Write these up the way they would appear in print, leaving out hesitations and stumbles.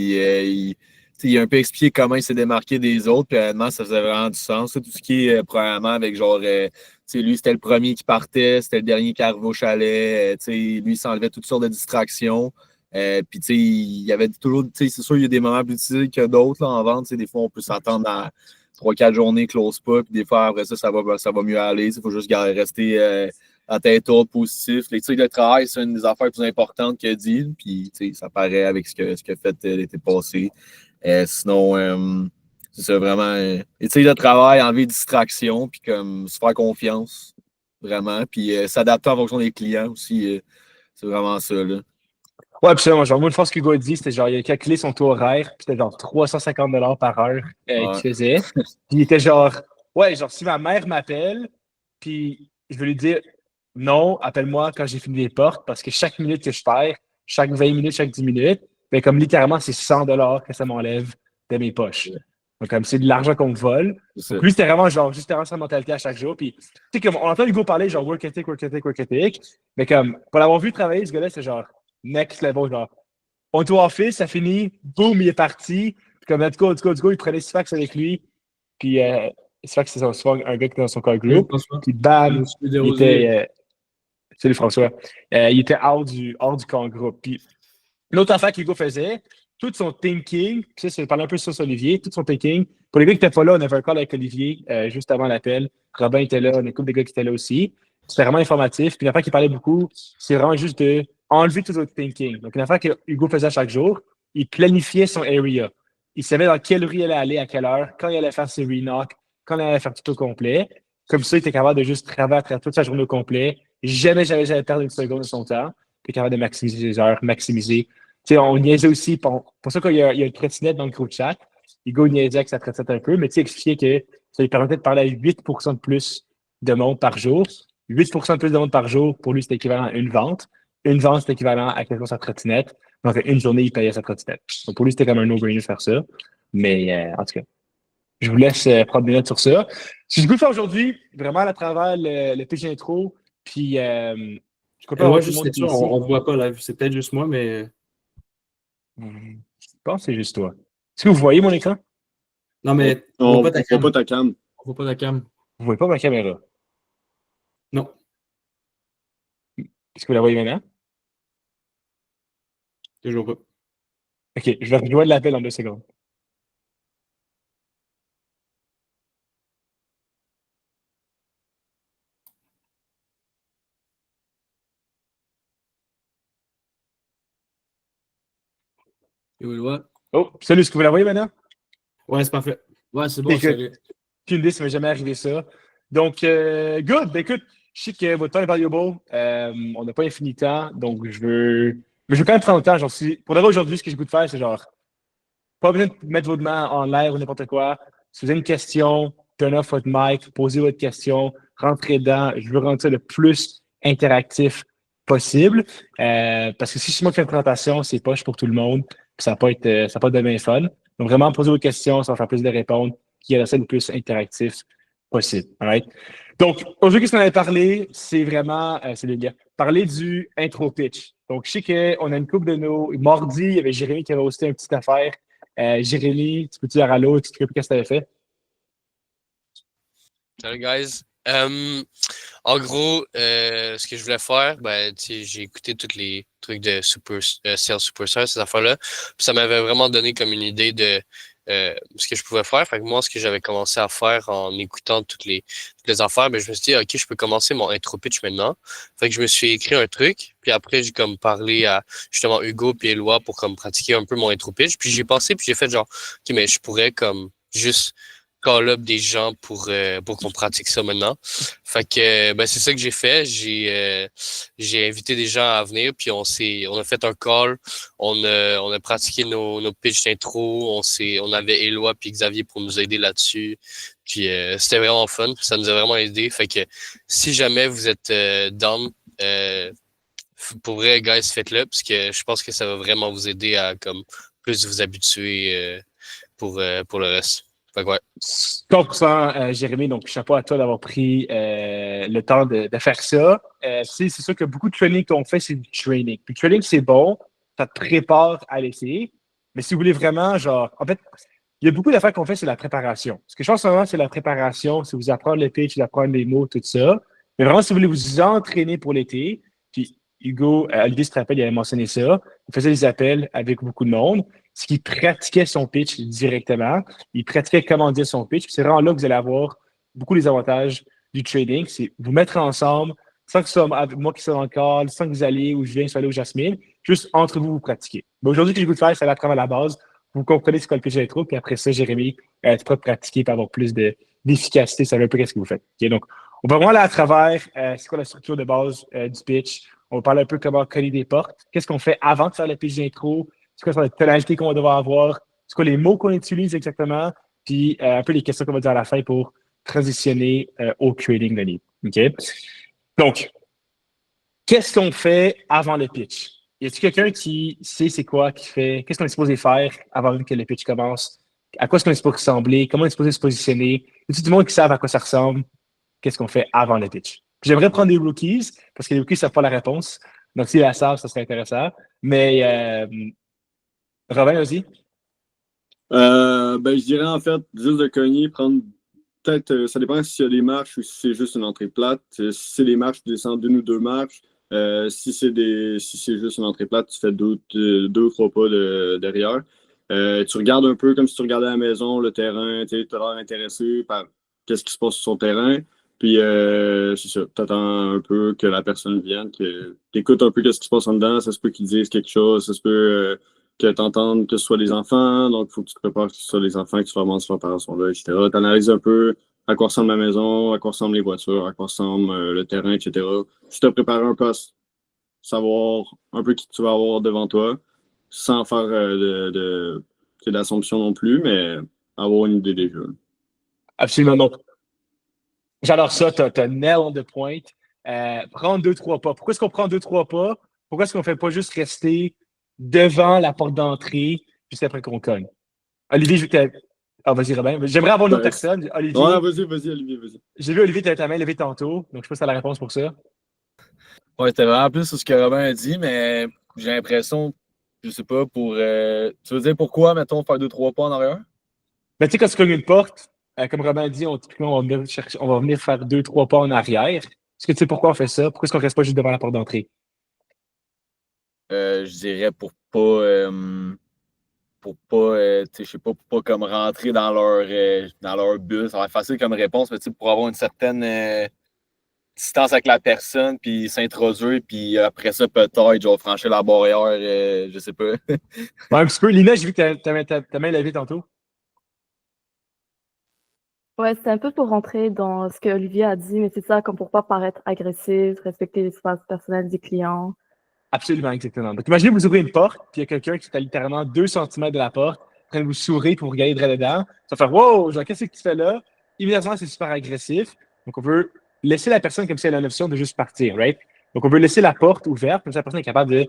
il a un peu expliqué comment il s'est démarqué des autres, puis honnêtement, ça faisait vraiment du sens. Tout ce qui est, premièrement, avec genre, lui, c'était le premier qui partait, c'était le dernier qui arrivait au chalet, lui, il s'enlevait toutes sortes de distractions. Puis, il y avait toujours, c'est sûr, il y a des moments plus difficiles que d'autres là, en vente. Des fois, on peut s'attendre à 3-4 journées, close pas, puis des fois, après ça, ça va mieux aller. Il faut juste rester à tête haute, positif. Le travail, c'est une des affaires les plus importantes qu'il a dit, puis ça paraît avec ce qu'il a fait l'été passé. Sinon, c'est ça, vraiment. Éthique de travail, enlever distraction, puis comme se faire confiance, vraiment. Puis s'adapter en fonction des clients aussi. C'est vraiment ça, là. Ouais, absolument. Genre, moi, une fois, ce qu'Hugo a dit, c'était genre, il a calculé son taux horaire, puis c'était genre 350 par heure qu'il faisait. Puis il était genre, ouais, genre, si ma mère m'appelle, puis je vais lui dire, non, appelle-moi quand j'ai fini les portes, parce que chaque minute que je perds, chaque 20 minutes, chaque 10 minutes, ben, comme littéralement, c'est 100 que ça m'enlève de mes poches. Donc, comme c'est de l'argent qu'on me vole. Donc, lui, c'était vraiment genre, justement, sa mentalité à chaque jour. Puis, tu sais, comme on entend Hugo parler, genre, work ethic, work ethic, work ethic. Mais comme, pour l'avoir vu travailler, ce gars-là, c'est genre, next level, genre, on est au office, ça finit, boum, il est parti. Puis comme, let's go, il prenait Sfax avec lui. Puis, Sfax, c'est un gars qui est dans son call group. Puis, bam, il était. Salut François. Il était hors du call group. Puis, l'autre affaire qu'Hugo faisait, tout son thinking, puis ça, c'est parler un peu sur Olivier, tout son thinking. Pour les gars qui n'étaient pas là, on avait un call avec Olivier juste avant l'appel. Robin était là, on a une couple de gars qui étaient là aussi. C'était vraiment informatif. Puis l'affaire qu'il parlait beaucoup, c'est vraiment juste de enlever tout votre thinking. Donc, une affaire que Hugo faisait chaque jour, il planifiait son area. Il savait dans quelle rue il allait aller, à quelle heure, quand il allait faire ses re-knocks, quand il allait faire tout au complet. Comme ça, il était capable de juste travailler toute sa journée au complet. Jamais perdre une seconde de son temps. Puis capable de maximiser les heures, maximiser. Tu sais, on niaisait aussi. Pour ça qu'il y a une trottinette dans le groupe chat. Hugo niaisait avec sa trottinette un peu, mais tu sais, expliquer que ça lui permettait de parler à 8% de plus de monde par jour. 8% de plus de monde par jour, pour lui, c'est équivalent à une vente. Une vente, c'est équivalent à quelque chose sa trottinette. Donc, une journée, il payait sa trottinette. Donc, pour lui, c'était comme un no-brainer de faire ça. Mais, en tout cas, je vous laisse prendre des notes sur ça. Ce que je veux faire aujourd'hui, vraiment à travers le pitch intro, puis je crois juste c'est sûr, on ne voit pas là. C'est peut-être juste moi, mais. Je pense que c'est juste toi. Est-ce que vous voyez mon écran? Non, mais on ne voit pas ta cam. On voit pas ta cam. Vous ne voyez pas ma caméra? Non. Est-ce que vous la voyez maintenant? Toujours pas. OK, je vais rejoindre l'appel en 2 secondes. Oh, salut, est-ce que vous la voyez maintenant? Ouais, c'est parfait. Ouais, c'est bon, salut. Aucune idée, ça m'est jamais arrivé ça. Donc, good. Ben, écoute, je sais que votre temps est valuable. On n'a pas infini de temps, donc je veux quand même prendre le temps. Genre, pour d'abord aujourd'hui, ce que j'ai goût de faire, c'est genre, pas besoin de mettre votre main en l'air ou n'importe quoi. Si vous avez une question, turn off votre mic, posez votre question, rentrez dedans. Je veux rendre ça le plus interactif possible. Parce que si c'est moi qui fais une présentation, c'est poche pour tout le monde. Puis ça va pas de bien fun. Donc, vraiment, posez vos questions, ça va faire plaisir de répondre, qui est le plus interactif possible. Right? Donc, aujourd'hui, qu'est-ce qu'on avait parlé? C'est vraiment, c'est le lien. Parler du intro pitch. Donc, je sais qu'on a une couple de nos. Mardi, il y avait Jérémy qui avait hosté une petite affaire. Jérémy, tu peux-tu dire allô? Tu te qu'est-ce que tu avais fait? Salut, guys. En gros, ce que je voulais faire, ben, j'ai écouté tous les trucs de Sales Superstar, ces affaires-là. Puis ça m'avait vraiment donné comme une idée de ce que je pouvais faire. Fait que moi, ce que j'avais commencé à faire en écoutant toutes les affaires, ben, je me suis dit, OK, je peux commencer mon intro pitch maintenant. Fait que je me suis écrit un truc. Puis après, j'ai comme parlé à justement Hugo et Éloi pour comme pratiquer un peu mon intro pitch. Puis j'ai pensé, puis j'ai fait genre, OK, mais je pourrais comme juste call up des gens pour qu'on pratique ça maintenant. Fait que ben c'est ça que j'ai fait. J'ai invité des gens à venir, puis on a fait un call. On a pratiqué nos pitches d'intro. On avait Éloi puis Xavier pour nous aider là-dessus. Puis c'était vraiment fun. Ça nous a vraiment aidé. Fait que si jamais vous êtes down, pour vrai, guys, faites-le, parce que je pense que ça va vraiment vous aider à comme plus vous habituer pour le reste. Fait que ouais. 100%, Jérémy, donc chapeau à toi d'avoir pris le temps de faire ça. C'est sûr que beaucoup de training qu'on fait, c'est du training. Puis le training, c'est bon, ça te prépare à l'essayer. Mais si vous voulez vraiment, genre, en fait, il y a beaucoup d'affaires qu'on fait, c'est la préparation. Ce que je pense vraiment, c'est la préparation, c'est vous apprendre le pitch, vous apprendre les mots, tout ça. Mais vraiment, si vous voulez vous entraîner pour l'été, puis Hugo, Olivier se rappelle, il avait mentionné ça, il faisait des appels avec beaucoup de monde, ce qui pratiquait son pitch directement, il pratiquait comment dire son pitch, puis c'est vraiment là que vous allez avoir beaucoup des avantages du trading, c'est vous mettre ensemble, sans que ce soit moi qui sois dans le call, sans que vous alliez ou Julien soit allé ou Jasmine, juste entre vous, vous pratiquez. Mais aujourd'hui, ce que j'ai goût de faire, c'est aller à travers la base, vous comprenez ce qu'est le pitch d'intro, puis après ça, Jérémy, tu pourras pratiquer pour avoir plus d'efficacité, ça veut un peu ce que vous faites. Okay? Donc, on va vraiment aller à travers c'est quoi la structure de base du pitch. On va parler un peu comment coller des portes. Qu'est-ce qu'on fait avant de faire le pitch d'intro? C'est quoi la tonalité qu'on va devoir avoir? C'est quoi les mots qu'on utilise exactement? Puis un peu les questions qu'on va dire à la fin pour transitionner au trading de livre. OK? Donc, qu'est-ce qu'on fait avant le pitch? Y a-t-il quelqu'un qui sait c'est quoi, qui fait, qu'est-ce qu'on est supposé faire avant même que le pitch commence? À quoi est-ce qu'on est supposé ressembler? Comment on est supposé se positionner? Y a-t-il du monde qui savent à quoi ça ressemble? Qu'est-ce qu'on fait avant le pitch? Puis j'aimerais prendre des rookies, parce que les rookies ne savent pas la réponse. Donc, s'ils la savent, ça serait intéressant. Mais, Robin, vas-y. Je dirais en fait, juste de cogner, prendre peut-être, ça dépend s'il y a des marches ou si c'est juste une entrée plate. Si c'est des marches, tu descends une ou deux marches. Si c'est juste une entrée plate, tu fais deux ou trois pas derrière. Tu regardes un peu comme si tu regardais à la maison, le terrain, tu as l'air intéressé par qu'est-ce qui se passe sur son terrain. Puis c'est ça, tu attends un peu que la personne vienne, que tu écoutes un peu ce qui se passe en dedans, ça se peut qu'ils disent quelque chose, ça se peut que tu entendes que ce soit des enfants, donc il faut que tu te prépares que ce soit des enfants, que tu vraiment ces opérations-là, etc. Tu analyses un peu à quoi ressemble la maison, à quoi ressemblent les voitures, à quoi ressemble le terrain, etc. Tu te prépares un peu à savoir un peu qui tu vas avoir devant toi, sans faire d'assumption non plus, mais avoir une idée des jeux. Absolument non. J'adore ça, t'as nail on the point. Prendre 2-3 pas. Pourquoi est-ce qu'on prend 2-3 pas? Pourquoi est-ce qu'on ne fait pas juste rester devant la porte d'entrée juste après qu'on cogne? Olivier, je veux que ah, vas-y, Robin. J'aimerais avoir une autre personne. Olivier. Ouais, vas-y, Olivier, vas-y. J'ai vu Olivier, tu ta main levée tantôt, donc je sais pas si tu as la réponse pour ça. Ouais, c'était vraiment plus sur ce que Robin a dit, mais j'ai l'impression, je sais pas, tu veux dire pourquoi, mettons, faire 2-3 pas en arrière? Ben, tu sais, quand tu cognes une porte, comme Robin a dit, typiquement, on va venir faire 2-3 pas en arrière. Est-ce que tu sais pourquoi on fait ça? Pourquoi est-ce qu'on ne reste pas juste devant la porte d'entrée? Je dirais je sais pas, pour pas comme rentrer dans leur bulle. Ça va être facile comme réponse, mais pour avoir une certaine distance avec la personne, puis s'introduire, puis après ça, peut-être, genre, franchir la barrière, je sais pas. Ouais, un petit peu. Lina, j'ai vu que ta main levée tantôt. Ouais, c'est un peu pour rentrer dans ce que Olivier a dit, mais c'est ça, comme pour pas paraître agressif, respecter l'espace personnel du client. Absolument, exactement. Donc, imaginez, vous ouvrez une porte, puis il y a quelqu'un qui est à littéralement 2 cm de la porte, en train de vous sourire pour vous regarder droit dedans. Ça va faire wow, genre, qu'est-ce que tu fais là? Immédiatement, c'est super agressif. Donc, on veut laisser la personne comme si elle a l'option de juste partir, right? Donc, on veut laisser la porte ouverte, comme ça, la personne est capable de.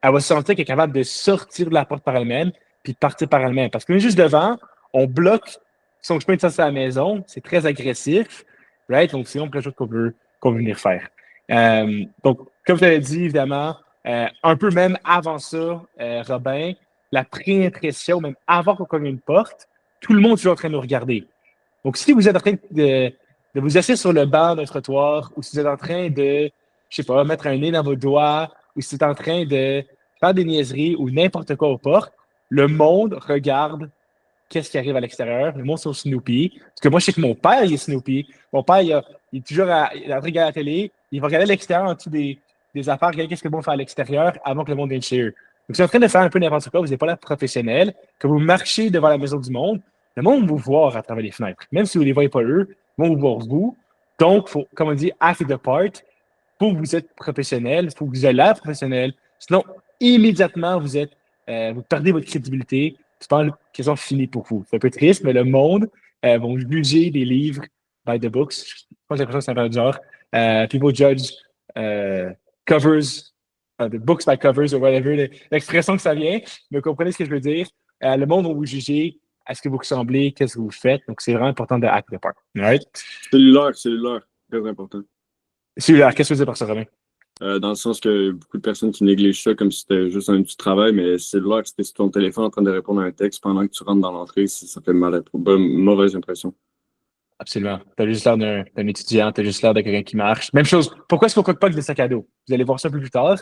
Elle va se sentir qu'elle est capable de sortir de la porte par elle-même, puis de partir par elle-même. Parce qu'on est juste devant, on bloque son chemin de sortie à la maison, c'est très agressif, right? Donc, c'est plein de choses qu'on veut venir faire. Donc, comme tu l'avais dit, évidemment, un peu même avant ça, Robin, la pré-impression, même avant qu'on cogne une porte, tout le monde est toujours en train de nous regarder. Donc, si vous êtes en train de vous asseoir sur le banc d'un trottoir, ou si vous êtes en train de, je sais pas, mettre un nez dans vos doigts, ou si vous êtes en train de faire des niaiseries ou n'importe quoi aux portes, le monde regarde qu'est-ce qui arrive à l'extérieur. Le monde sur Snoopy. Parce que moi, je sais que mon père, il est Snoopy. Mon père, il est toujours il regarde la télé. Il va regarder l'extérieur en dessous des affaires. Regarder qu'est-ce que le monde fait à l'extérieur avant que le monde vienne chez eux. Donc, si vous êtes en train de faire un peu n'importe quoi, vous n'êtes pas là professionnel, que vous marchez devant la maison du monde, le monde va vous voir à travers les fenêtres. Même si vous ne les voyez pas eux, ils vont vous voir vous. Donc, faut, comme on dit, act the part. Pour que vous êtes professionnel, il faut que vous ayez l'air professionnel. Sinon, immédiatement, vous perdez votre crédibilité. C'est pas une question finie pour vous. C'est un peu triste, mais le monde va juger des livres by the books. Je pense que j'ai l'impression que c'est un peu du genre. People judge covers, the books by covers, ou whatever, l'expression que ça vient. Mais vous comprenez ce que je veux dire. Le monde va vous juger à ce que vous ressemblez, qu'est-ce que vous faites. Donc, c'est vraiment important de act the part. Right? Cellulaire, très important. Cellulaire, qu'est-ce que vous dites par ça, Romain? dans le sens que beaucoup de personnes qui négligent ça comme si c'était juste un petit travail, mais c'est là que c'était sur ton téléphone en train de répondre à un texte pendant que tu rentres dans l'entrée, ça fait mauvaise impression. Absolument. T'as juste l'air d'un étudiant, t'as juste l'air de quelqu'un qui marche. Même chose. Pourquoi est-ce qu'on coque pas avec des sacs à dos? Vous allez voir ça un peu plus tard.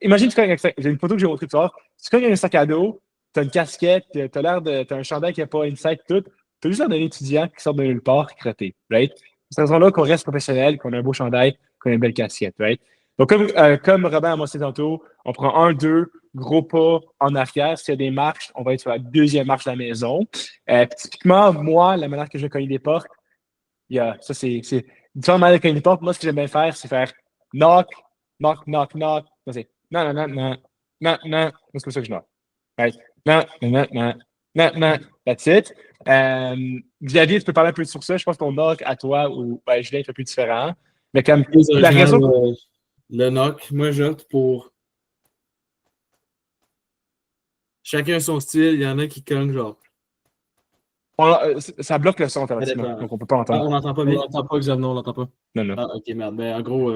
Imagine, j'ai une photo que j'ai montrée tout à l'heure. Tu cognes avec un sac à dos, t'as une casquette, t'as un chandail qui n'a pas insight, tout. T'as juste l'air d'un étudiant qui sort de nulle part, crotté, right? C'est cette raison-là qu'on reste professionnel, qu'on a un beau chandail, qu'on a une belle casquette, right? Donc, comme Robin a mentionné tantôt, on prend 1, 2 gros pas en arrière. S'il y a des marches, on va être sur la deuxième marche de la maison. Typiquement, moi, la manière que je cogne des portes, ça, c'est différentes manières de cogner des portes. Moi, ce que j'aime bien faire, c'est faire knock, knock, knock, knock. Non, c'est non, non, non, non, non, non. C'est comme ça que je knock. Right? Non, non, non, non, non, non. That's it. Xavier, tu peux parler un peu sur ça. Je pense que ton knock à toi ou Julien est un peu différent. Mais comme la raison. Le knock, moi, j'opte pour. Chacun son style, il y en a qui cognent genre. Ça bloque le son automatiquement, donc on peut pas entendre. On n'entend pas, on n'entend pas, Xavier, non, on n'entend pas. Non, non. Ah, ok, merde. Ben, en gros,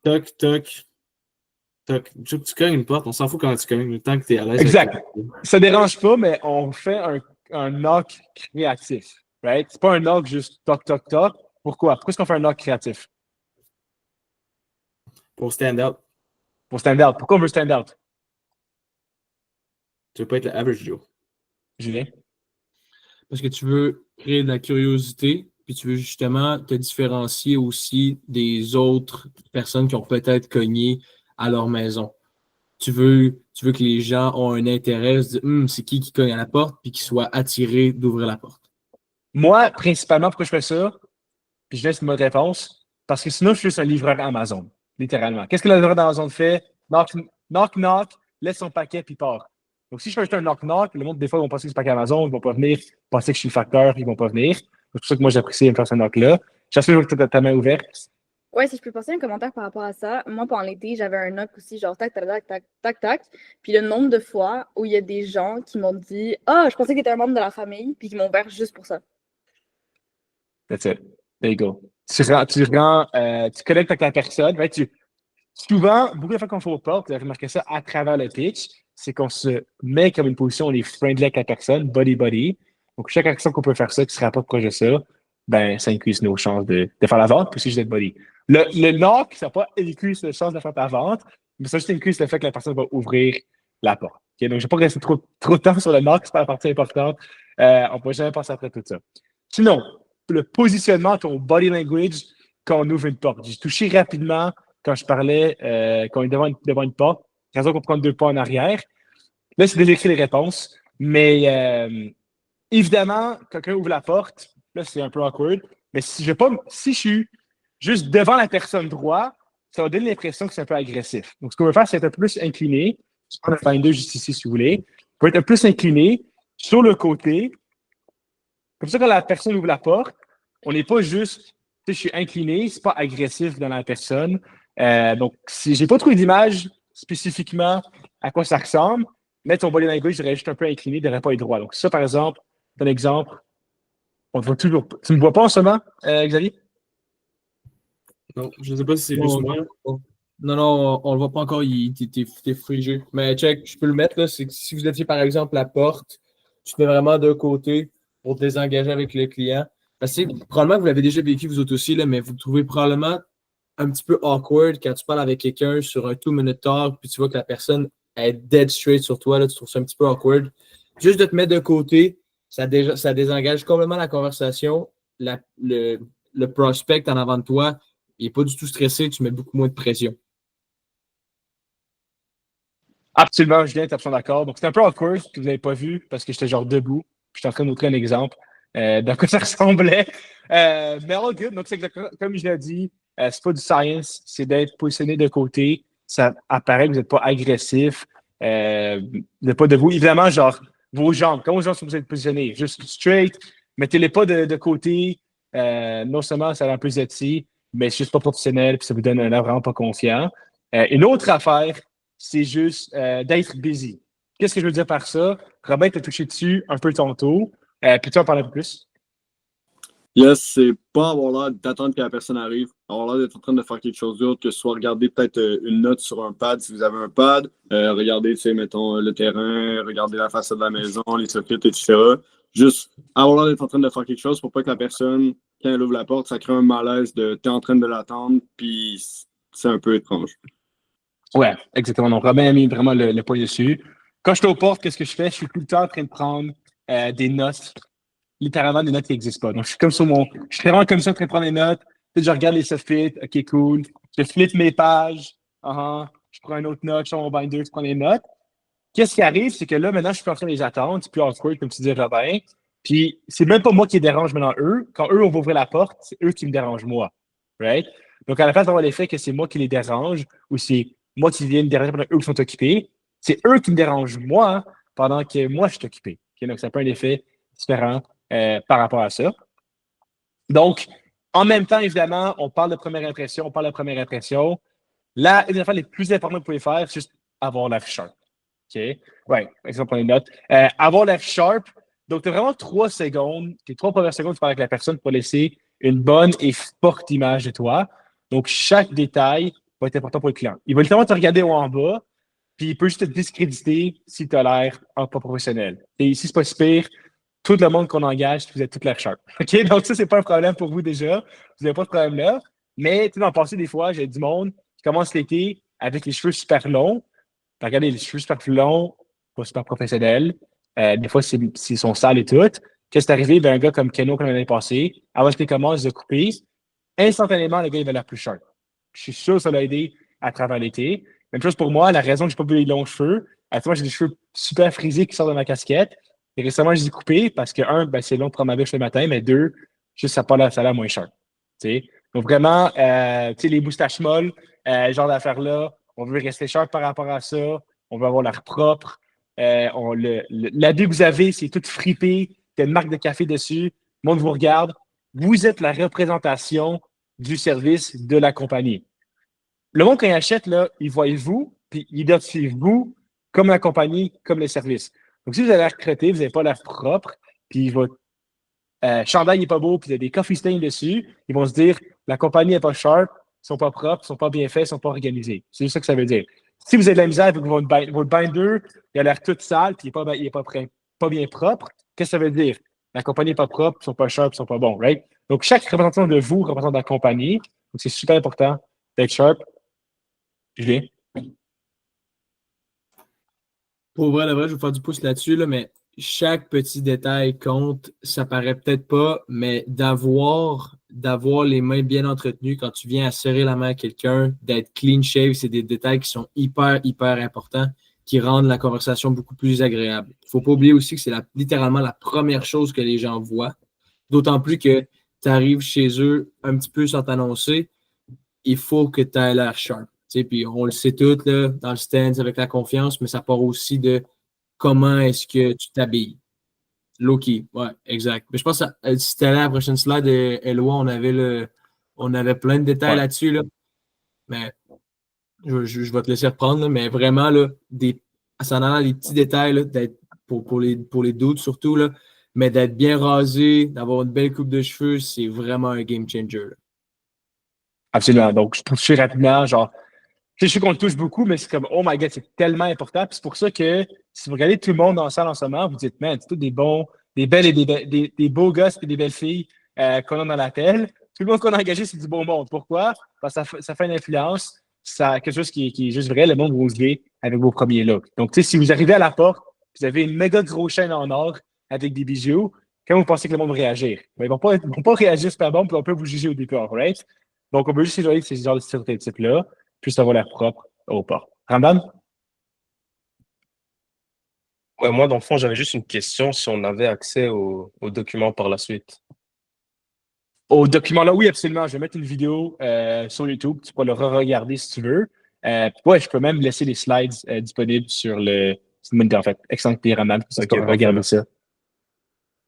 toc, toc, toc. Tu cognes une porte, on s'en fout quand tu cognes, le temps que tu es à l'aise. Exact. Ça dérange pas, mais on fait un knock créatif, right? C'est pas un knock juste toc, toc, toc. Pourquoi? Pourquoi est-ce qu'on fait un knock créatif? Pour stand out. Pour stand out. Pourquoi on veut stand out? Tu veux pas être le average Joe. Julien? Parce que tu veux créer de la curiosité, puis tu veux justement te différencier aussi des autres personnes qui ont peut-être cogné à leur maison. Tu veux que les gens ont un intérêt, se disent c'est qui cogne à la porte, puis qu'ils soient attirés d'ouvrir la porte. Moi, principalement, pourquoi je fais ça? Puis je laisse une bonne réponse. Parce que sinon, je suis juste un livreur Amazon, littéralement. Qu'est-ce que le livreur d'Amazon fait? Knock, knock, knock, laisse son paquet, puis part. Donc, si je fais juste un knock-knock, le monde, des fois, ils vont penser que c'est paquet Amazon, ils vont pas venir, penser que je suis le facteur, ils vont pas venir. C'est pour ça que moi, j'apprécie de faire ce knock-là. J'espère que tu as ta main ouverte. Ouais, si je peux passer un commentaire par rapport à ça. Moi, pendant l'été, j'avais un knock aussi, genre tac, tac, tac, tac, tac, tac. Puis le nombre de fois où il y a des gens qui m'ont dit « Ah, je pensais que tu étais un membre de la famille », puis qui m'ont ouvert juste pour ça. That's it. There you go. Tu connectes avec la personne. Right? Souvent, beaucoup de fois qu'on fait aux portes, vous avez remarqué ça à travers le pitch, c'est qu'on se met comme une position, on est friendly avec la personne, body-body. Donc, chaque action qu'on peut faire ça, qui se rapporte proche de ça, ben, ça increase nos chances de faire la vente, puis aussi juste d'être body. Le knock, ça n'a pas increase les chances de faire ta vente, mais ça juste increase le fait que la personne va ouvrir la porte. Okay? Donc, je ne vais pas rester trop de temps sur le knock, c'est pas la partie importante. On ne peut jamais passer après tout ça. Sinon, le positionnement, ton body language, quand on ouvre une porte. J'ai touché rapidement quand je parlais, quand on est devant une porte, raison qu'on prend 2 pas en arrière. Là, c'est déjà écrit les réponses. Mais évidemment, quand quelqu'un ouvre la porte, là, c'est un peu awkward. Mais si je suis juste devant la personne droite, ça va donner l'impression que c'est un peu agressif. Donc, ce qu'on va faire, c'est être un peu plus incliné. Je prends le Finder juste ici, si vous voulez. On peut être un peu plus incliné sur le côté. Comme ça, quand la personne ouvre la porte, on n'est pas juste, je suis incliné, c'est pas agressif dans la personne. Donc, si j'ai pas trouvé d'image spécifiquement à quoi ça ressemble, mais ton body language serait juste un peu incliné, il ne devrait pas être droit. Donc, ça, par exemple, c'est un exemple. On ne voit toujours pas. Tu ne me vois pas en ce moment, Xavier? Non, je ne sais pas si c'est juste moi. Non, on ne le voit pas encore, t'es frigé. Mais check, je peux le mettre, là, c'est que si vous étiez par exemple la porte, tu te mets vraiment d'un côté pour te désengager avec le client. Parce que probablement que vous l'avez déjà vécu vous autres aussi, là, mais vous trouvez probablement un petit peu awkward quand tu parles avec quelqu'un sur un 2-minute talk, puis tu vois que la personne est dead straight sur toi, là, tu trouves ça un petit peu awkward. Juste de te mettre de côté, ça désengage complètement la conversation. Le prospect en avant de toi, il n'est pas du tout stressé, tu mets beaucoup moins de pression. Absolument, Julien, tu es absolument d'accord. Donc, c'est un peu awkward que vous n'avez pas vu parce que j'étais genre debout. Puis j'étais en train de montrer un exemple de quoi ça ressemblait. Mais all good. Donc, c'est comme je l'ai dit, c'est pas du science, c'est d'être positionné de côté. Ça apparaît que vous n'êtes pas agressif. Vous n'êtes pas debout. Évidemment, genre, vos jambes, comment vos jambes sont positionnées? Juste straight. Mettez-les pas de côté. Non seulement ça a un peu zéti, mais c'est juste pas professionnel, puis ça vous donne un air vraiment pas confiant. Une autre affaire, c'est juste d'être busy. Qu'est-ce que je veux dire par ça? Robin t'a touché dessus un peu tantôt. Puis tu en parles un peu plus? Yes, c'est pas avoir l'air d'attendre que la personne arrive, avoir l'air d'être en train de faire quelque chose d'autre, que ce soit regarder peut-être une note sur un pad si vous avez un pad, regarder, tu sais, mettons, le terrain, regarder la façade de la maison, les soffits, etc. Juste avoir l'air d'être en train de faire quelque chose pour pas que la personne, quand elle ouvre la porte, ça crée un malaise de t'es en train de l'attendre, puis c'est un peu étrange. Ouais, exactement. Donc, Robin a mis vraiment le point dessus. Quand je suis aux portes, qu'est-ce que je fais? Je suis tout le temps en train de prendre des notes, littéralement des notes qui n'existent pas. Donc, je suis comme sur mon. Je suis vraiment comme ça en train de prendre des notes. Puis, je regarde les soffits, OK, cool. Je flippe mes pages. Je prends une autre note, je sors mon binder, je prends des notes. Qu'est-ce qui arrive, c'est que là, maintenant, je suis plus en train de les attendre. C'est plus awkward, comme tu dis, Robin. Puis, c'est même pas moi qui les dérange maintenant eux. Quand eux, on va ouvrir la porte, c'est eux qui me dérangent moi. Right? Donc, à la place d'avoir l'effet que c'est moi qui les dérange ou c'est moi qui viens me déranger pendant qu'eux sont occupés, c'est eux qui me dérangent moi pendant que moi, je suis occupé. Okay? Donc, ça peut un effet différent par rapport à ça. Donc, en même temps, évidemment, on parle de première impression, on parle de première impression. Là, une des affaires les plus importantes que vous pouvez faire, c'est juste avoir l'air sharp. OK? Ouais, exemple, pour les notes. Avoir l'air sharp. Donc, tu as vraiment 3 secondes, tes 3 premières secondes, tu parles avec la personne pour laisser une bonne et forte image de toi. Donc, chaque détail va être important pour le client. Il va littéralement te regarder en bas, puis il peut juste te discréditer si tu as l'air pas professionnel. Et ici, c'est pas si pire. Tout le monde qu'on engage, vous êtes toute l'air sharp. OK? Donc, ça, c'est pas un problème pour vous déjà. Vous n'avez pas de problème là. Mais, tu sais, dans le passé, des fois, j'ai du monde qui commence l'été avec les cheveux super longs. Regardez, les cheveux super plus longs, pas super professionnels. Des fois, s'ils sont sales et tout. Qu'est-ce qui est arrivé? Ben, un gars comme Keno, comme l'année passée, avant que tu commences de couper, instantanément, le gars, il va l'air plus sharp. Je suis sûr que ça l'a aidé à travers l'été. Même chose pour moi, la raison que j'ai pas vu les longs cheveux, moi, j'ai des cheveux super frisés qui sortent de ma casquette. Et récemment, je les ai coupés parce que, un, ben, c'est long de prendre ma bûche le matin, mais deux, juste ça a l'air moins sharp. T'sais. Donc vraiment, les moustaches molles, genre d'affaires-là, on veut rester sharp par rapport à ça. On veut avoir l'air propre. L'habit que vous avez, c'est tout fripé. Il y a une marque de café dessus. Le monde vous regarde. Vous êtes la représentation du service de la compagnie. Le monde, quand il achète, là, il voit vous, puis il identifie vous comme la compagnie, comme le service. Donc, si vous avez l'air crotté, vous n'avez pas l'air propre, puis votre chandail n'est pas beau, puis il y a des coffee stains dessus, ils vont se dire la compagnie n'est pas sharp, ils ne sont pas propres, ils ne sont pas bien faits, ils ne sont pas organisés. C'est juste ça que ça veut dire. Si vous avez de la misère avec votre binder, il a l'air tout sale, puis il n'est pas bien propre, qu'est-ce que ça veut dire? La compagnie n'est pas propre, ils ne sont pas sharp, ils ne sont pas bons, right? Donc, chaque représentant de vous représente la compagnie. Donc, c'est super important d'être sharp. Julien? Pour vrai, je vais faire du pouce là-dessus, là, mais chaque petit détail compte. Ça paraît peut-être pas, mais d'avoir les mains bien entretenues quand tu viens à serrer la main à quelqu'un, d'être clean shave, c'est des détails qui sont hyper, hyper importants, qui rendent la conversation beaucoup plus agréable. Il ne faut pas oublier aussi que c'est littéralement la première chose que les gens voient. D'autant plus que tu arrives chez eux un petit peu sans t'annoncer, il faut que tu aies l'air sharp. Puis on le sait tout là, dans le stance avec la confiance, mais ça part aussi de comment est-ce que tu t'habilles. Low-key, ouais, exact. Mais je pense que si c'était là la prochaine slide, Eloi, on avait plein de détails là-dessus. Là. Mais je vais te laisser reprendre, là, mais vraiment, là, ça en a les petits détails là, d'être pour les doutes surtout, là, mais d'être bien rasé, d'avoir une belle coupe de cheveux, c'est vraiment un game changer. Là. Absolument. Donc, je touche rapidement, genre, je sais qu'on le touche beaucoup, mais c'est comme, oh my god, c'est tellement important. Puis c'est pour ça que si vous regardez tout le monde dans la salle en ce moment, vous dites, man, c'est tous des belles et des beaux gosses et des belles filles qu'on a dans l'appel. Tout le monde qu'on a engagé, c'est du beau monde. Pourquoi? Parce que ça fait une influence. Ça, quelque chose qui est juste vrai, le monde vous se avec vos premiers looks. Donc, tu sais, si vous arrivez à la porte, vous avez une méga grosse chaîne en or avec des bijoux, comment vous pensez que le monde va réagir? Ben, ils vont pas réagir super bon, puis on peut vous juger au début, right? Donc, on peut juste éloigner ces genres de stéréotypes-là, puis ça va l'air propre au port. Ramdan? Ouais, moi, dans le fond, j'avais juste une question si on avait accès aux documents par la suite. Au document-là, oui, absolument. Je vais mettre une vidéo sur YouTube. Tu peux le re-regarder si tu veux. Ouais, je peux même laisser les slides disponibles sur le moniteur, en fait. Excellent pyramide. Ok, Regardez ça.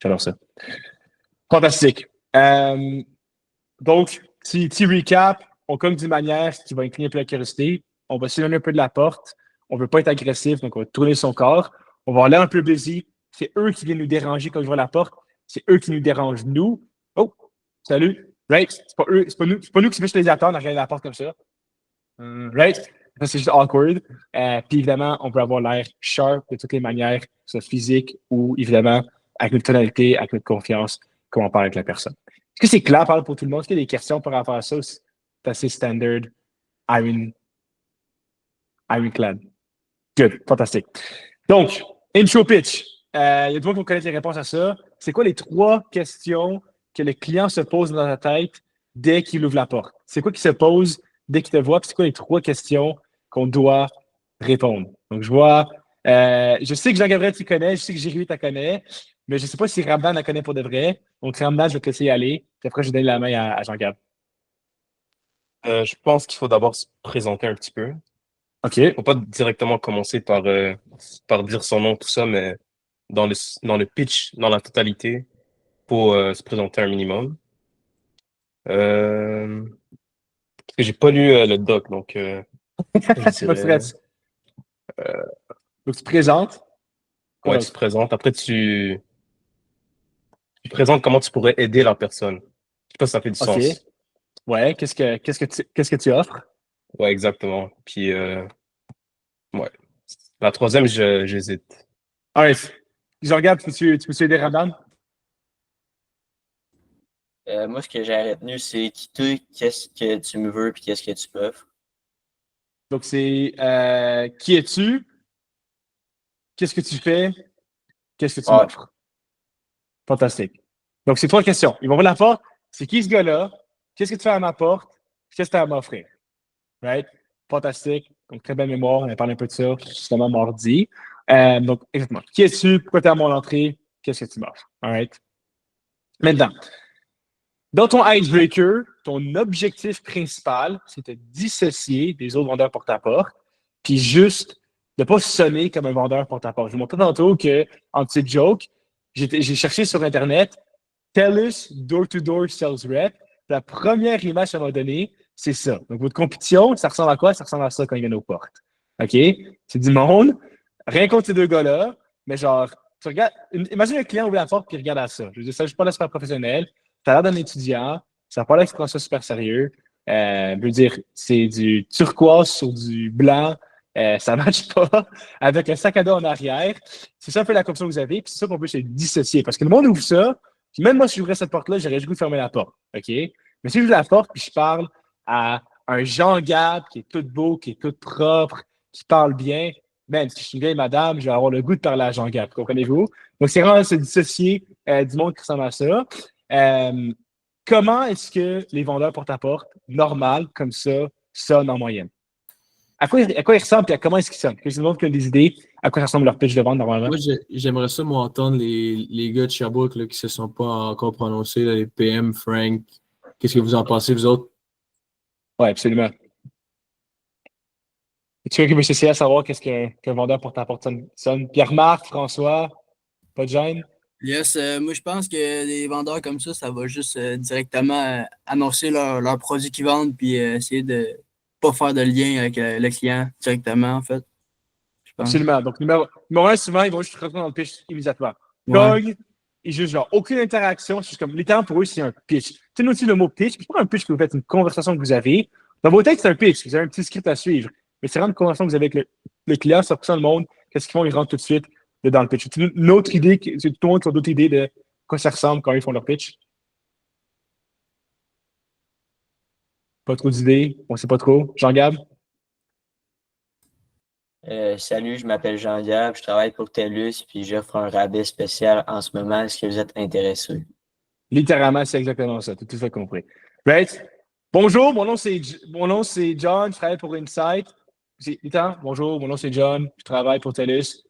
J'adore ça. Fantastique. Donc, petit recap. On cogne d'une manière qui va incliner un peu la curiosité. On va s'éloigner un peu de la porte. On ne veut pas être agressif, donc on va tourner son corps. On va aller un peu busy. C'est eux qui viennent nous déranger quand ils ouvrent la porte. C'est eux qui nous dérangent, nous. Oh, Salut. Right? C'est pas eux, c'est pas nous qui se les attendre à regarder la porte comme ça. Right? Ça, c'est juste awkward. Puis évidemment, on peut avoir l'air sharp de toutes les manières, que ce soit physique ou évidemment avec notre tonalité, avec notre confiance, comment on parle avec la personne. Est-ce que c'est clair pour tout le monde? Est-ce qu'il y a des questions par rapport à ça? C'est assez standard, ironclad. Good, fantastique. Donc, intro pitch. Il y a du monde qui connaît les réponses à ça. C'est quoi les 3 questions que le client se pose dans sa tête dès qu'il ouvre la porte? C'est quoi qu'il se pose dès qu'il te voit? Puis c'est quoi les 3 questions qu'on doit répondre? Donc, je sais que Jean-Gabriel, tu connais, je sais que Jérémy, tu connais, mais je ne sais pas si Ramdan la connaît pour de vrai. Donc, Ramdan, je vais te laisser y aller. Puis après, je vais donner la main à Jean-Gab. Je pense qu'il faut d'abord se présenter un petit peu. OK. Il ne faut pas directement commencer par dire son nom, tout ça, mais dans le pitch, dans la totalité, il faut se présenter un minimum. Parce que j'ai pas lu le doc, donc je Pas de dirais, stress. Donc, tu te présentes. ouais, tu te présentes. Après, tu présentes comment tu pourrais aider la personne. Je sais pas si ça fait du OK. sens. Ouais, qu'est-ce que tu offres? Ouais, exactement. Puis, ouais. La troisième, j'hésite. All right. Jean-Gab, tu peux aider Ramdan? Moi, ce que j'ai retenu, c'est qui toi, qu'est-ce que tu me veux, puis qu'est-ce que tu peux. Donc, c'est qui es-tu? Qu'est-ce que tu fais? Qu'est-ce que tu m'offres? Fantastique. Donc, c'est 3 questions. Ils vont ouvrir la porte. C'est qui ce gars-là? Qu'est-ce que tu fais à ma porte? Qu'est-ce que tu as à m'offrir? Right? Fantastique. Donc, très belle mémoire. On a parlé un peu de ça justement mardi. Donc, exactement. Qui es-tu? Pourquoi tu es à mon entrée? Qu'est-ce que tu m'offres? All right? Maintenant, dans ton icebreaker, ton objectif principal, c'est de dissocier des autres vendeurs porte-à-porte, puis juste de ne pas sonner comme un vendeur porte-à-porte. Je vous montrais tantôt que, en petite joke, j'ai cherché sur Internet TELUS Door-to-Door Sales Rep. La première image que ça m'a donné, c'est ça. Donc, votre compétition, ça ressemble à quoi? Ça ressemble à ça quand ils viennent aux portes. OK? C'est du monde. Rien contre ces 2 gars-là, mais genre, tu regardes, imagine un client ouvre la porte et il regarde à ça. Je veux dire, ça, je ne suis pas là super professionnel. Tu as l'air d'un étudiant. Ça n'a pas l'air que tu prends ça super sérieux. Je veux dire, c'est du turquoise sur du blanc. Ça ne matche pas avec un sac à dos en arrière. C'est ça un peu la compétition que vous avez. Puis c'est ça qu'on peut se dissocier. Parce que le monde ouvre ça. Puis même moi, si j'ouvrais cette porte-là, j'aurais juste goût de fermer la porte. OK? Mais si j'ouvre la porte puis je parle à un Jean-Gab qui est tout beau, qui est tout propre, qui parle bien, même si je suis une vieille madame, je vais avoir le goût de parler à Jean-Gab. Comprenez-vous? Donc, c'est vraiment se dissocier du monde qui ressemble à ça. Comment est-ce que les vendeurs porte-à-porte, normal, comme ça, sonnent en moyenne? À quoi ils ressemblent et à comment est-ce qu'ils sonnent? Que je demande qu'il y a des idées à quoi ressemble leur pitch de vente normalement. Moi, j'aimerais ça, moi, entendre les gars de Sherbrooke là, qui ne se sont pas encore prononcés, là, les PM, Frank. Qu'est-ce que vous en pensez, vous autres? Oui, absolument. Es-tu quelqu'un qui veut s'essayer à savoir qu'est-ce qu'un vendeur porte-à-porte sonne? Pierre-Marc, François, pas de gêne? Yes, moi je pense que les vendeurs comme ça va juste directement annoncer leurs produits qu'ils vendent puis essayer de pas faire de lien avec le client directement, en fait. Absolument. Donc, numéro 1, souvent, ils vont juste rentrer dans le pitch immédiatement. Ouais. Cogne, et juste genre, aucune interaction. C'est juste comme, littéralement, pour eux, c'est un pitch. Tu sais, nous aussi, le mot pitch, c'est pas un pitch que vous faites, une conversation que vous avez. Dans vos têtes, c'est un pitch. Vous avez un petit script à suivre. Mais c'est vraiment une conversation que vous avez avec le client, ça représente le monde. Qu'est-ce qu'ils font? Ils rentrent tout de suite dans le pitch. C'est une autre idée, c'est tout le monde qui a d'autres idées de quoi ça ressemble quand ils font leur pitch. Pas trop d'idées, on sait pas trop. Jean-Gab? Salut, je m'appelle Jean-Gab, je travaille pour TELUS, puis j'offre un rabais spécial en ce moment. Est-ce que vous êtes intéressé? Littéralement, c'est exactement ça. Tu as tout fait compris. Right? Bonjour, mon nom c'est John, je travaille pour Insight. Littéralement, bonjour, mon nom c'est John, je travaille pour TELUS.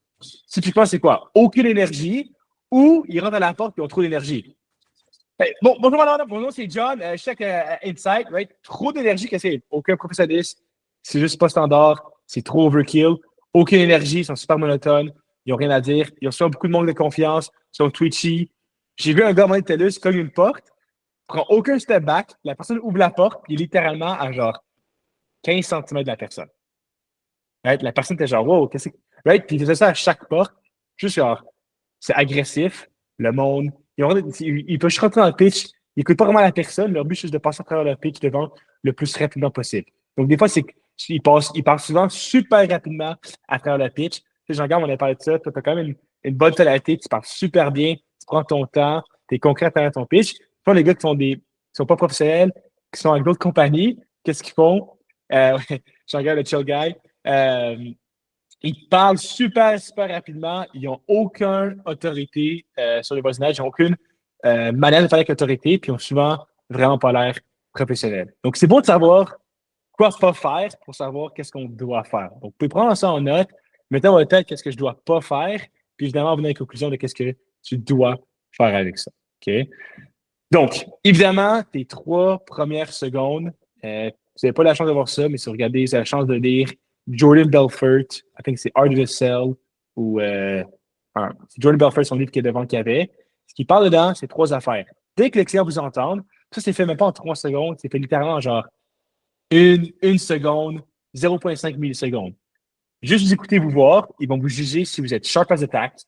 Typiquement, c'est quoi? Aucune énergie ou ils rentrent à la porte et ont trop d'énergie. Bon, bonjour, madame, mon nom c'est John, je check Insight, right? Trop d'énergie, qu'est-ce que c'est? Aucun professionnalisme, c'est juste pas standard, c'est trop overkill, aucune énergie, ils sont super monotones, ils n'ont rien à dire, ils ont beaucoup de manque de confiance, ils sont twitchy. J'ai vu un gars de TELUS cogne une porte, prend aucun step back, la personne ouvre la porte, puis il est littéralement à genre 15 cm de la personne. Right? La personne était genre, wow, qu'est-ce que. Right? Puis il faisait ça à chaque porte, juste genre, c'est agressif, le monde. Il peut juste rentrer dans le pitch, Ils n'écoutent pas vraiment la personne. Leur but, c'est juste de passer à travers le pitch de vente le plus rapidement possible. Donc, des fois, ils parlent souvent super rapidement à travers le pitch. Tu sais, Jean-Gab, on a parlé de ça. Tu as quand même une bonne tonalité, tu parles super bien, tu prends ton temps, tu es concret à travers ton pitch. Pas les gars qui sont pas professionnels, qui sont avec d'autres compagnies, qu'est-ce qu'ils font? Jean-Gab, le chill guy. Ils parlent super rapidement. Ils n'ont aucune autorité sur les voisinages. Ils n'ont aucune manière de parler avec autorité, puis ils ont souvent vraiment pas l'air professionnels. Donc, c'est bon de savoir quoi pas faire pour savoir qu'est-ce qu'on doit faire. Donc, vous pouvez prendre ça en note, mettez dans votre tête qu'est-ce que je dois pas faire, puis évidemment, venez à la conclusion de qu'est-ce que tu dois faire avec ça. OK? Donc, évidemment, tes 3 premières secondes, vous n'avez pas la chance de voir ça, mais si vous regardez, vous avez la chance de lire Jordan Belfort, I think c'est Art of the Sell, ou c'est Jordan Belfort, son livre qui est devant qu'il y avait. Ce qu'il parle dedans, c'est 3 affaires. Dès que les clients vous entendent, ça, c'est fait même pas en 3 secondes, c'est fait littéralement en genre une seconde, 0,5 millisecondes. Juste vous écouter vous voir, ils vont vous juger si vous êtes sharp as a tack,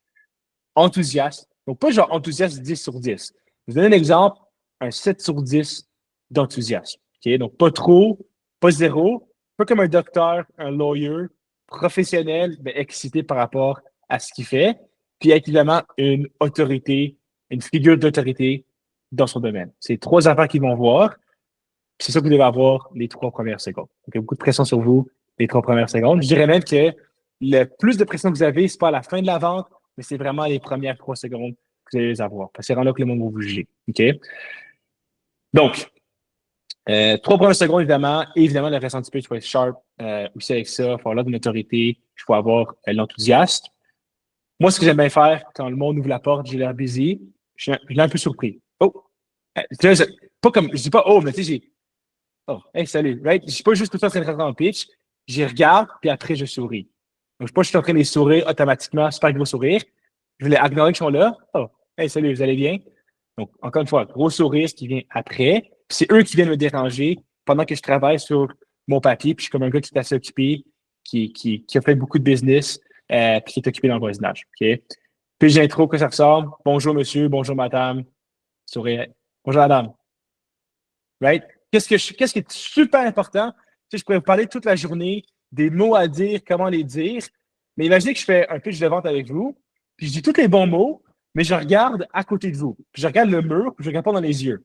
enthousiaste. Donc, pas genre enthousiaste 10 sur 10. Je vous donne un exemple, un 7 sur 10 d'enthousiasme. Okay? Donc, pas trop, pas zéro, pas comme un docteur, un lawyer, professionnel, mais excité par rapport à ce qu'il fait, puis évidemment une autorité, une figure d'autorité dans son domaine. C'est 3 affaires qu'ils vont voir. C'est ça que vous devez avoir les 3 premières secondes. Donc, il y a beaucoup de pression sur vous les 3 premières secondes. Je dirais même que le plus de pression que vous avez, c'est pas à la fin de la vente, mais c'est vraiment les premières 3 secondes que vous allez les avoir. Parce que c'est vraiment là que le monde va vous juger. OK? Donc, 3 premières secondes, évidemment. Et évidemment, le restant du pitch, il faut être sharp aussi avec ça. Il faut avoir là de l'autorité. Il faut avoir l'enthousiasme. Moi, ce que j'aime bien faire quand le monde ouvre la porte, j'ai l'air busy, je suis un peu surpris. Oh! Pas comme, je dis pas oh, mais tu sais, oh, hey, salut, right? Je suis pas juste tout le temps en train de rentrer dans le pitch. J'y regarde, puis après, je souris. Donc, je suis pas juste en train de les sourire automatiquement, super gros sourire. Je voulais acknowledge qu'ils sont là. Oh, hey, salut, vous allez bien? Donc, encore une fois, gros sourire, ce qui vient après. Puis c'est eux qui viennent me déranger pendant que je travaille sur mon papier, puis je suis comme un gars qui est assez occupé, qui a fait beaucoup de business, puis qui est occupé dans le voisinage. OK? Puis j'intro que ça ressemble. Bonjour, monsieur, bonjour, madame. Sourire. Bonjour, madame. Right? Qu'est-ce qui est super important? Tu sais, je pourrais vous parler toute la journée des mots à dire, comment les dire. Mais imaginez que je fais un pitch de vente avec vous, puis je dis tous les bons mots, mais je regarde à côté de vous. Puis je regarde le mur, puis je réponds dans les yeux.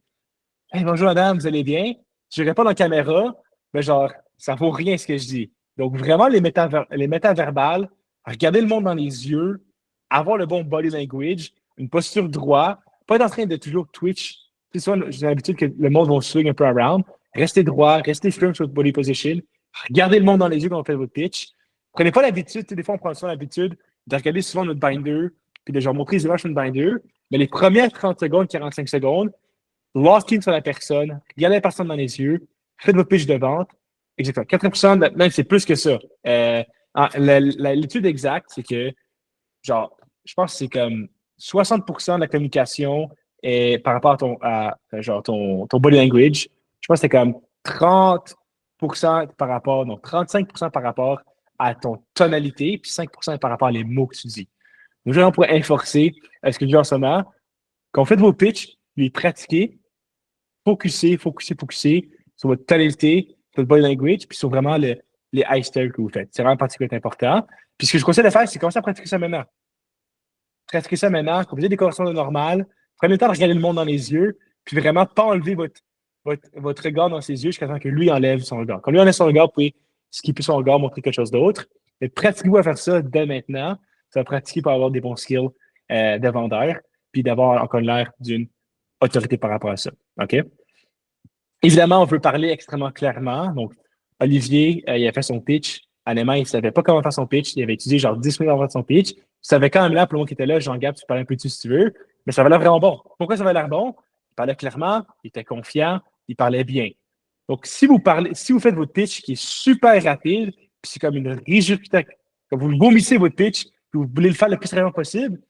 Hey, bonjour madame, vous allez bien? Je réponds dans la caméra, mais genre, ça vaut rien ce que je dis. Donc, vraiment, les métaverbales, regarder le monde dans les yeux, avoir le bon body language, une posture droite, pas être en train de toujours twitch. C'est ça, j'ai l'habitude que le monde va swing un peu around. Restez droit, restez firm sur votre body position. Regardez le monde dans les yeux quand on fait votre pitch. Prenez pas l'habitude, des fois on prend souvent l'habitude de regarder souvent notre binder, puis de genre montrer les images sur notre binder. Mais les premières 30 secondes, 45 secondes, lock in sur la personne, regardez la personne dans les yeux, faites votre pitch de vente. Exactement. 80%, même c'est plus que ça. L'étude exacte, c'est que, genre, je pense que c'est comme 60% de la communication est par rapport à ton body language. Je pense que c'est comme 30% par rapport, non, 35% par rapport à ton tonalité, puis 5% par rapport à les mots que tu dis. Donc, on pourrait enforcer ce que je dis en ce moment. Quand vous faites vos pitchs, les pratiquez, focussez sur votre tonalité, sur votre body language, puis sur vraiment les high-style que vous faites. C'est vraiment particulièrement important. Puis ce que je conseille de faire, c'est commencer à pratiquer ça maintenant. Pratiquez ça maintenant, quand vous avez des conversations normales, prenez le temps de regarder le monde dans les yeux, puis vraiment pas enlever votre regard dans ses yeux jusqu'à temps que lui enlève son regard. Quand lui enlève son regard, vous pouvez skipper son regard, montrer quelque chose d'autre. Mais pratiquez-vous à faire ça dès maintenant. Ça va pratiquer pour avoir des bons skills de vendeur, puis d'avoir encore l'air d'une autorité par rapport à ça. OK? Évidemment, on veut parler extrêmement clairement. Donc, Olivier, il a fait son pitch. Honnêtement, il ne savait pas comment faire son pitch. Il avait utilisé genre 10 minutes avant de faire son pitch. Il savait quand même là, pour le monde qui était là, Jean-Gab, tu parlais un peu dessus si tu veux, mais ça avait l'air vraiment bon. Pourquoi ça avait l'air bon? Il parlait clairement, il était confiant, il parlait bien. Donc, si vous faites votre pitch qui est super rapide, puis c'est comme une rigidité, quand vous vomissez votre pitch, puis vous voulez le faire le plus rapidement possible,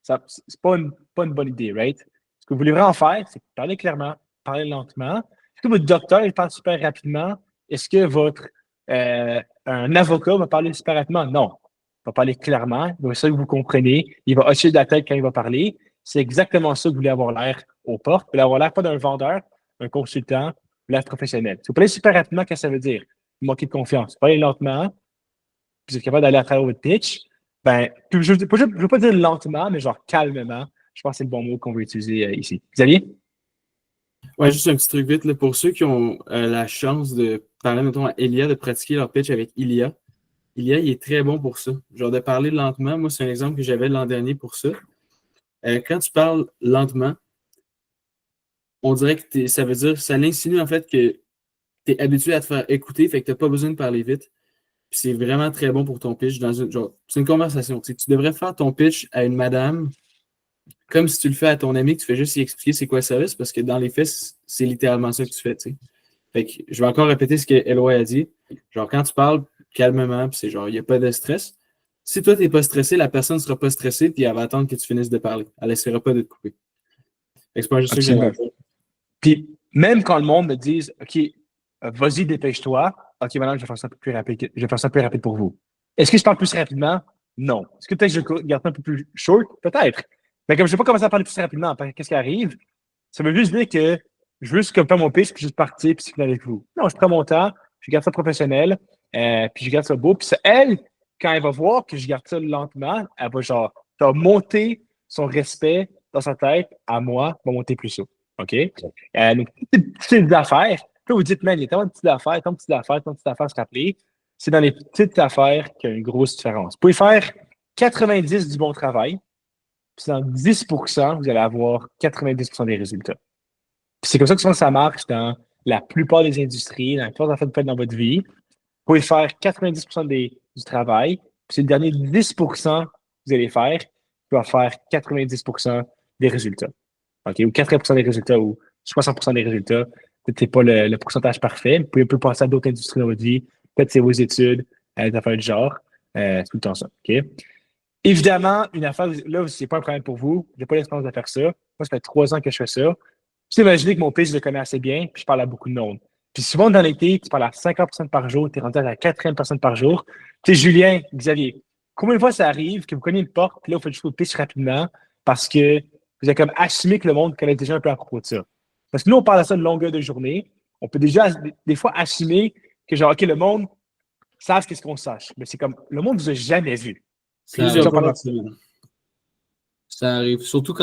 c'est pas une bonne idée, right? Ce que vous voulez vraiment faire, c'est parler clairement, parler lentement. Est-ce que votre docteur, il parle super rapidement? Est-ce que un avocat va parler super rapidement? Non. Il va parler clairement, il va ça que vous comprenez. Il va hocher de la tête quand il va parler. C'est exactement ça que vous voulez avoir l'air aux portes, puis avoir l'air pas d'un vendeur, un consultant, l'air professionnel. Si vous parlez super rapidement, qu'est-ce que ça veut dire? Vous manquez de confiance. Parlez lentement, puis vous êtes capable d'aller à travers votre pitch. Ben, je ne veux pas dire lentement, mais genre calmement. Je pense que c'est le bon mot qu'on veut utiliser ici. Xavier? Ouais, juste un petit truc vite, là, pour ceux qui ont la chance de parler, mettons, à Elia, de pratiquer leur pitch avec Ilia. Ilia, il est très bon pour ça. Genre de parler lentement. Moi, c'est un exemple que j'avais l'an dernier pour ça. Quand tu parles lentement, on dirait que ça veut dire, ça l'insinue en fait que tu es habitué à te faire écouter, fait que tu n'as pas besoin de parler vite. Puis c'est vraiment très bon pour ton pitch. C'est une conversation. Tu devrais faire ton pitch à une madame comme si tu le fais à ton ami, que tu fais juste y expliquer c'est quoi le service, parce que dans les faits, c'est littéralement ça que tu fais. T'sais. Fait que je vais encore répéter ce que Eloi a dit. Genre, quand tu parles calmement, puis c'est genre, il n'y a pas de stress. Si toi, tu n'es pas stressé, la personne ne sera pas stressée, puis elle va attendre que tu finisses de parler. Elle n'essaiera pas de te couper. C'est pas juste ça que j'aimerais dire. Puis, même quand le monde me dise, OK, vas-y, dépêche-toi. OK, maintenant, je vais faire ça plus rapide. Je vais faire ça plus rapide pour vous. Est-ce que je parle plus rapidement? Non. Est-ce que peut-être que je garde ça un peu plus short? Peut-être. Mais comme je ne vais pas commencer à parler plus rapidement, qu'est-ce qui arrive? Ça veut juste dire que je veux juste comme faire mon pitch, puis juste partir, puis finir avec vous. Non, je prends mon temps, je garde ça professionnel, puis je garde ça beau. Puis elle, quand elle va voir que je garde ça lentement, elle va genre, ça va monter son respect dans sa tête à moi, va monter plus haut. OK? Donc, petites affaires. Puis vous dites, man, il y a tellement de petites affaires, tant de petites affaires, tant de petites affaires à se rappeler. C'est dans les petites affaires qu'il y a une grosse différence. Vous pouvez faire 90 du bon travail, puis dans 10%, vous allez avoir 90% des résultats. Puis c'est comme ça que souvent ça marche dans la plupart des industries, dans la plupart des affaires que vous faites dans votre vie. Vous pouvez faire 90% du travail, puis c'est le dernier 10% que vous allez faire qui va faire 90% des résultats. OK? Ou 80% des résultats, ou 60% des résultats. Peut-être que ce n'est pas le pourcentage parfait. Vous pouvez un peu passer à d'autres industries dans votre vie. Peut-être que c'est vos études, des affaires du genre. C'est tout le temps ça. OK? Évidemment, une affaire, là, c'est pas un problème pour vous. Je n'ai pas l'expérience de faire ça. Moi, ça fait 3 ans que je fais ça. Puis imaginez que mon pitch, je le connais assez bien, puis je parle à beaucoup de monde. Puis souvent, dans l'été, tu parles à 50 personnes par jour, tu es rendu à la 4e personne par jour. Tu sais, Julien, Xavier, combien de fois ça arrive que vous connaissez une porte, puis là, vous faites juste votre pitch rapidement parce que vous avez comme assumé que le monde connaît déjà un peu à propos de ça. Parce que nous, on parle à ça de longueur de journée. On peut déjà, des fois, assumer que genre, OK, le monde sache qu'est-ce qu'on sache. Mais c'est comme, le monde ne vous a jamais vu. Ça arrive. Surtout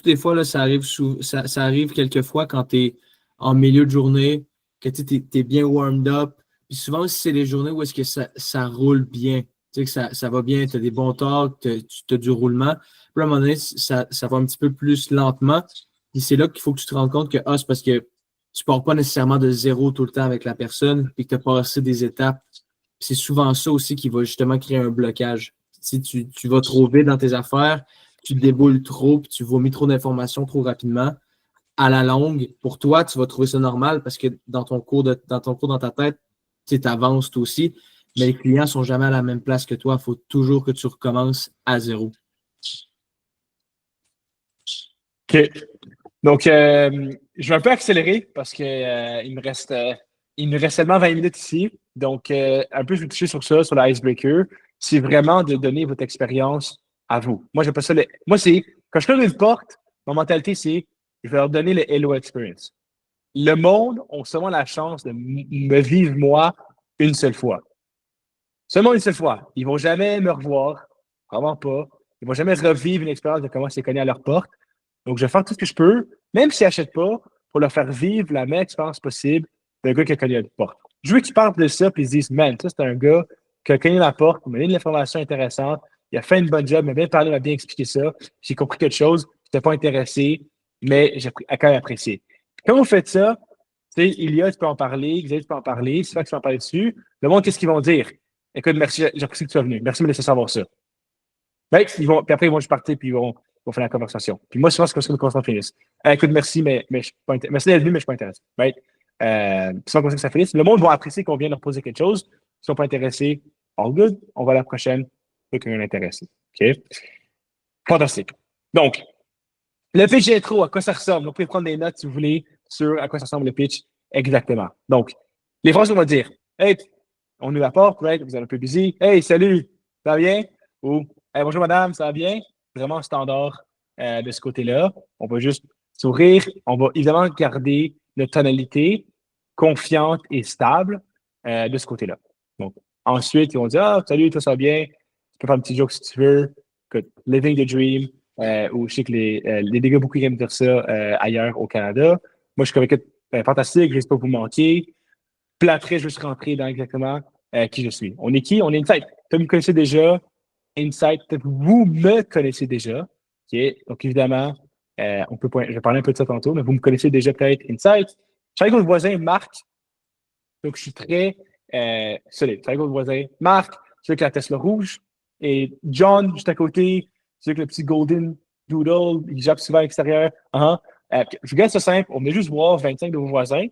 des fois, là, ça arrive quelquefois quand tu es en milieu de journée, que tu es bien warmed up. Puis souvent, si c'est des journées où est-ce que ça roule bien, tu sais que ça va bien, tu as des bons talks, tu as du roulement. Puis à un moment donné, ça va un petit peu plus lentement. Puis c'est là qu'il faut que tu te rendes compte que c'est parce que tu ne pars pas nécessairement de zéro tout le temps avec la personne, puis que tu as passé des étapes. Puis c'est souvent ça aussi qui va justement créer un blocage. Si tu vas trop vite dans tes affaires, tu te déboules trop, puis tu vomis trop d'informations trop rapidement, à la longue, pour toi, tu vas trouver ça normal parce que dans ta tête, tu avances toi aussi, mais les clients ne sont jamais à la même place que toi. Il faut toujours que tu recommences à zéro. OK. Donc, je vais un peu accélérer parce que il me reste seulement 20 minutes ici. Donc, un peu, je vais toucher sur ça, sur l'icebreaker. C'est vraiment de donner votre expérience à vous. Moi, j'appelle ça moi, c'est quand je cogne une porte, ma mentalité, c'est je vais leur donner le Hello Experience. Le monde a seulement la chance de me vivre, moi, une seule fois. Seulement une seule fois. Ils ne vont jamais me revoir. Vraiment pas. Ils ne vont jamais revivre une expérience de comment c'est cogné à leur porte. Donc, je vais faire tout ce que je peux, même s'ils n'achètent pas, pour leur faire vivre la meilleure expérience possible d'un gars qui a cogné à la porte. Je veux qu'ils parlent de ça et ils se disent, man, ça, c'est un gars qui a cogné à la porte, il m'a donné de l'information intéressante, il a fait une bonne job, il m'a bien parlé, il m'a bien expliqué ça. J'ai compris quelque chose, je n'étais pas intéressé, mais j'ai quand même apprécié. Quand vous faites ça, tu sais, Ilia, tu peux en parler, Xavier, tu peux en parler, c'est pas que tu peux en parler dessus. Le monde, qu'est-ce qu'ils vont dire? Écoute, merci, j'apprécie que tu sois venu. Merci de me laisser savoir ça. Ben, puis après, ils vont juste partir, puis ils vont faire la conversation. Puis moi, souvent, c'est comme ça que les conversations finissent. Écoute, merci, mais je suis pas intéressé. Merci d'être venu, mais je suis pas intéressé. Right? C'est souvent comme ça que ça finisse. Le monde va apprécier qu'on vient leur poser quelque chose. S'ils ne sont pas intéressés, all good, on va à la prochaine. Quelqu'un est intéressé. OK? Fantastique. Donc, le pitch intro, à quoi ça ressemble? Vous pouvez prendre des notes si vous voulez sur à quoi ça ressemble le pitch exactement. Donc, les phrases qu'on va dire. Hey, on nous apporte, right? Vous êtes un peu busy. Hey, salut, ça va bien? Ou hey, bonjour madame, ça va bien? Vraiment standard de ce côté-là. On va juste Sourire, on va évidemment garder notre tonalité confiante et stable de ce côté-là. Donc, ensuite, ils vont dire « Ah, salut, tout ça va bien? Tu peux faire un petit joke si tu veux. Living the dream. » Ou je sais que les dégâts, beaucoup aiment dire ça ailleurs au Canada. Moi, je suis convaincu fantastique, je ne vais pas vous manquer. Puis après, je vais juste rentrer dans exactement qui je suis. On est qui? On est Insight. Vous me connaissez déjà. Insight, vous me connaissez déjà. Okay? Donc, évidemment, je vais parler un peu de ça tantôt, mais vous me connaissez déjà peut-être Insight. Je travaille avec votre voisin Marc. Donc, je suis très solide. Je travaille avec votre voisin Marc, celui avec la Tesla rouge. Et John, juste à côté, celui avec le petit Golden Doodle, il jappe souvent à l'extérieur. Je vous garde ça simple. On venait juste voir 25 de vos voisins.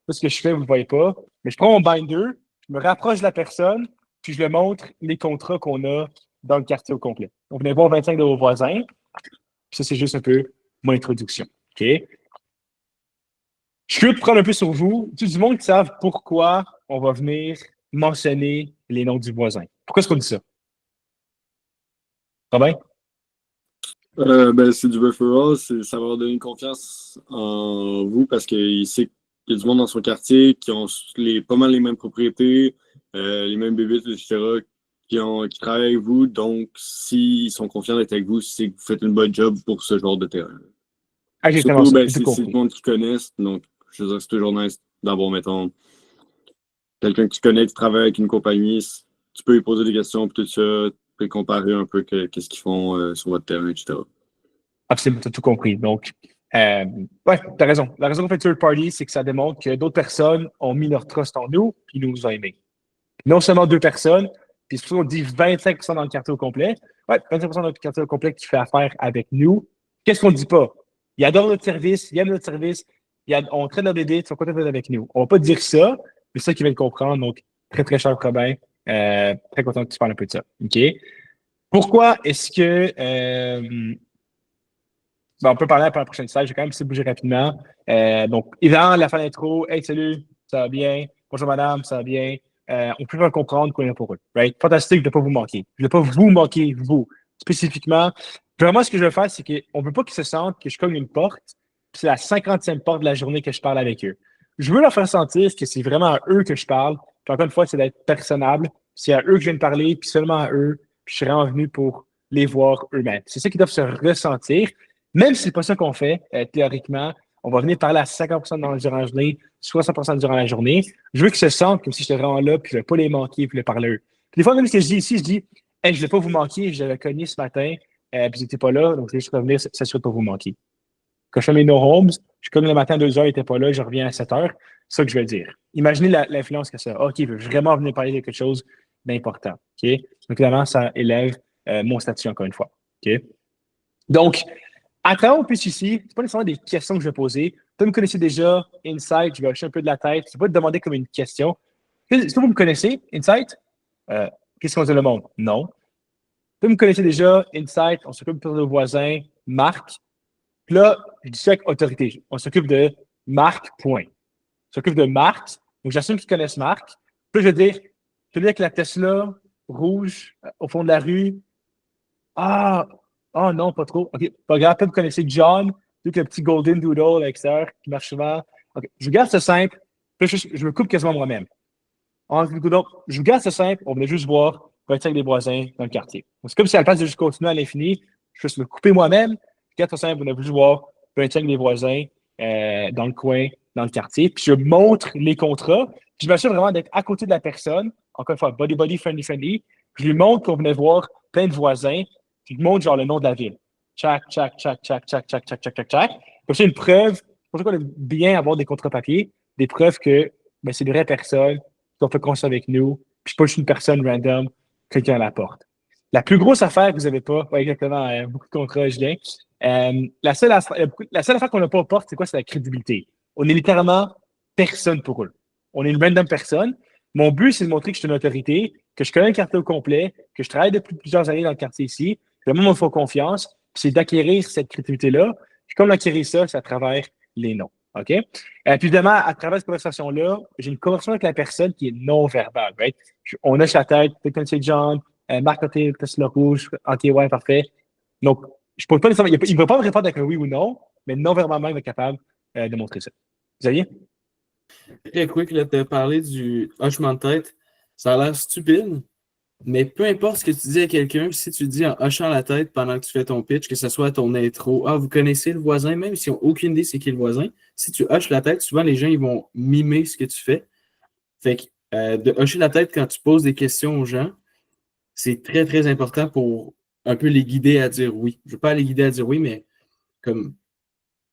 C'est ce que je fais, vous ne le voyez pas. Mais je prends mon binder, je me rapproche de la personne, puis je lui montre les contrats qu'on a dans le quartier au complet. On venait voir 25 de vos voisins. Puis ça, c'est juste un peu mon introduction. OK? Je veux prendre un peu sur vous. Tout le monde qui savent pourquoi on va venir mentionner les noms du voisin. Pourquoi est-ce qu'on dit ça? Robin? C'est du referral, ça va leur donner confiance en vous parce qu'il sait qu'il y a du monde dans son quartier qui ont pas mal les mêmes propriétés, les mêmes bébés, etc., qui travaillent avec vous. Donc, s'ils sont confiants d'être avec vous, c'est que vous faites une bonne job pour ce genre de terrain. Exactement. Surtout, c'est le monde qui connaissent. Donc, je veux dire, c'est toujours nice d'avoir, mettons, quelqu'un que tu connais qui travaille avec une compagnie. Tu peux lui poser des questions, puis tout ça. Comparer un peu qu'est-ce qu'ils font sur votre terrain, etc. Absolument, tu as tout compris. Donc, ouais, tu as raison. La raison qu'on fait third party, c'est que ça démontre que d'autres personnes ont mis leur trust en nous et nous ont aimés. Non seulement 2 personnes, puis c'est pour ça qu'on dit 25% dans le quartier au complet. Ouais, 25% dans le quartier au complet qui fait affaire avec nous. Qu'est-ce qu'on ne dit pas? Ils adorent notre service, ils aiment notre service, on traite leur bébé, ils sont contents d'être avec nous. On ne va pas dire ça, mais c'est ça qu'ils veulent comprendre. Donc, très, très cher Robin. Très content que tu parles un peu de ça. OK? Pourquoi est-ce que. On peut parler pour la prochaine slide. Je vais quand même essayer de bouger rapidement. Donc, évidemment, la fin d'intro. Hey, salut, ça va bien? Bonjour, madame, ça va bien? On peut faire comprendre qu'on est là pour eux. Right? Fantastique, je ne vais pas vous manquer. Je ne vais pas vous manquer, vous, spécifiquement. Vraiment, ce que je veux faire, c'est qu'on ne veut pas qu'ils se sentent que je cogne une porte. C'est la 50e porte de la journée que je parle avec eux. Je veux leur faire sentir que c'est vraiment à eux que je parle. Puis encore une fois, c'est d'être personnable. C'est à eux que je viens de parler, puis seulement à eux. Puis je suis vraiment venu pour les voir eux-mêmes. C'est ça qu'ils doivent se ressentir. Même si ce n'est pas ça qu'on fait, théoriquement, on va venir parler à 50% durant la journée, 60% durant la journée. Je veux qu'ils se sentent comme si j'étais vraiment là, puis je ne vais pas les manquer, puis les parler à eux. Puis des fois, même ce que je dis ici, je dis hey, je ne vais pas vous manquer, j'avais cogné ce matin, puis ils n'étaient pas là, donc je vais juste revenir s'assurer de ne pas vous manquer. Quand je fais mes no-homes, je cogne le matin à 2 heures, il n'était pas là, je reviens à 7 heures. C'est ça que je veux dire. Imaginez l'influence que ça a. OK, il veut vraiment venir parler de quelque chose d'important. OK? Donc, évidemment, ça élève mon statut encore une fois. OK? Donc, à travers mon pitch ici, ce pas nécessairement des questions que je vais poser. Vous me connaissez déjà, Insight, je vais hocher un peu de la tête. Je ne vais pas te demander comme une question. Est-ce que vous me connaissez, Insight? Qu'est-ce qu'on dit le monde? Non. Vous me connaissez déjà, Insight, on s'occupe de nos voisins, Marc. Puis là, je dis ça avec autorité. On s'occupe de Marc, point. On s'occupe de Marc. Donc, j'assume qu'ils connaissent Marc. Puis là, je vais dire que la Tesla rouge au fond de la rue. Ah non, pas trop. OK, pas grave. Peut-être que vous connaissez John, avec le petit Golden Doodle à l'extérieur qui marche souvent. OK, je vous garde ça simple. Puis là, je me coupe quasiment moi-même. Donc, je vous garde ça simple. On venait juste voir 25 des voisins dans le quartier. C'est comme si à la place de juste continuer à l'infini, je vais juste me couper moi-même. Je garde ça simple. On venait juste voir 25 des voisins dans le coin, dans le quartier. Puis je montre les contrats. Puis je m'assure vraiment d'être à côté de la personne. Encore une fois, body, friendly. Je lui montre qu'on venait voir plein de voisins. Puis je montre genre le nom de la ville. Chac. Comme ça, une preuve. C'est pour ça qu'on aime bien avoir des contrats papier. Des preuves que c'est des vraies personnes qui ont fait confiance avec nous. Puis pas juste une personne random, quelqu'un à la porte. La plus grosse affaire que vous n'avez pas, exactement, beaucoup de contrats, Julien. La seule affaire qu'on n'a pas aux portes, c'est quoi? C'est la crédibilité. On est littéralement personne pour eux. On est une random personne. Mon but, c'est de montrer que je suis une autorité, que je connais le quartier au complet, que je travaille depuis plusieurs années dans le quartier ici, que le monde me fait confiance, puis c'est d'acquérir cette crédibilité-là. Puis comme d'acquérir ça, c'est à travers les noms. OK? Puis évidemment, à travers cette conversation-là, j'ai une conversation avec la personne qui est non-verbale. Right? On hoche la tête, peut-être c'est John, Marc côté Tesla rouge, OK, ouais, parfait. Donc, Je pose pas nécessairement, il ne va pas me répondre avec un oui ou non, mais non-verbalement, il va être capable de montrer ça. Xavier? Très quick, là, tu as parlé du hochement de tête. Ça a l'air stupide, mais peu importe ce que tu dis à quelqu'un, si tu dis en hochant la tête pendant que tu fais ton pitch, que ce soit ton intro, vous connaissez le voisin, même s'ils n'ont aucune idée c'est qui le voisin, si tu hoches la tête, souvent les gens ils vont mimer ce que tu fais. Fait que de hocher la tête quand tu poses des questions aux gens, c'est très, très important pour un peu les guider à dire oui. Je ne veux pas les guider à dire oui, mais comme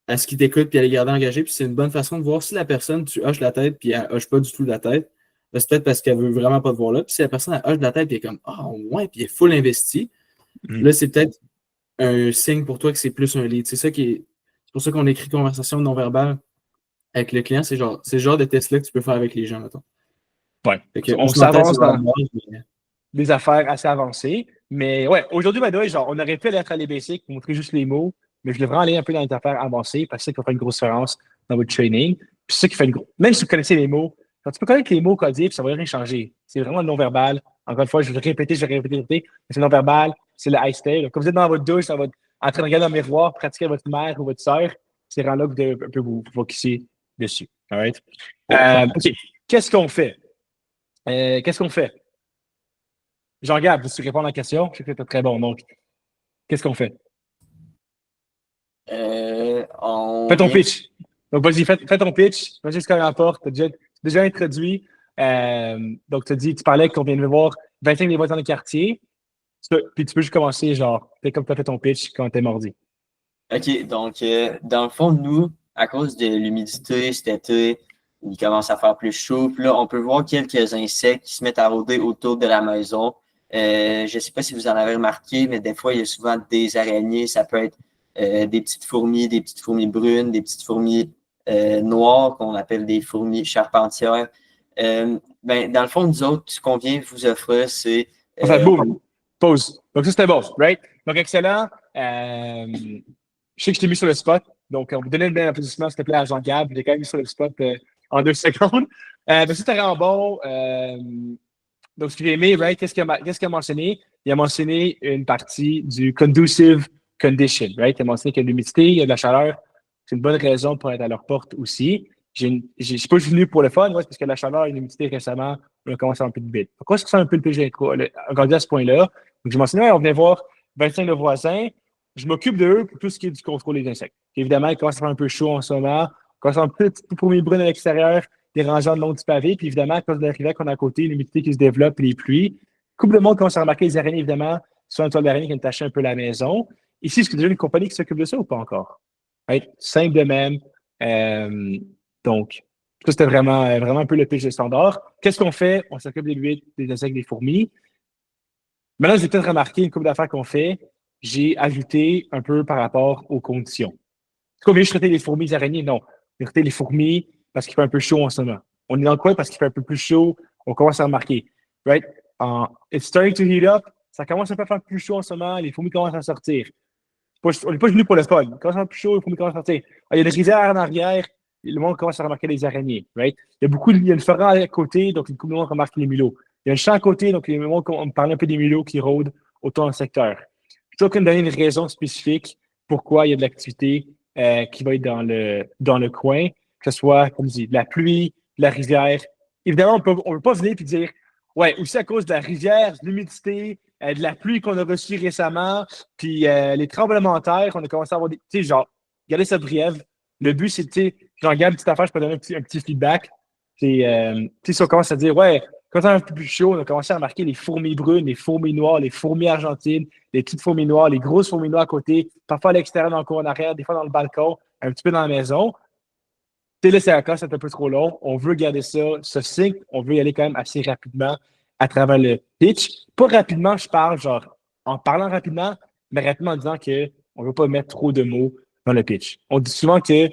à ce qu'ils t'écoutent puis à les garder engagés. Puis c'est une bonne façon de voir si la personne, tu hoches la tête puis elle hoche pas du tout la tête. Ben, c'est peut-être parce qu'elle veut vraiment pas te voir là. Puis si la personne elle hoche la tête puis elle est comme ouais, puis elle est full investie, là, c'est peut-être un signe pour toi que c'est plus un lead. C'est pour ça qu'on écrit conversation non verbale avec le client. C'est le genre de test-là que tu peux faire avec les gens, mettons. Ouais. On s'avance dans des affaires assez avancées. Mais ouais, aujourd'hui, on aurait pu aller à les basics, montrer juste les mots, mais je voulais vraiment aller un peu dans les affaires avancées parce que c'est ça qui va faire une grosse différence dans votre training. Puis c'est ça qui fait une grosse. Même si vous connaissez les mots, quand tu peux connaître les mots codés, puis ça ne va rien changer. C'est vraiment le non-verbal. Encore une fois, je vais répéter, mais c'est non-verbal, c'est le high stay. Quand vous êtes dans votre douche, en train de regarder dans le miroir, pratiquer avec votre mère ou votre soeur, c'est vraiment là que vous devez un peu vous focusser dessus. All right? OK. Qu'est-ce qu'on fait? Jean-Gab, veux-tu répondre à la question? Je sais que tu es très bon, donc qu'est-ce qu'on fait? Fais ton pitch. Donc, vas-y, fais ton pitch. Vas-y, ce qu'on rapporte. Tu as déjà introduit. Donc, tu parlais qu'on vient de voir 25 des voisins dans le quartier. Puis tu peux juste commencer, fais comme tu as fait ton pitch quand tu es mardi. OK, donc, dans le fond, nous, à cause de l'humidité cet été, il commence à faire plus chaud. Puis là, on peut voir quelques insectes qui se mettent à rôder autour de la maison. Je ne sais pas si vous en avez remarqué, mais des fois, il y a souvent des araignées. Ça peut être des petites fourmis brunes, des petites fourmis noires qu'on appelle des fourmis charpentières. Dans le fond, nous autres, ce qu'on vient vous offrir, c'est... Pause. Donc, ça, c'était bon, right? Donc, excellent. Je sais que je t'ai mis sur le spot. Donc, on vous donnait le bien applaudissement, s'il te plaît, à Jean-Gab. Je l'ai quand même mis sur le spot en 2 secondes. Mais c'était vraiment bon. Donc, ce que j'ai aimé, right? Qu'est-ce qu'il a mentionné? Il a mentionné une partie du conducive condition, right? Il a mentionné qu'il y a de l'humidité, il y a de la chaleur. C'est une bonne raison pour être à leur porte aussi. Je ne suis pas venu pour le fun, parce qu'il y a de la chaleur et de l'humidité récemment. On a commencé un peu de bide. Pourquoi est-ce que c'est un peu le PG rendu à ce point-là? Donc, j'ai mentionné, on venait voir 25 de voisins. Je m'occupe d'eux pour tout ce qui est du contrôle des insectes. Évidemment, il commence à faire un peu chaud en ce moment. Il commence à faire un petit peu fourmis brunes à l'extérieur, dérangeant le long du pavé. Puis évidemment, à cause de la rivière qu'on a à côté, l'humidité qui se développe, les pluies. Couple de monde commence à remarquer les araignées, évidemment, sur une toile d'araignée qui vient tacher un peu la maison. Ici, est-ce qu'il y a déjà une compagnie qui s'occupe de ça ou pas encore? Right? Simple de même. Donc, ça, c'était vraiment un peu le pitch de standard. Qu'est-ce qu'on fait? On s'occupe des huîtres, des insectes, des fourmis. Maintenant, j'ai peut-être remarqué une couple d'affaires qu'on fait. J'ai ajouté un peu par rapport aux conditions. Est-ce qu'on vient juste traiter les fourmis, les araignées? Non. On vient traiter les fourmis parce qu'il fait un peu chaud en ce moment. On est dans le coin parce qu'il fait un peu plus chaud. On commence à remarquer. Right? It's starting to heat up. Ça commence un peu à faire plus chaud en ce moment. Les fourmis commencent à sortir. On n'est pas venu pour le fun. Il commence à faire plus chaud, les fourmis commencent à sortir. Il y a des rizières en arrière. Le monde commence à remarquer les araignées. Right? Il y a une forêt à côté, donc le monde remarque les mulots. Il y a un champ à côté, donc le monde on parle un peu des mulots qui rôdent autour du secteur. Plutôt que de donner une raison spécifique pourquoi il y a de l'activité qui va être dans le coin, que ce soit, comme je dis, de la pluie, de la rivière. Évidemment, on ne peut pas venir et dire ouais, aussi à cause de la rivière, de l'humidité, de la pluie qu'on a reçue récemment, puis les tremblements de terre, on a commencé à avoir des. Tu sais, genre, regardez ça brève. Le but, c'est, tu sais, j'en garde une petite affaire, je peux donner un petit feedback. Tu sais, si on commence à dire ouais, quand c'est un peu plus chaud, on a commencé à remarquer les fourmis brunes, les fourmis noires, les fourmis argentines, les petites fourmis noires, les grosses fourmis noires à côté, parfois à l'extérieur, dans le cour en arrière, des fois dans le balcon, un petit peu dans la maison. Tu sais, là, c'est encore, c'est un peu trop long. On veut garder ça succinct. On veut y aller quand même assez rapidement à travers le pitch. Pas rapidement, je parle, genre, en parlant rapidement, mais rapidement en disant qu'on ne veut pas mettre trop de mots dans le pitch. On dit souvent que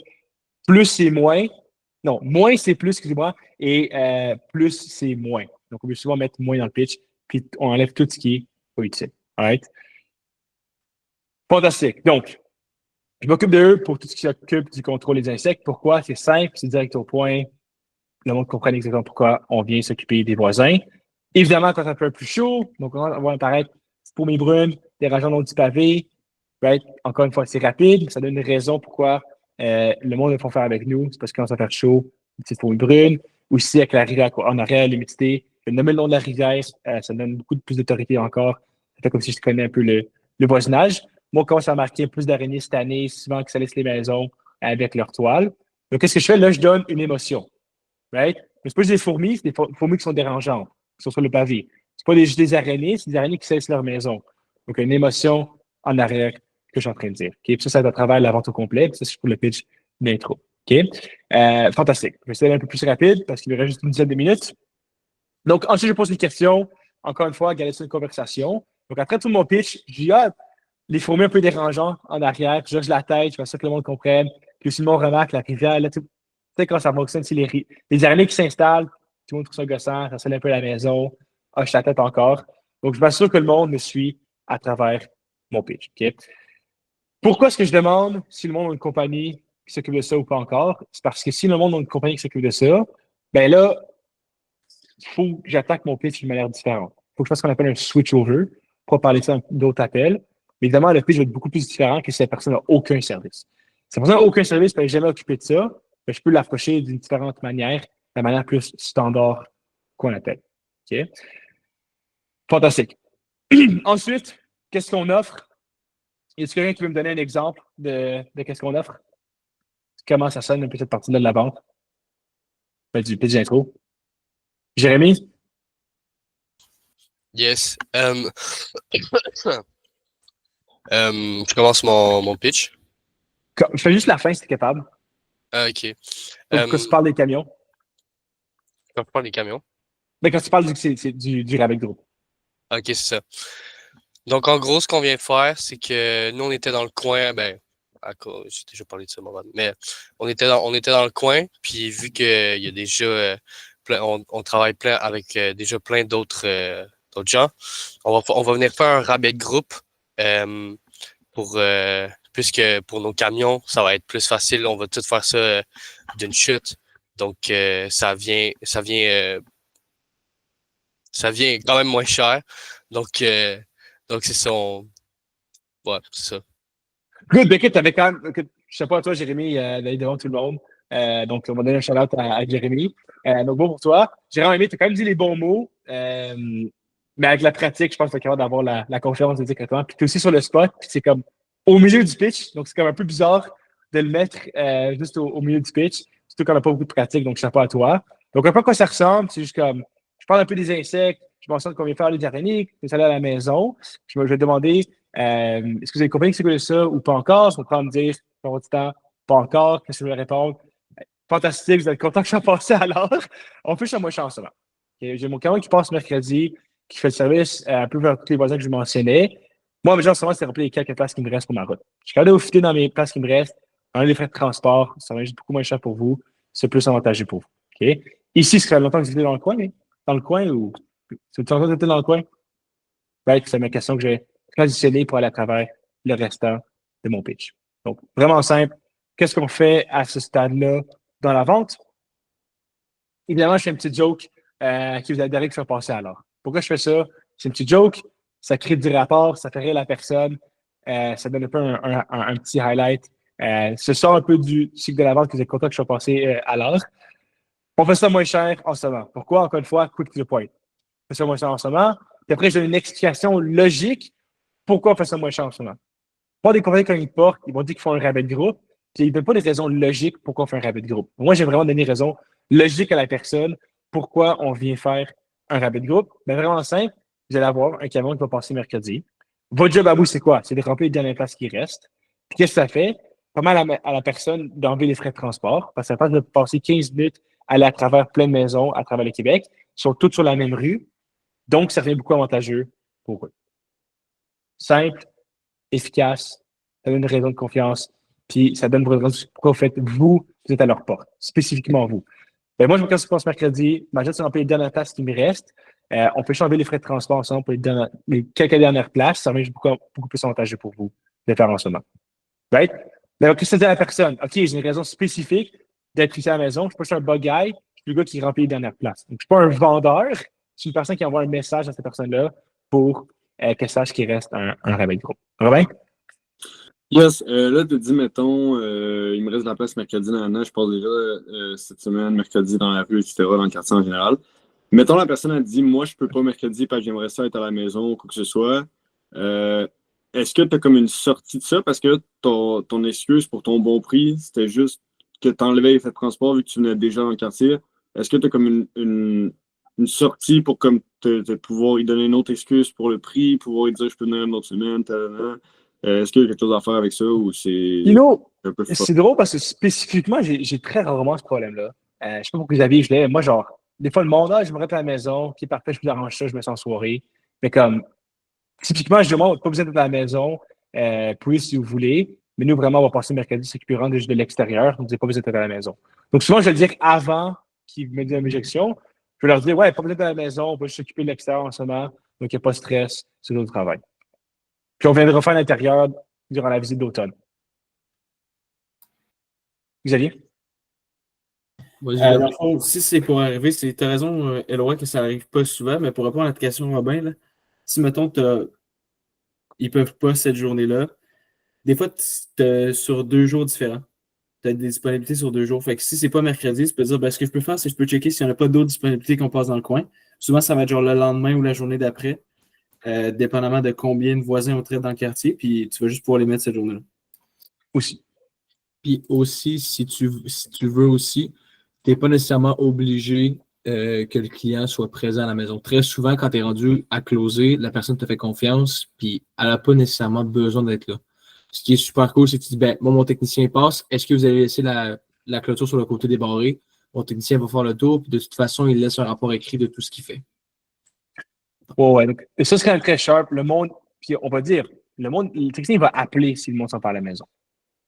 plus c'est moins. Non, moins c'est plus, excusez-moi, et plus c'est moins. Donc, on veut souvent mettre moins dans le pitch, puis on enlève tout ce qui est pas utile. All right? Fantastique. Donc, je m'occupe d'eux pour tout ce qui s'occupe du contrôle des insectes. Pourquoi? C'est simple, c'est direct au point. Le monde comprend exactement pourquoi on vient s'occuper des voisins. Évidemment, quand ça fait un peu plus chaud, donc on va apparaître pour mes brunes, des régions non du pavé. Right? Encore une fois, c'est rapide, ça donne une raison pourquoi le monde ne font faire avec nous. C'est parce que quand ça fait chaud, une petite fourmi brune. Aussi, avec la rivière en arrière, l'humidité, je nommer le nom de la rivière, ça donne beaucoup plus d'autorité encore. Ça fait comme si je connais un peu le voisinage. Moi, quand ça a marqué plus d'araignées cette année, souvent que ça laisse les maisons avec leur toile. Donc, qu'est-ce que je fais? Là, je donne une émotion. Right? Mais c'est pas juste des fourmis, c'est des fourmis qui sont dérangeantes, qui sont sur le pavé. C'est pas juste des araignées, c'est des araignées qui laissent leur maison. Donc, une émotion en arrière que je suis en train de dire. Okay? Puis ça va à travers la vente au complet. Puis ça, c'est pour le pitch d'intro. OK? Fantastique. Je vais essayer d'aller un peu plus rapide parce qu'il me reste juste une dizaine de minutes. Donc, ensuite, je pose des questions. Encore une fois, garder ça une conversation. Donc, après tout mon pitch, je dis, les fourmis un peu dérangeants en arrière. Puis je la tête, je fais ça que le monde comprenne. Puis aussi, le monde remarque la rivière. Là, tu sais, quand ça fonctionne, c'est les araignées qui s'installent. Tout le monde trouve ça gossant. Ça sonne un peu la maison. Je la tête encore. Donc, je m'assure que le monde me suit à travers mon pitch. OK? Pourquoi est-ce que je demande si le monde a une compagnie qui s'occupe de ça ou pas encore? C'est parce que si le monde a une compagnie qui s'occupe de ça, ben là, il faut que j'attaque mon pitch d'une manière différente. Il faut que je fasse ce qu'on appelle un switch over pour parler de ça dans d'autres appels. Mais évidemment, le pitch va être beaucoup plus différent que si la personne n'a aucun service. Si la personne n'a aucun service, elle n'est jamais occupée de ça, ben, je peux l'approcher d'une différente manière, la manière plus standard qu'on appelle. OK? Fantastique. Ensuite, qu'est-ce qu'on offre? Y a-t-il quelqu'un qui veut me donner un exemple de qu'est-ce qu'on offre? Comment ça sonne, peut-être partie de la vente? Du pitch d'intro. Jérémy? Yes. Je commence mon pitch. Je fais juste la fin si tu es capable. OK. Donc, quand tu parles des camions. Quand tu parles des camions? Mais quand tu parles du rabais de groupe. OK, c'est ça. Donc, en gros, ce qu'on vient de faire, c'est que nous, on était dans le coin, j'ai déjà parlé de ça, mais on était dans le coin, puis vu qu'il y a déjà on travaille plein avec déjà plein d'autres gens, on va venir faire un rabais de groupe puisque pour nos camions, ça va être plus facile, on va tout faire ça d'une chute. Donc, ça vient quand même moins cher. Donc c'est ça. Ouais, c'est ça. Good, écoute, t'avais quand même. Écoute, je sais pas, toi, Jérémy, d'aller devant tout le monde. Donc, on va donner un shout-out à Jérémy. Donc, bon pour toi. J'ai vraiment aimé, tu as quand même dit les bons mots. Mais avec la pratique, je pense que tu es capable d'avoir la confiance de dire correctement. Puis tu es aussi sur le spot, puis c'est comme au milieu du pitch. Donc, c'est comme un peu bizarre de le mettre juste au milieu du pitch. Surtout qu'on n'a pas beaucoup de pratique, donc chapeau à toi. Donc, un peu à quoi ça ressemble, c'est juste comme je parle un peu des insectes, je mentionne qu'on vient faire les araignées, que ça allait à la maison. Je vais demander est-ce que vous avez une compagnie qui s'occupe de ça ou pas encore? Je vais prendre me dire, dans votre temps, pas encore. Qu'est-ce que je vais répondre? Fantastique, vous êtes content que je sois passé à l'heure. On fait chez moi en ce moment. Okay, j'ai mon camion qui passe mercredi, qui fait le service un peu vers tous les voisins que je mentionnais. Moi, en ce moment, c'est remplir les quelques places qui me restent pour ma route. Je suis capable de profiter dans mes places qui me restent. Enlever les frais de transport, ça va être beaucoup moins cher pour vous. C'est plus avantageux pour vous. Okay? Ici, ça fait longtemps que vous êtes dans le coin, mais dans le coin ou. C'est longtemps que vous êtes dans le coin? Right, c'est ma question que j'ai transitionner pour aller à travers le restant de mon pitch. Donc, vraiment simple. Qu'est-ce qu'on fait à ce stade-là dans la vente? Évidemment, je fais une petite joke qui vous aiderait à faire passer à l'heure. Pourquoi je fais ça? C'est une petite joke, ça crée du rapport, ça fait rire la personne, ça donne un peu un petit highlight. Ce sort un peu du cycle de la vente que vous êtes content que je sois passé à l'heure. On fait ça moins cher en ce moment. Pourquoi? Encore une fois, quick to the point. On fait ça moins cher en ce moment. Puis après, j'ai une explication logique pourquoi on fait ça moins cher en ce moment. Pas des compagnies quand ils portent, ils vont dire qu'ils font un rabais de groupe, puis ils ne donnent pas des raisons logiques pourquoi on fait un rabais de groupe. Moi, j'ai vraiment donné raison logique à la personne pourquoi on vient faire un rabais de groupe. Mais vraiment simple, vous allez avoir un camion qui va passer mercredi. Votre job à vous, c'est quoi? C'est de remplir les dernières places qui restent. Puis qu'est-ce que ça fait? Pas mal à la personne d'enlever les frais de transport, parce que ça passe de passer 15 minutes à aller à travers plein de maisons à travers le Québec. Ils sont toutes sur la même rue. Donc, ça devient beaucoup avantageux pour eux. Simple, efficace, ça donne une raison de confiance, puis ça donne une raison pourquoi vous êtes à leur porte, spécifiquement vous. Ben moi, je me casse ce mercredi, ma c'est remplir les dernières places qui me restent. On peut changer les frais de transport ensemble pour les quelques dernières places, ça devient beaucoup plus avantageux pour vous de le faire en ce moment. Right? Donc, qu'est-ce que ça dit à la personne? OK, j'ai une raison spécifique d'être ici à la maison, je ne suis pas juste un bug guy, je suis le gars qui remplit les dernières places. Donc, je ne suis pas un vendeur, je suis une personne qui envoie un message à cette personne-là pour qu'elle sache qu'il reste un rabais de groupe. Robin? Yes, là, tu dis, mettons, il me reste de la place mercredi dans l'année, je passe déjà cette semaine, mercredi dans la rue, etc., dans le quartier en général. Mettons, la personne a dit, moi, je peux pas mercredi parce que j'aimerais ça être à la maison ou quoi que ce soit. Euh, Est-ce que tu as comme une sortie de ça? Parce que ton excuse pour ton bon prix, c'était juste que tu enlevais les frais de transport vu que tu venais déjà dans le quartier. Est-ce que tu as comme une sortie pour comme te pouvoir lui donner une autre excuse pour le prix, pouvoir lui dire, je peux venir une autre semaine, est-ce qu'il y a quelque chose à faire avec ça ou c'est Pino, un peu fort? c'est drôle parce que spécifiquement, j'ai très rarement ce problème-là. Je sais pas pourquoi Xavier, je l'ai. Moi, genre, des fois, le monde, je me reste à la maison, qui est parfait, je vous arrange ça, je me sens en soirée. Mais comme, typiquement, je demande, pas besoin d'être à la maison, puis si vous voulez. Mais nous, vraiment, on va passer le mercredi, c'est récupérant de l'extérieur. On ne dit pas besoin d'être à la maison. Donc, souvent, je vais le dire avant qu'ils me disent l'objection. Je vais leur dire, ouais, pas besoin d'être à la maison, on va juste s'occuper de l'extérieur en ce moment. Donc, il n'y a pas de stress, c'est notre travail. Puis, on viendra faire l'intérieur durant la visite d'automne. Xavier? Dans le fond, si c'est pour arriver, tu as raison, Eloi, que ça n'arrive pas souvent, mais pour répondre à ta question, Robin, là, si, mettons, ils peuvent pas cette journée-là, des fois, sur 2 jours différents. Tu as des disponibilités sur 2 jours. Fait que si c'est pas mercredi, tu peux dire, ben, ce que je peux faire, c'est que je peux checker s'il n'y en a pas d'autres disponibilités qu'on passe dans le coin. Souvent, ça va être genre le lendemain ou la journée d'après, dépendamment de combien de voisins on traite dans le quartier, puis tu vas juste pouvoir les mettre cette journée-là. Aussi. Puis aussi, si tu veux aussi, tu n'es pas nécessairement obligé que le client soit présent à la maison. Très souvent, quand tu es rendu à closer, la personne te fait confiance, puis elle n'a pas nécessairement besoin d'être là. Ce qui est super cool, c'est que tu dis, ben, moi, mon technicien passe, est-ce que vous allez laisser la clôture sur le côté des barrés? Mon technicien va faire le tour, puis de toute façon, il laisse un rapport écrit de tout ce qu'il fait. Ouais. Donc, et ça, c'est quand même très sharp. Le monde, puis on va dire, le technicien va appeler si le monde s'en parle à la maison.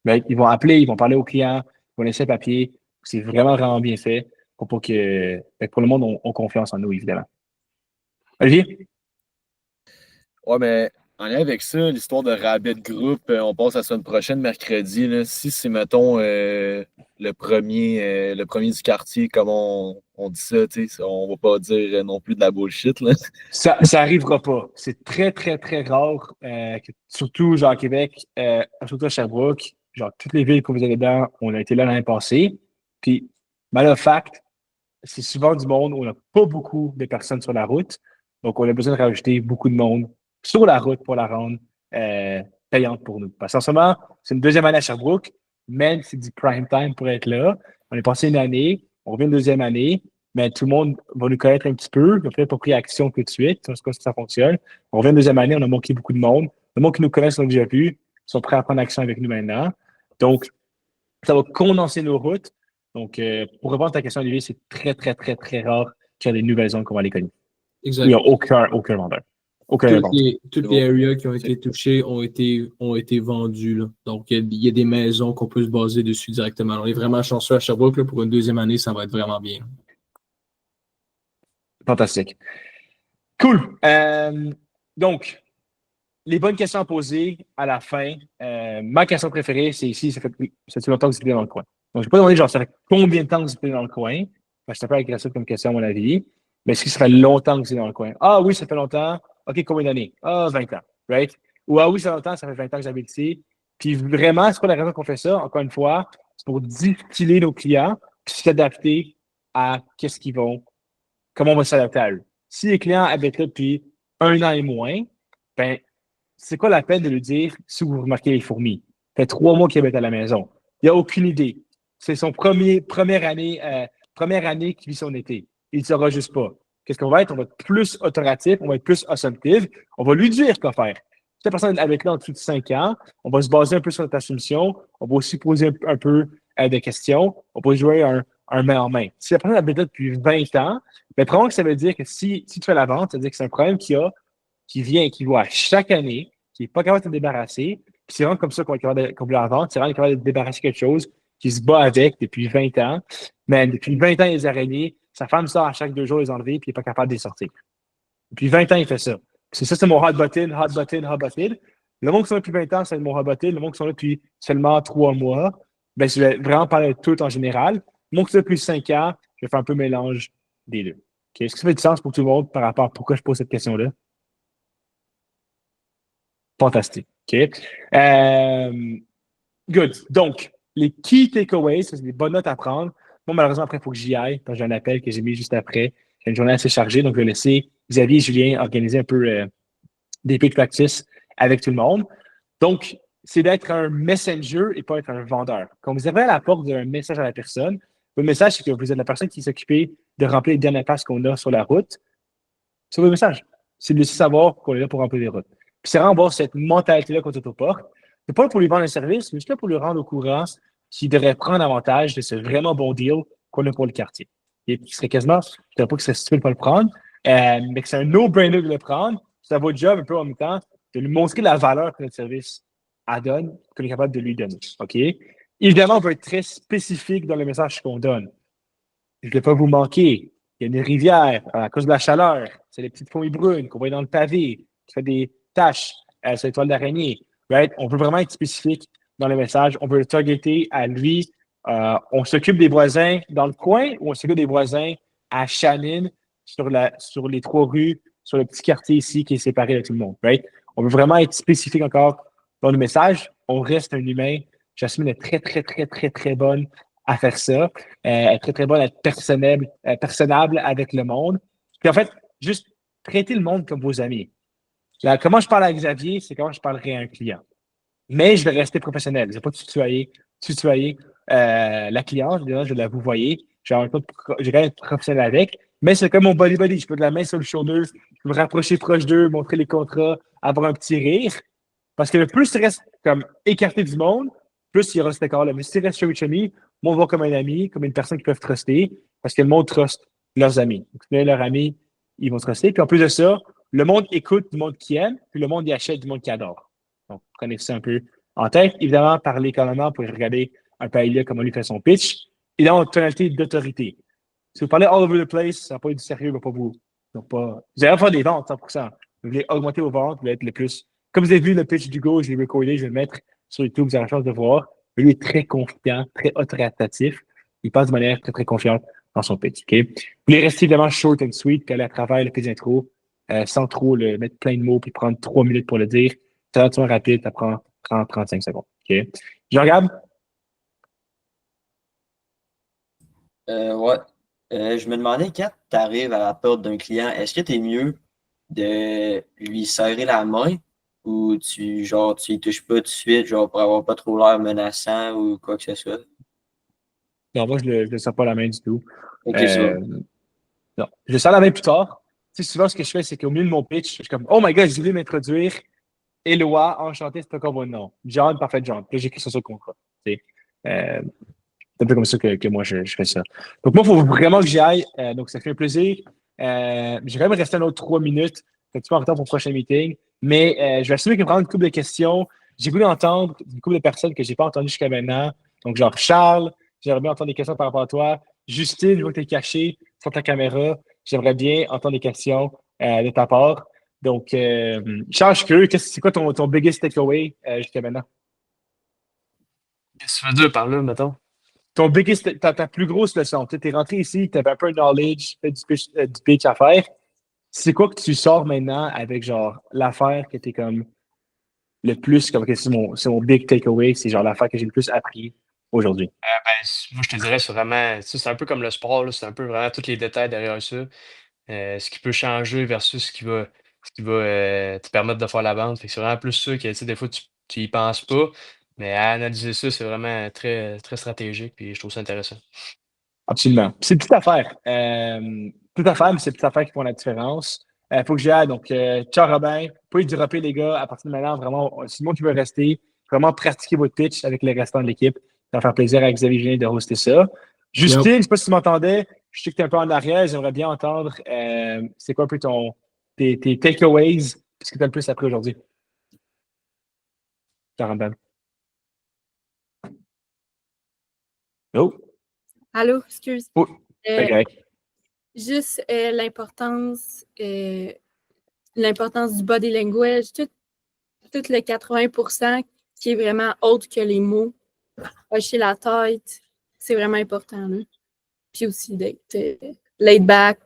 Right? Ils vont appeler, ils vont parler aux clients, ils vont laisser un papier. C'est vraiment, vraiment bien fait pour que pour le monde, on confiance en nous, évidemment. Olivier? Ouais, mais en lien avec ça, l'histoire de rabais de groupe, on passe à la semaine prochaine, mercredi. Là. Si c'est, mettons, le premier du quartier, comme on dit ça, on va pas dire non plus de la bullshit. Là. Ça arrivera pas. C'est très, très, très rare, surtout genre à Québec, surtout à Sherbrooke, genre toutes les villes que vous avez dedans, on a été là l'année passée. Puis, matter of fact, c'est souvent du monde où on n'a pas beaucoup de personnes sur la route. Donc, on a besoin de rajouter beaucoup de monde sur la route pour la rendre payante pour nous. Parce qu'en ce moment, c'est une deuxième année à Sherbrooke, même si c'est du prime time pour être là. On est passé une année, on revient une deuxième année, mais tout le monde va nous connaître un petit peu. On n'a pas pris action tout de suite. C'est comme ça que ça fonctionne. On revient une deuxième année, on a manqué beaucoup de monde. Le monde qui nous connaissent, on l'a déjà vu, sont prêts à prendre action avec nous maintenant. Donc, ça va condenser nos routes. Donc, pour répondre à ta question, Olivier, c'est très, très, très, très rare qu'il y a des nouvelles zones qu'on va les connaître. Exact. Il n'y a aucun vendeur. Toutes les areas qui ont été touchées ont été vendues. Là. Donc, il y a des maisons qu'on peut se baser dessus directement. On est vraiment chanceux à Sherbrooke. Là, pour une deuxième année, ça va être vraiment bien. Fantastique. Cool. Donc, les bonnes questions à poser à la fin. Ma question préférée, c'est ici, ça fait longtemps que vous êtes dans le coin. Donc, je ne vais pas demander, genre, ça fait combien de temps que vous êtes dans le coin? C'est un peu agressif comme question, à mon avis. Mais est-ce que ça fait longtemps que vous êtes dans le coin? Ah oui, ça fait longtemps. OK, combien d'années? Ah, 20 ans. Right? Ou ah oui, ça fait longtemps, ça fait 20 ans que j'habite ici. Puis vraiment, c'est quoi la raison qu'on fait ça? Encore une fois, c'est pour distiller nos clients, puis s'adapter à qu'est-ce qu'ils vont, comment on va s'adapter à eux. Si les clients habitent là depuis 1 an et moins, ben, c'est quoi la peine de lui dire si vous remarquez les fourmis? Ça fait 3 mois qu'il habite à la maison. Il n'a aucune idée. C'est son première année qu'il vit son été. Il ne saura juste pas. Qu'est-ce qu'on va être? On va être plus autoratif, on va être plus assumptif. On va lui dire quoi faire. Si la personne habite là en dessous de 5 ans, on va se baser un peu sur notre assumption. On va aussi poser un peu de questions. On va jouer un main en main. Si la personne habite là depuis 20 ans, ben, probablement que ça veut dire que si tu fais la vente, ça veut dire que c'est un problème qui vient et qui voit chaque année, qui n'est pas capable de se débarrasser. Puis c'est vraiment comme ça qu'on va être capable de combler la vente. C'est vraiment capable de débarrasser quelque chose qui se bat avec depuis 20 ans. Mais depuis 20 ans, il y a des araignées. Sa femme sort à chaque 2 jours les enlever, puis il n'est pas capable de les sortir. Depuis 20 ans, il fait ça. C'est mon hot button. Le monde qui sont là depuis 20 ans, c'est mon hot button. Le monde qui sont là depuis seulement 3 mois, ben, je vais vraiment parler de tout en général. Le monde qui sont là depuis 5 ans, je vais faire un peu mélange des deux. Okay? Est-ce que ça fait du sens pour tout le monde par rapport à pourquoi je pose cette question-là? Fantastique. OK? Good. Donc, les key takeaways, ça, c'est des bonnes notes à prendre. Moi, malheureusement, après, il faut que j'y aille, parce que j'ai un appel que j'ai mis juste après. J'ai une journée assez chargée, donc je vais laisser Xavier et Julien organiser un peu des pitch practice avec tout le monde. Donc, c'est d'être un messenger et pas être un vendeur. Quand vous arrivez à la porte d'un message à la personne, le message, c'est que vous êtes la personne qui s'occupe de remplir les dernières places qu'on a sur la route. C'est votre message. C'est de laisser savoir qu'on est là pour remplir les routes. Puis c'est vraiment avoir cette mentalité-là quand on est aux portes. C'est pas pour lui vendre un service, mais juste là pour lui rendre au courant qu'il devrait prendre avantage de ce vraiment bon deal qu'on a pour le quartier. Et qui serait quasiment, je ne dirais pas que c'est stupide de ne pas le prendre, mais que c'est un no-brainer de le prendre. C'est votre job un peu en même temps de lui montrer la valeur que notre service donne, qu'on est capable de lui donner. OK? Évidemment, on peut être très spécifique dans le message qu'on donne. Je ne vais pas vous manquer. Il y a une rivière à cause de la chaleur. C'est les petites fourmis brunes qu'on voit dans le pavé, qui fait des taches sur l'étoile d'araignée. Right? On veut vraiment être spécifique dans le message. On veut le targeter à lui. On s'occupe des voisins dans le coin ou on s'occupe des voisins à Shannon, sur les 3 rues, sur le petit quartier ici qui est séparé de tout le monde. Right? On veut vraiment être spécifique encore dans le message. On reste un humain. Jasmine est très, très, très, très, très bonne à faire ça. Elle est très, très bonne à être personnable avec le monde. Puis en fait, juste traiter le monde comme vos amis. Là, comment je parle à Xavier, c'est comment je parlerai à un client. Mais je vais rester professionnel. Je ne vais pas tutoyer la cliente. Je vais la vous voyez. J'ai quand même être professionnel avec. Mais c'est comme mon buddy. Je peux de la main sur le shoulder, je peux me rapprocher proche d'eux, montrer les contrats, avoir un petit rire. Parce que le plus tu restes comme écarté du monde, plus il y aura cet écart-là. Mais si tu restes chummy, moi, on voit comme un ami, comme une personne qu'ils peuvent truster, parce que le monde trust leurs amis. Donc, si leurs amis, ils vont truster. Puis en plus de ça, le monde écoute du monde qui aime, puis le monde y achète du monde qui adore. Donc, prenez ça un peu en tête. Évidemment, parler calmement pour regarder un peu Elia comment lui fait son pitch. Et dans une tonalité d'autorité. Si vous parlez all over the place, ça va pas être du sérieux, va pas vous. Donc, pas. Vous allez faire des ventes, 100%. Vous voulez augmenter vos ventes, vous voulez être le plus. Comme vous avez vu le pitch d'Hugo, je l'ai recordé, je vais le mettre sur YouTube, vous avez la chance de voir. Lui est très confiant, très autoritatif. Il passe de manière très, très confiante dans son pitch. OK? Vous voulez rester évidemment short and sweet, puis aller à travers le pitch d'intro, sans trop le mettre plein de mots, puis prendre 3 minutes pour le dire. C'est relativement rapide, ça prend 30-35 secondes. OK? Je regarde. Ouais. Je me demandais, quand tu arrives à la porte d'un client, est-ce que tu es mieux de lui serrer la main ou tu y touches pas tout de suite, genre pour avoir pas trop l'air menaçant ou quoi que ce soit? Non, moi, je ne sers pas la main du tout. Ok, c'est bon. Non, je le sers la main plus tard. Tu sais, souvent, ce que je fais, c'est qu'au milieu de mon pitch, je suis comme, oh my god, je voulais m'introduire. Éloi, enchanté, c'est pas comme mon nom. John, parfait John. Puis j'écris sur ce contrat. C'est un peu comme ça que moi, je fais ça. Donc, moi, il faut vraiment que j'y aille. Donc, ça fait un plaisir. J'ai quand même resté un autre 3 minutes. Un petit peu en retard pour le prochain meeting. Mais je vais assumer qu'il va prendre une couple de questions. J'ai voulu entendre une couple de personnes que je n'ai pas entendues jusqu'à maintenant. Donc, genre Charles, j'aimerais bien entendre des questions par rapport à toi. Justine, je vois que tu es caché sur ta caméra. J'aimerais bien entendre des questions de ta part. Donc, Charles, je suis curieux, c'est quoi ton biggest takeaway jusqu'à maintenant? Qu'est-ce que tu veux dire par là, mettons? Ton biggest, ta plus grosse leçon. Tu es rentré ici, tu avais un peu de knowledge, fait du pitch à faire. C'est quoi que tu sors maintenant avec genre l'affaire que tu es comme le plus, comme c'est mon big takeaway, c'est genre l'affaire que j'ai le plus appris aujourd'hui? Moi, je te dirais, c'est vraiment, tu sais, c'est un peu comme le sport, là, c'est un peu vraiment tous les détails derrière ça. Ce qui peut changer versus ce qui va te permettre de faire la vente. Fait que c'est vraiment plus ça que, tu sais, des fois, tu y penses pas, mais à analyser ça, c'est vraiment très, très stratégique, puis je trouve ça intéressant. Absolument. C'est une petite affaire. Toute affaire, mais c'est une petite affaire qui font la différence. Faut que j'y aille. Donc, ciao Robin. Pas y dropper, les gars. À partir de maintenant, vraiment, si le monde qui veut rester, vraiment pratiquer votre pitch avec les restants de l'équipe. Ça va faire plaisir à Xavier Julien de hoster ça. Justine, je ne sais pas si tu m'entendais. Je sais que tu es un peu en arrière. J'aimerais bien entendre c'est quoi un peu tes takeaways, ce que tu as le plus appris aujourd'hui. Carambam. Oh. Allô, excuse. Oh, okay. Juste l'importance du body language, tout le 80% qui est vraiment autre que les mots. Hocher la tête, c'est vraiment important. Là. Puis aussi d'être laid back,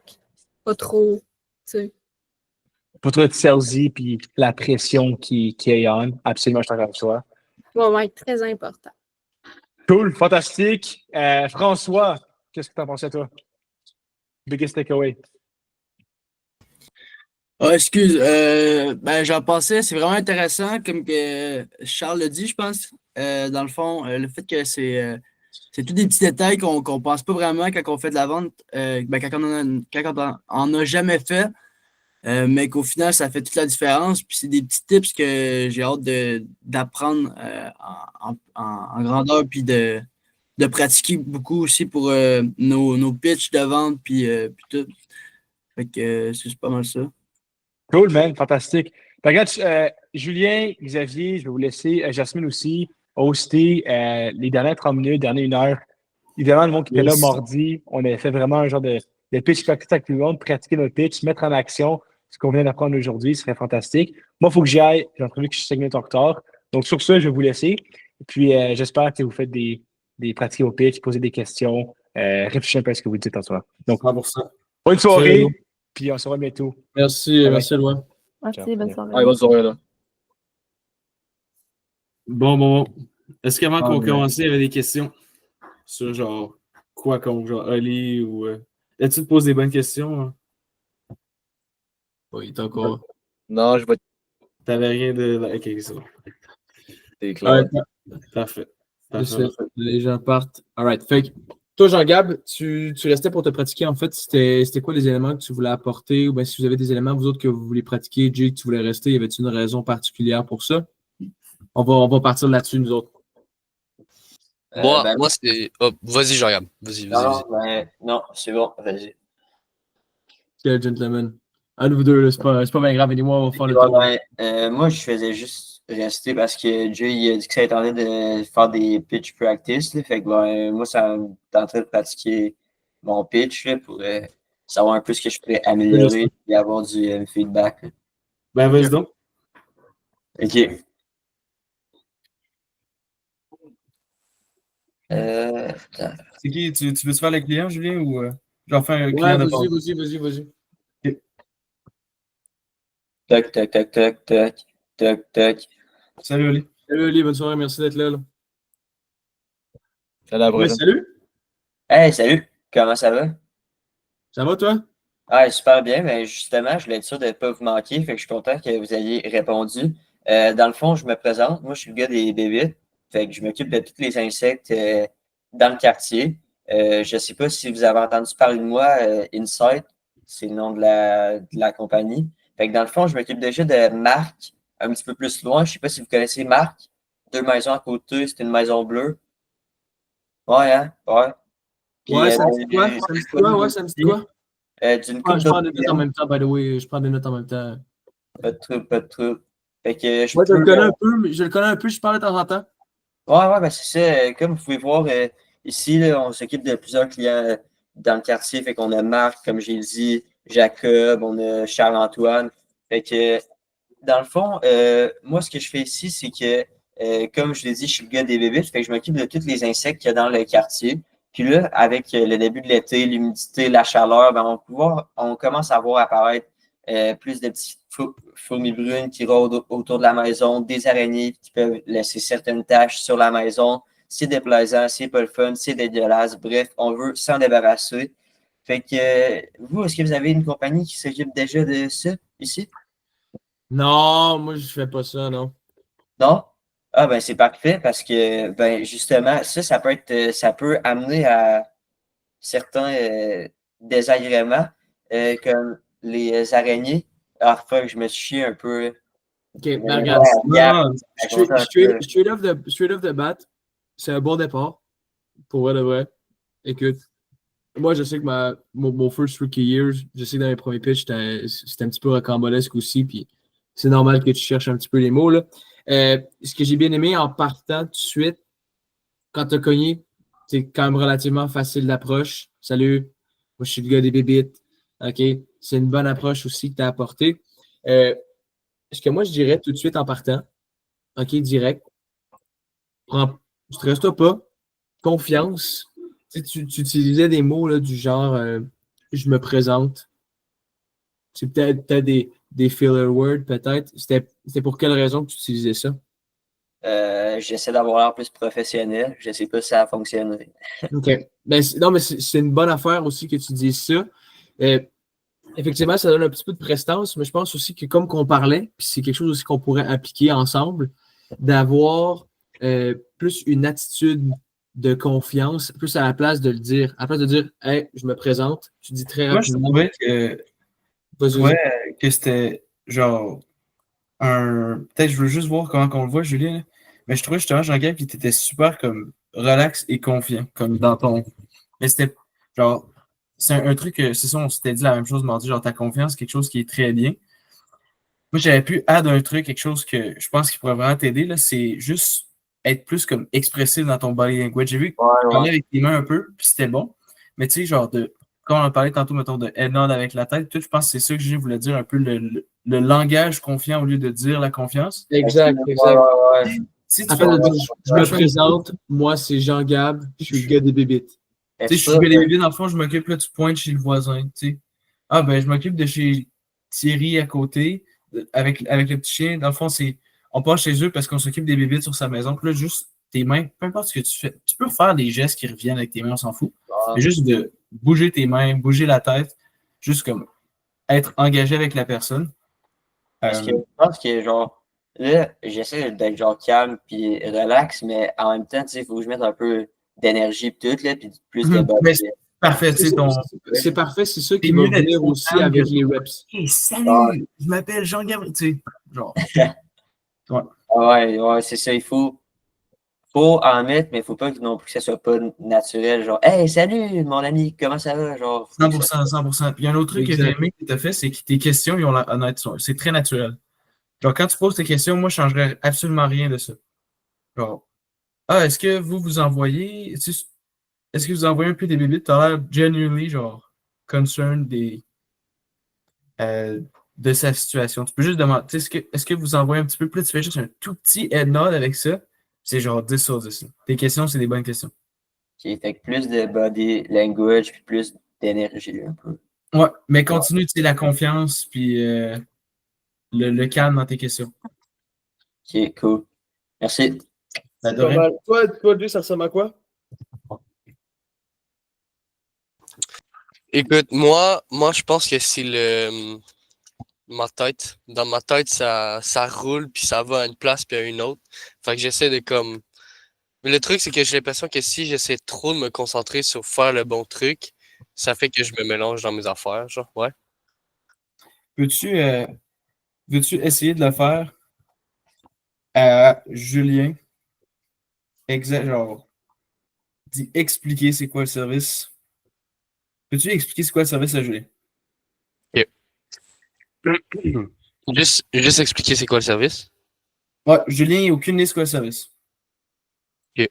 pas trop, tu sais. Pas trop de salesy puis la pression qui est on. Absolument, je suis d'accord avec toi. Ouais, très important. Cool, fantastique. François, qu'est-ce que t'en pensais, toi? Biggest takeaway. Ah, excuse, j'en pensais, c'est vraiment intéressant, comme que Charles l'a dit, je pense. Dans le fond, le fait que c'est tous des petits détails qu'on pense pas vraiment quand on fait de la vente, quand on en a jamais fait, mais qu'au final, ça fait toute la différence. Puis c'est des petits tips que j'ai hâte d'apprendre en grandeur, puis de pratiquer beaucoup aussi pour nos pitchs de vente, puis tout. Fait que c'est pas mal ça. Cool, man, fantastique. Regarde, Julien, Xavier, je vais vous laisser. Jasmine aussi, hoster les dernières 30 minutes, dernières 1 heure. Évidemment, le monde qui était là mardi, on avait fait vraiment un genre de pitch practice avec tout le monde, pratiquer notre pitch, mettre en action ce qu'on vient d'apprendre aujourd'hui, ce serait fantastique. Moi, il faut que j'y aille. J'ai entendu que je suis 5 minutes en retard. Donc, sur ce, je vais vous laisser. Puis, j'espère que vous faites des pratiques au pitch, posez des questions, réfléchissez un peu à ce que vous dites en soi. Donc, 100%. bonne soirée, puis on se revoit bientôt. Merci, merci, Loin. Merci, bonne soirée. Allez, bonne soirée, là. Bon. Est-ce qu'avant qu'on commence, il y avait des questions sur genre quoi comme genre Oli ou. Là, tu te poses des bonnes questions? Hein? Oui, il est encore. Non, je vais. T'avais rien de. Ok, c'est bon. C'est clair. Parfait. Les gens partent. All right. Fait que, toi, Jean-Gab, tu restais pour te pratiquer. En fait, c'était quoi les éléments que tu voulais apporter? Ou bien si vous avez des éléments, vous autres, que vous voulez pratiquer, Jay, que tu voulais rester, y avait-il une raison particulière pour ça? On va partir là-dessus, nous autres. Moi, c'est. Oh, vas-y, Jean-Gab. Vas-y. Non, c'est bon, vas-y. Quel gentleman. Un de vous deux, c'est pas bien grave. Dis-moi, on va faire le tour. Moi, je faisais juste rester parce que Jay il a dit que ça attendait de faire des pitch practice. Là, fait que moi, ça me tenterait de pratiquer mon pitch là, pour savoir un peu ce que je pourrais améliorer et avoir du feedback. Là. Ben, vas-y donc. OK. C'est qui? Tu veux faire le client, Julien, ou j'en fais un client de vas-y. Okay. Tac. Salut, Oli. Salut, Oli, bonne soirée, merci d'être là. Salut, à la prochaine. Salut. Hey, salut. Comment ça va? Ça va, toi? Ah, super bien, mais justement, je voulais être sûr de ne pas vous manquer, fait que je suis content que vous ayez répondu. Dans le fond, je me présente. Moi, je suis le gars des bébites. Fait que je m'occupe de tous les insectes dans le quartier. Je ne sais pas si vous avez entendu parler de moi, Insight, c'est le nom de la compagnie. Fait que dans le fond, je m'occupe déjà de Marc, un petit peu plus loin. Je ne sais pas si vous connaissez Marc. 2 maisons à côté, c'est une maison bleue. Ouais, hein? Ouais. Puis, Ça me dit quoi? Ça me dit quoi? Je prends des notes en même temps, by the way. Je prends des notes en même temps. Pas de trouble. Fait que je le connais un peu, mais je le connais un peu, je parle de temps en temps. Ouais, ben c'est ça. Comme vous pouvez voir, ici, là, on s'occupe de plusieurs clients dans le quartier. Fait qu'on a Marc, comme j'ai dit, Jacob, on a Charles-Antoine. Fait que, dans le fond, moi, ce que je fais ici, c'est que, comme je l'ai dit, je suis le gars des bébés. Fait que je m'occupe de tous les insectes qu'il y a dans le quartier. Puis là, avec le début de l'été, l'humidité, la chaleur, ben on commence à voir apparaître plus de petites fourmis brunes qui rôdent autour de la maison, des araignées qui peuvent laisser certaines taches sur la maison. C'est déplaisant, c'est pas le fun, c'est dégueulasse. Bref, on veut s'en débarrasser. Fait que vous, est-ce que vous avez une compagnie qui s'occupe déjà de ça ici? Non, moi je fais pas ça, non. Non? Ah ben c'est parfait parce que ben justement, ça peut amener à certains désagréments comme les araignées. Alors, je me suis chié un peu. OK, ben regarde. Straight off the bat, c'est un bon départ. Pour vrai de vrai. Écoute, moi, je sais que mon first rookie years, je sais que dans mes premiers pitchs, c'était un petit peu rocambolesque aussi, puis c'est normal que tu cherches un petit peu les mots, là. Ce que j'ai bien aimé en partant tout de suite, quand tu as cogné, c'est quand même relativement facile d'approche. Salut, moi je suis le gars des bébites. OK? C'est une bonne approche aussi que tu as apportée. Ce que moi je dirais tout de suite en partant, OK, direct, ne stresse-toi pas, confiance. Tu utilisais des mots là, du genre je me présente. C'est peut-être des filler words, peut-être. C'était pour quelle raison que tu utilisais ça? J'essaie d'avoir l'air plus professionnel. Je sais pas si ça a fonctionné. OK. Ben, non, mais c'est une bonne affaire aussi que tu dises ça. Effectivement, ça donne un petit peu de prestance, mais je pense aussi que comme qu'on parlait, puis c'est quelque chose aussi qu'on pourrait appliquer ensemble, d'avoir plus une attitude de confiance, plus à la place de le dire. À la place de dire « Hey, je me présente », tu dis très Moi, je rapidement. trouvais que c'était genre peut-être je veux juste voir comment on le voit, Julien, là. Mais je trouvais justement, Jean-Gab, qu'il était super comme relax et confiant, comme dans ton. Mais c'était genre, c'est un truc, c'est ça, on s'était dit la même chose mardi, genre ta confiance, quelque chose qui est très bien. Moi, j'avais pu add un truc, quelque chose que je pense qui pourrait vraiment t'aider, là, c'est juste être plus comme expressif dans ton body language. J'ai vu que tu parlais avec tes mains un peu, puis c'était bon. Mais tu sais, genre quand on a parlé tantôt, mettons, de head nod avec la tête, tout, je pense que c'est ça que je voulais dire, un peu le langage confiant au lieu de dire la confiance. Exact. Si tu Après de dire, je me présente, moi c'est Jean-Gab, je suis le gars des bébites. Tu sais, je suis le gars des bébites, dans le fond, je m'occupe, là, tu pointes chez le voisin, tu sais. Ah, ben, je m'occupe de chez Thierry à côté, avec le petit chien. Dans le fond, on passe chez eux parce qu'on s'occupe des bébites sur sa maison. Puis là, juste tes mains, peu importe ce que tu fais, tu peux faire des gestes qui reviennent avec tes mains, on s'en fout. Mais juste de bouger tes mains, bouger la tête, juste comme être engagé avec la personne. Parce que je pense que, genre, là, j'essaie d'être, genre, calme puis relax, mais en même temps, tu sais, il faut que je mette un peu d'énergie et tout, là, puis plus de bonne. Parfait, c'est parfait, c'est ça qui va venir aussi avec les reps. Hey, salut, je m'appelle Jean-Gabriel, tu sais, genre. Ouais, c'est ça, il faut en mettre, mais il ne faut pas non plus que ça soit pas naturel, genre, hey, salut, mon ami, comment ça va, genre. 100%. Puis il y a un autre truc que j'ai aimé que tu as fait, c'est que tes questions, ils ont honnêtement, c'est très naturel. Genre, quand tu poses tes questions, moi, je ne changerais absolument rien de ça. Genre, est-ce que vous envoyez, est-ce que vous envoyez un peu des bébites? Tu as l'air genuinely, genre, concerned de sa situation. Tu peux juste demander, est-ce que vous envoyez un petit peu plus? Tu fais juste un tout petit head nod avec ça. C'est genre 10 sur 10. Tes questions, c'est des bonnes questions. OK, fait que plus de body language puis plus d'énergie, un peu. Ouais, mais continue, tu sais, la confiance puis le calme dans tes questions. OK, cool. Merci. C'est pas mal. Toi, Dieu, ça ressemble à quoi? Écoute, moi, je pense que c'est dans ma tête, ça roule, puis ça va à une place, puis à une autre. Fait que j'essaie de comme... Mais le truc, c'est que j'ai l'impression que si j'essaie trop de me concentrer sur faire le bon truc, ça fait que je me mélange dans mes affaires, genre, ouais. Veux-tu essayer de le faire à Julien? Genre, expliquer c'est quoi le service. Peux-tu expliquer c'est quoi le service à Julien? OK. Juste expliquer c'est quoi le service? Ouais, Julien, il n'a aucune idée c'est quoi le service. OK.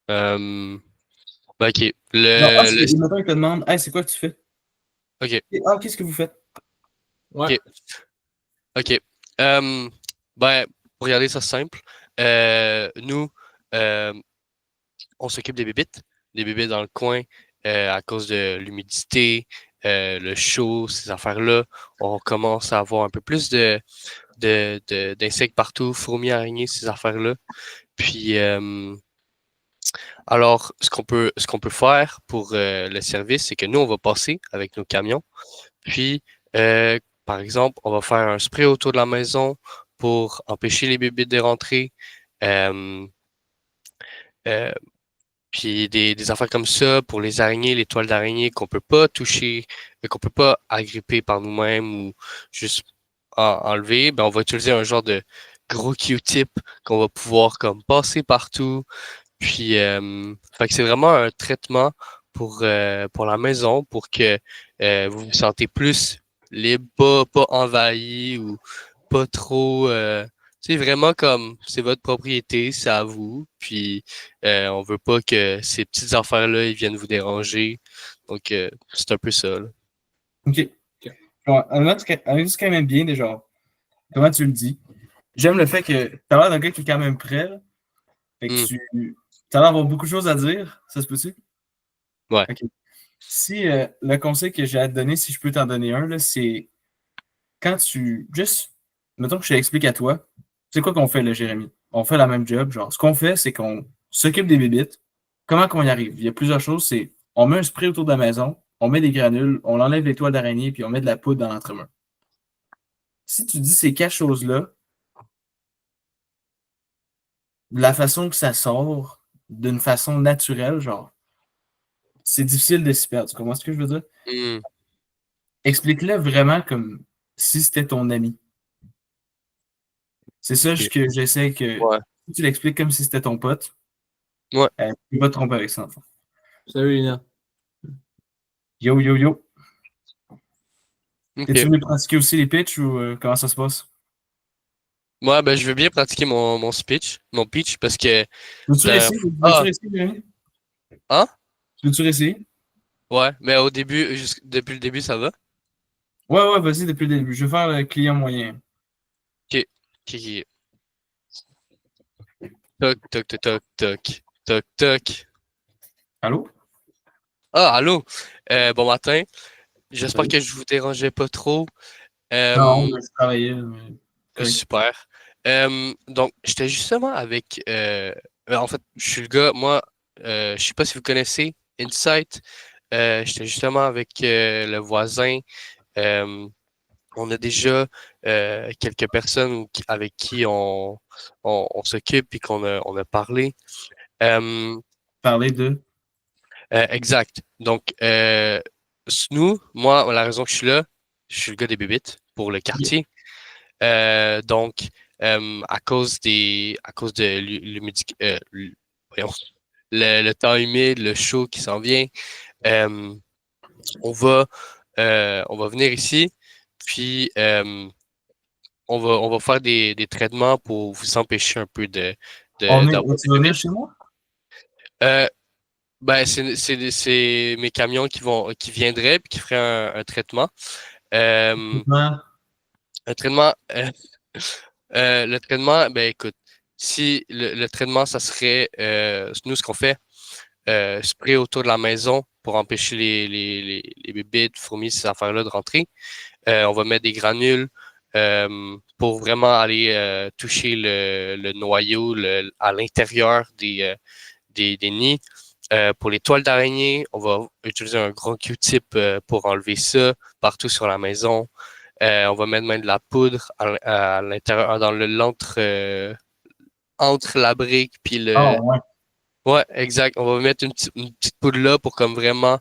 Ben, OK. Mettons, il te demande, hey, c'est quoi que tu fais? OK. Ah, qu'est-ce que vous faites? Ouais. OK. Ben, pour regarder ça simple, nous, on s'occupe des bébites dans le coin à cause de l'humidité, le chaud, ces affaires-là. On commence à avoir un peu plus d'insectes partout, fourmis, araignées, ces affaires-là. Puis, alors, ce qu'on peut faire pour le service, c'est que nous, on va passer avec nos camions. Puis, par exemple, on va faire un spray autour de la maison pour empêcher les bébites de rentrer. Puis des affaires comme ça pour les araignées, les toiles d'araignée qu'on peut pas toucher, qu'on peut pas agripper par nous-mêmes ou juste enlever, ben on va utiliser un genre de gros Q-tip qu'on va pouvoir comme passer partout. Puis fait que c'est vraiment un traitement pour la maison pour que vous vous sentez plus libre, pas envahi ou pas trop c'est vraiment comme c'est votre propriété, c'est à vous. Puis on veut pas que ces petites affaires-là ils viennent vous déranger. Donc c'est un peu ça. Là. OK. C'est quand même bien déjà. Comment tu le dis? J'aime le fait que tu as l'air d'un gars qui est quand même prêt. Là. Fait que tu as l'air d'avoir beaucoup de choses à dire. Ça se peut-tu? Ouais. Okay. Si le conseil que j'ai à te donner, si je peux t'en donner un, là, c'est quand tu. Juste, mettons que je t'explique à toi, c'est quoi qu'on fait, là, Jérémy? On fait la même job. Genre, ce qu'on fait, c'est qu'on s'occupe des bébites. Comment qu'on y arrive? Il y a plusieurs choses. C'est on met un spray autour de la maison, on met des granules, on enlève les toiles d'araignée, puis on met de la poudre dans l'entremur. Si tu dis ces 4 choses-là, la façon que ça sort, d'une façon naturelle, genre, c'est difficile de s'y perdre. Tu comprends ce que je veux dire? Hmm. Explique-le vraiment comme si c'était ton ami. C'est ça Ok. que j'essaie que. Ouais. Si tu l'expliques comme si c'était ton pote, Ouais. tu ne peux pas te tromper avec ça, en fait. Salut, Lina. Yo, yo, yo. Ok. Es-tu venu pratiquer aussi les pitchs ou comment ça se passe? Ouais, ben, je veux bien pratiquer mon speech, mon pitch, parce que. Veux-tu la- réessayer? Ah, Veux-tu réessayer, Jérémy? hein? Veux-tu réessayer? Ouais, mais au début, depuis le début, ça va? Ouais, vas-y depuis le début. Je vais faire le client moyen. Ok. Ok, ok. Toc, toc, toc, toc, toc, toc, toc. Allô? Ah, allô? Bon matin. J'espère Salut. que je vous dérangeais pas trop. Non, je travaillais. Mais... correct. Super. Donc, j'étais justement avec. En fait, je suis le gars, moi, je sais pas si vous connaissez Insight. J'étais justement avec le voisin. Euh, on a déjà quelques personnes avec qui on s'occupe et on a parlé. Parler de. Exact. Donc, nous, moi, la raison que je suis là, je suis le gars des bébites pour le quartier. Donc, à cause de voyons, le temps humide, le chaud qui s'en vient, euh, on va venir ici, puis on va faire des traitements pour vous empêcher un peu Tu d'avoir vas venir chez moi? Ben, c'est mes camions qui viendraient puis qui feraient un traitement. Euh, Non. un traitement. Le traitement, ben écoute, si le traitement, ça serait nous, ce qu'on fait, spray autour de la maison pour empêcher les bébés, fourmis, ces affaires-là de rentrer. On va mettre des granules pour vraiment aller toucher le noyau à l'intérieur des nids. Pour les toiles d'araignée, on va utiliser un gros Q-tip pour enlever ça partout sur la maison. On va mettre même de la poudre à l'intérieur, dans entre la brique puis le. Ah, ouais. Ouais, exact. On va mettre une petite poudre là pour comme vraiment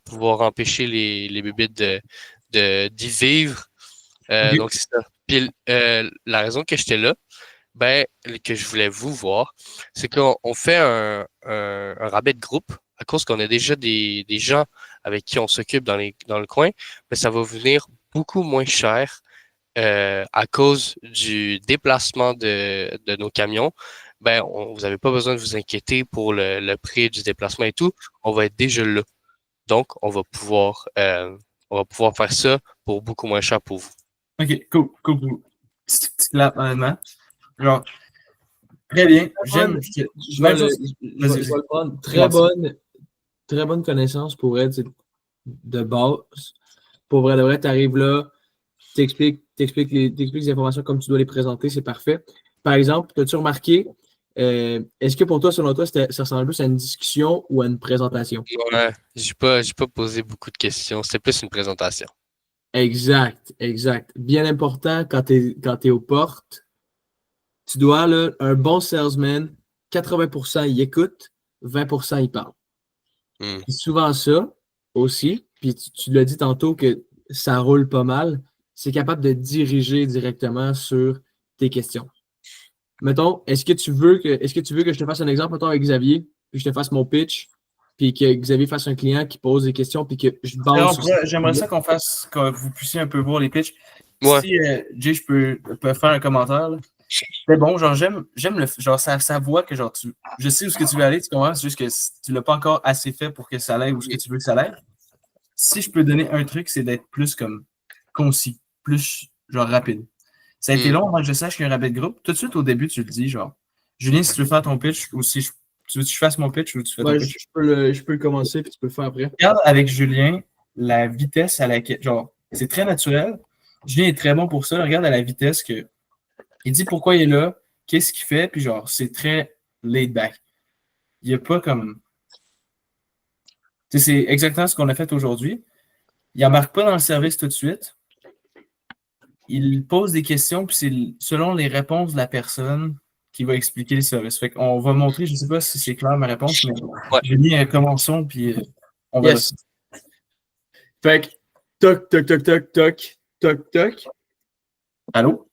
pouvoir empêcher les bébés d'y vivre. Ok. Donc c'est ça. Puis la raison que j'étais là, ben, que je voulais vous voir, c'est qu'on fait un rabais de groupe à cause qu'on a déjà des gens avec qui on s'occupe dans le coin, mais ça va venir beaucoup moins cher à cause du déplacement de nos camions. Ben, vous n'avez pas besoin de vous inquiéter pour le prix du déplacement et tout. On va être déjà là. Donc, on va pouvoir faire ça pour beaucoup moins cher pour vous. Ok, cool. Petit clap, honnêtement. Genre, très bien. J'aime. Je vais le prendre. Très bonne connaissance pour être de base. Pour vrai, de vrai, tu arrives là, t'expliques les informations comme tu dois les présenter, c'est parfait. Par exemple, as-tu remarqué, est-ce que pour toi, selon toi, ça ressemble plus à une discussion ou à une présentation? Ouais, j'ai pas posé beaucoup de questions. C'était plus une présentation. Exact. Bien important quand tu es aux portes. Tu dois, là, un bon salesman, 80% il écoute, 20% il parle. C'est souvent ça aussi, puis tu l'as dit tantôt que ça roule pas mal, c'est capable de diriger directement sur tes questions. Mettons, est-ce que tu veux que je te fasse un exemple, mettons, avec Xavier, puis je te fasse mon pitch, puis que Xavier fasse un client qui pose des questions, puis que je base sur J'aimerais ça que vous puissiez un peu voir les pitchs. Ouais. Si Jay, je peux faire un commentaire. là. C'est bon, genre j'aime le genre ça voit que genre je sais où ce que tu veux aller, tu comprends? C'est juste que tu l'as pas encore assez fait pour que ça aille où ce que tu veux que ça aille. Si je peux donner un truc, c'est d'être plus comme concis, plus genre rapide. Ça a été long avant que je sache qu'il y a un rabais de groupe. Tout de suite au début, tu le dis, genre Julien, si tu veux faire ton pitch ou si tu veux que je fasse mon pitch ou tu fais ton pitch. Je peux le commencer puis tu peux le faire après. Regarde avec Julien la vitesse à laquelle, genre, c'est très naturel. Julien est très bon pour ça. Regarde à la vitesse que il dit pourquoi il est là, qu'est-ce qu'il fait, puis genre, c'est très laid back. Il n'y a pas comme. Tu sais, c'est exactement ce qu'on a fait aujourd'hui. Il n'embarque pas dans le service tout de suite. Il pose des questions, puis c'est selon les réponses de la personne qui va expliquer le service. Fait qu'on va montrer, je ne sais pas si c'est clair ma réponse, mais j'ai mis commençons, puis on va. Yes. Fait que, toc, toc, toc, toc, toc, toc, toc. Allô?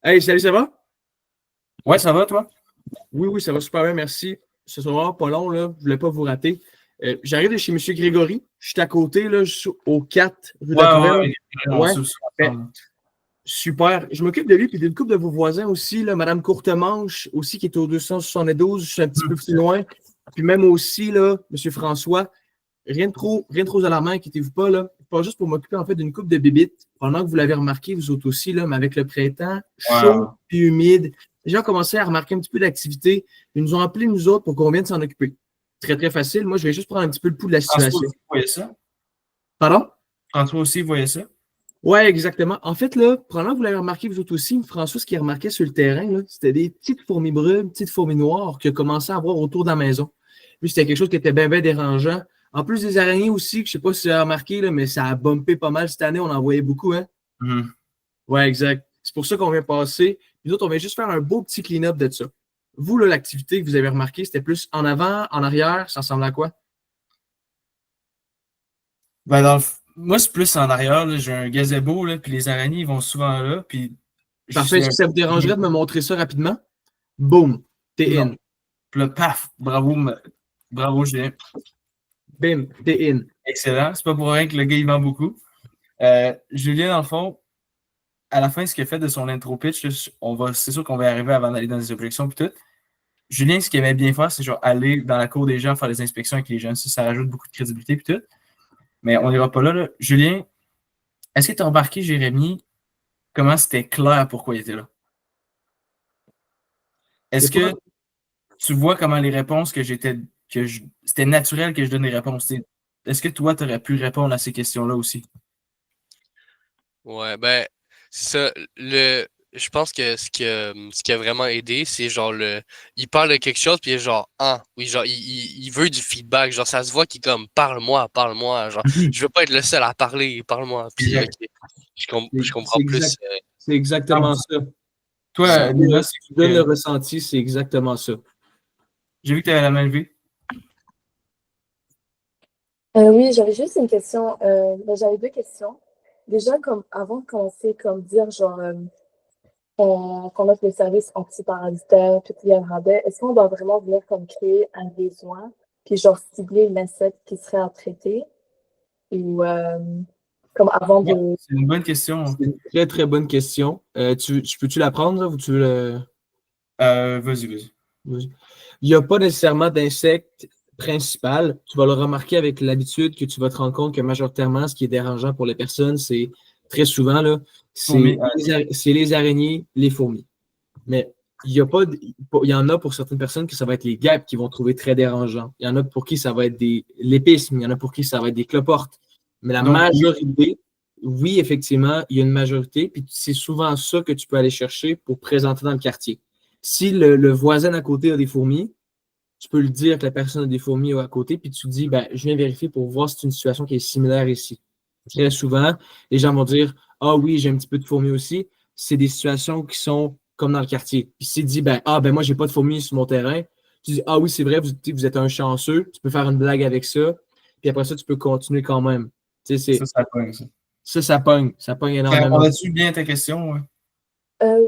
Hey, salut, ça va? Ouais, ça va, toi? Oui, oui, ça va super bien, merci. Ce sera vraiment pas long, là. Je ne voulais pas vous rater. J'arrive de chez M. Grégory. Je suis à côté, là, je suis au 4 rue d'Aquarelle. Ouais. Super. Je m'occupe de lui, puis d'une couple de vos voisins aussi, là, Mme Courtemanche, aussi, qui est au 272. Je suis un petit peu plus loin. Puis même aussi, là, M. François. Rien de trop alarmant, inquiétez-vous pas, là. Pas juste pour m'occuper, en fait, d'une coupe de bébites. Pendant que vous l'avez remarqué, vous autres aussi, là, mais avec le printemps, chaud puis humide, les gens ont commencé à remarquer un petit peu d'activité. Ils nous ont appelés, nous autres, pour qu'on vienne s'en occuper. Très, très facile. Moi, je vais juste prendre un petit peu le pouls de la situation. François aussi voyait ça? Pardon? François aussi voyait ça? Oui, exactement. En fait, là, pendant que vous l'avez remarqué, vous autres aussi, François, ce qu'il remarquait sur le terrain, là, c'était des petites fourmis brunes, petites fourmis noires qu'il a commencé à voir autour de la maison. Lui, c'était quelque chose qui était bien, bien dérangeant. En plus des araignées aussi, que je ne sais pas si vous avez remarqué, là, mais ça a bumpé pas mal cette année. On en voyait beaucoup, hein? Oui, exact. C'est pour ça qu'on vient passer. Nous autres, on vient juste faire un beau petit clean-up de ça. Vous, là, l'activité que vous avez remarqué, c'était plus en avant, en arrière, ça ressemble à quoi? Ben moi, c'est plus en arrière. Là. J'ai un gazebo, là, puis les araignées ils vont souvent là. Puis parfait. Est-ce que ça vous dérangerait de me montrer ça rapidement? Boum, t'es in. Puis là, paf, bravo, Julien. Bim, t'es in. Excellent. C'est pas pour rien que le gars, il vend beaucoup. Julien, dans le fond, à la fin, ce qu'il a fait de son intro pitch, c'est sûr qu'on va y arriver avant d'aller dans les objections et tout. Julien, ce qu'il aimait bien faire, c'est genre aller dans la cour des gens, faire des inspections avec les gens. Ça rajoute beaucoup de crédibilité et tout. Mais on n'ira pas là, là. Julien, est-ce que tu as remarqué, Jérémy, comment c'était clair pourquoi il était là? Est-ce que tu vois comment les réponses c'était naturel que je donne des réponses? Est-ce que toi, tu aurais pu répondre à ces questions-là aussi? Ouais, ben, ça, je pense que ce qui a vraiment aidé, c'est genre il parle de quelque chose, puis il est genre, ah, oui, genre, il veut du feedback, genre, ça se voit qu'il est comme, parle-moi, genre, je veux pas être le seul à parler, parle-moi, puis ok, je comprends plus. C'est exactement ça. Toi, Lila, si tu donnes le ressenti, c'est exactement ça. J'ai vu que tu avais la main levée. Oui, j'avais juste une question. J'avais deux questions. Déjà, comme avant de commencer, comme dire genre qu'on offre le service antiparasitaire, tout il y a un rabais, est-ce qu'on doit vraiment venir comme créer un besoin, puis genre cibler l'insecte qui serait à traiter? Ou comme avant de. C'est une bonne question. C'est une très, très bonne question. Peux-tu la prendre, là, ou tu veux le. Vas-y. Il n'y a pas nécessairement d'insecte principal. Tu vas le remarquer avec l'habitude que tu vas te rendre compte que majoritairement, ce qui est dérangeant pour les personnes, c'est très souvent, là, c'est les araignées, les fourmis. Mais il y en a pour certaines personnes que ça va être les guêpes qui vont trouver très dérangeant. Il y en a pour qui ça va être l'épisme, il y en a pour qui ça va être des cloportes. Mais la majorité, oui, effectivement, il y a une majorité, puis c'est souvent ça que tu peux aller chercher pour présenter dans le quartier. Si le voisin à côté a des fourmis, tu peux le dire que la personne a des fourmis à côté, puis tu dis, ben, je viens vérifier pour voir si c'est une situation qui est similaire ici. Très souvent, les gens vont dire, ah oui, j'ai un petit peu de fourmis aussi. C'est des situations qui sont comme dans le quartier. Puis s'il dit, ben, moi, j'ai pas de fourmis sur mon terrain, tu dis, ah oui, c'est vrai, vous êtes un chanceux, tu peux faire une blague avec ça, puis après ça, tu peux continuer quand même. Ça pogne, ça. Ça pogne énormément. As-tu bien ta question? Ouais?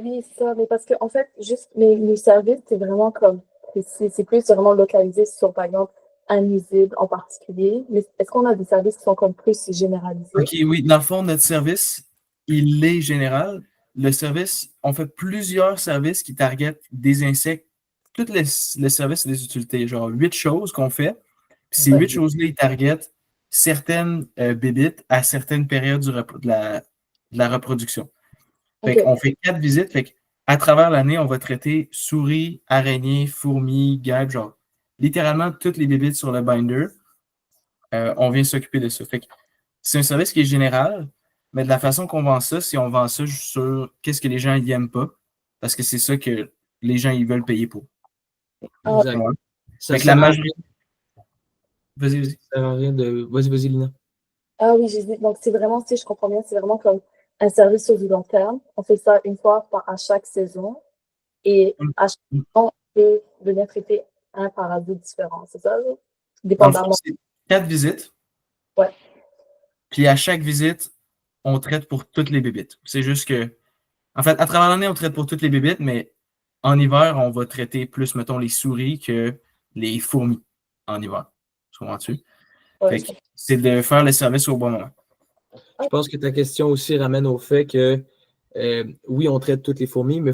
Oui, ça, mais parce que en fait, juste mes services, c'est vraiment comme c'est plus vraiment localisé sur, par exemple, un nuisible en particulier. Mais est-ce qu'on a des services qui sont comme plus généralisés? OK, oui. Dans le fond, notre service, il est général. Le service, on fait plusieurs services qui targetent des insectes. Tous les services et des utilités. Genre 8 choses qu'on fait. Puis ces 8 choses-là, ils targetent certaines bébites à certaines périodes de la reproduction. Fait qu'on fait 4 visites. Fait qu'à travers l'année, on va traiter souris, araignées, fourmis, guêpes, genre littéralement toutes les bébites sur le binder. On vient s'occuper de ça. Fait que c'est un service qui est général. Mais de la façon qu'on vend ça, c'est on vend ça sur qu'est-ce que les gens n'aiment pas, parce que c'est ça que les gens ils veulent payer pour. Exact. Ouais. Ça Fait que la sert à majorité. Vas-y, vas-y. ça sert à rien de. Vas-y, Lina. Ah oui, j'ai dit. Donc, c'est vraiment, si je comprends bien, c'est vraiment comme un service sur du long terme. On fait ça une fois à chaque saison. Et à chaque saison, on peut venir traiter un parasite différent. C'est ça, là? Dans le fond, Dépendamment. c'est 4 visites. Ouais. Puis à chaque visite, on traite pour toutes les bébites. C'est juste que, en fait, à travers l'année, on traite pour toutes les bébites, mais en hiver, on va traiter plus, mettons, les souris que les fourmis en hiver. Tu comprends-tu? Ouais, Fait que c'est de faire le service au bon moment. Je pense que ta question aussi ramène au fait que oui, on traite toutes les fourmis, mais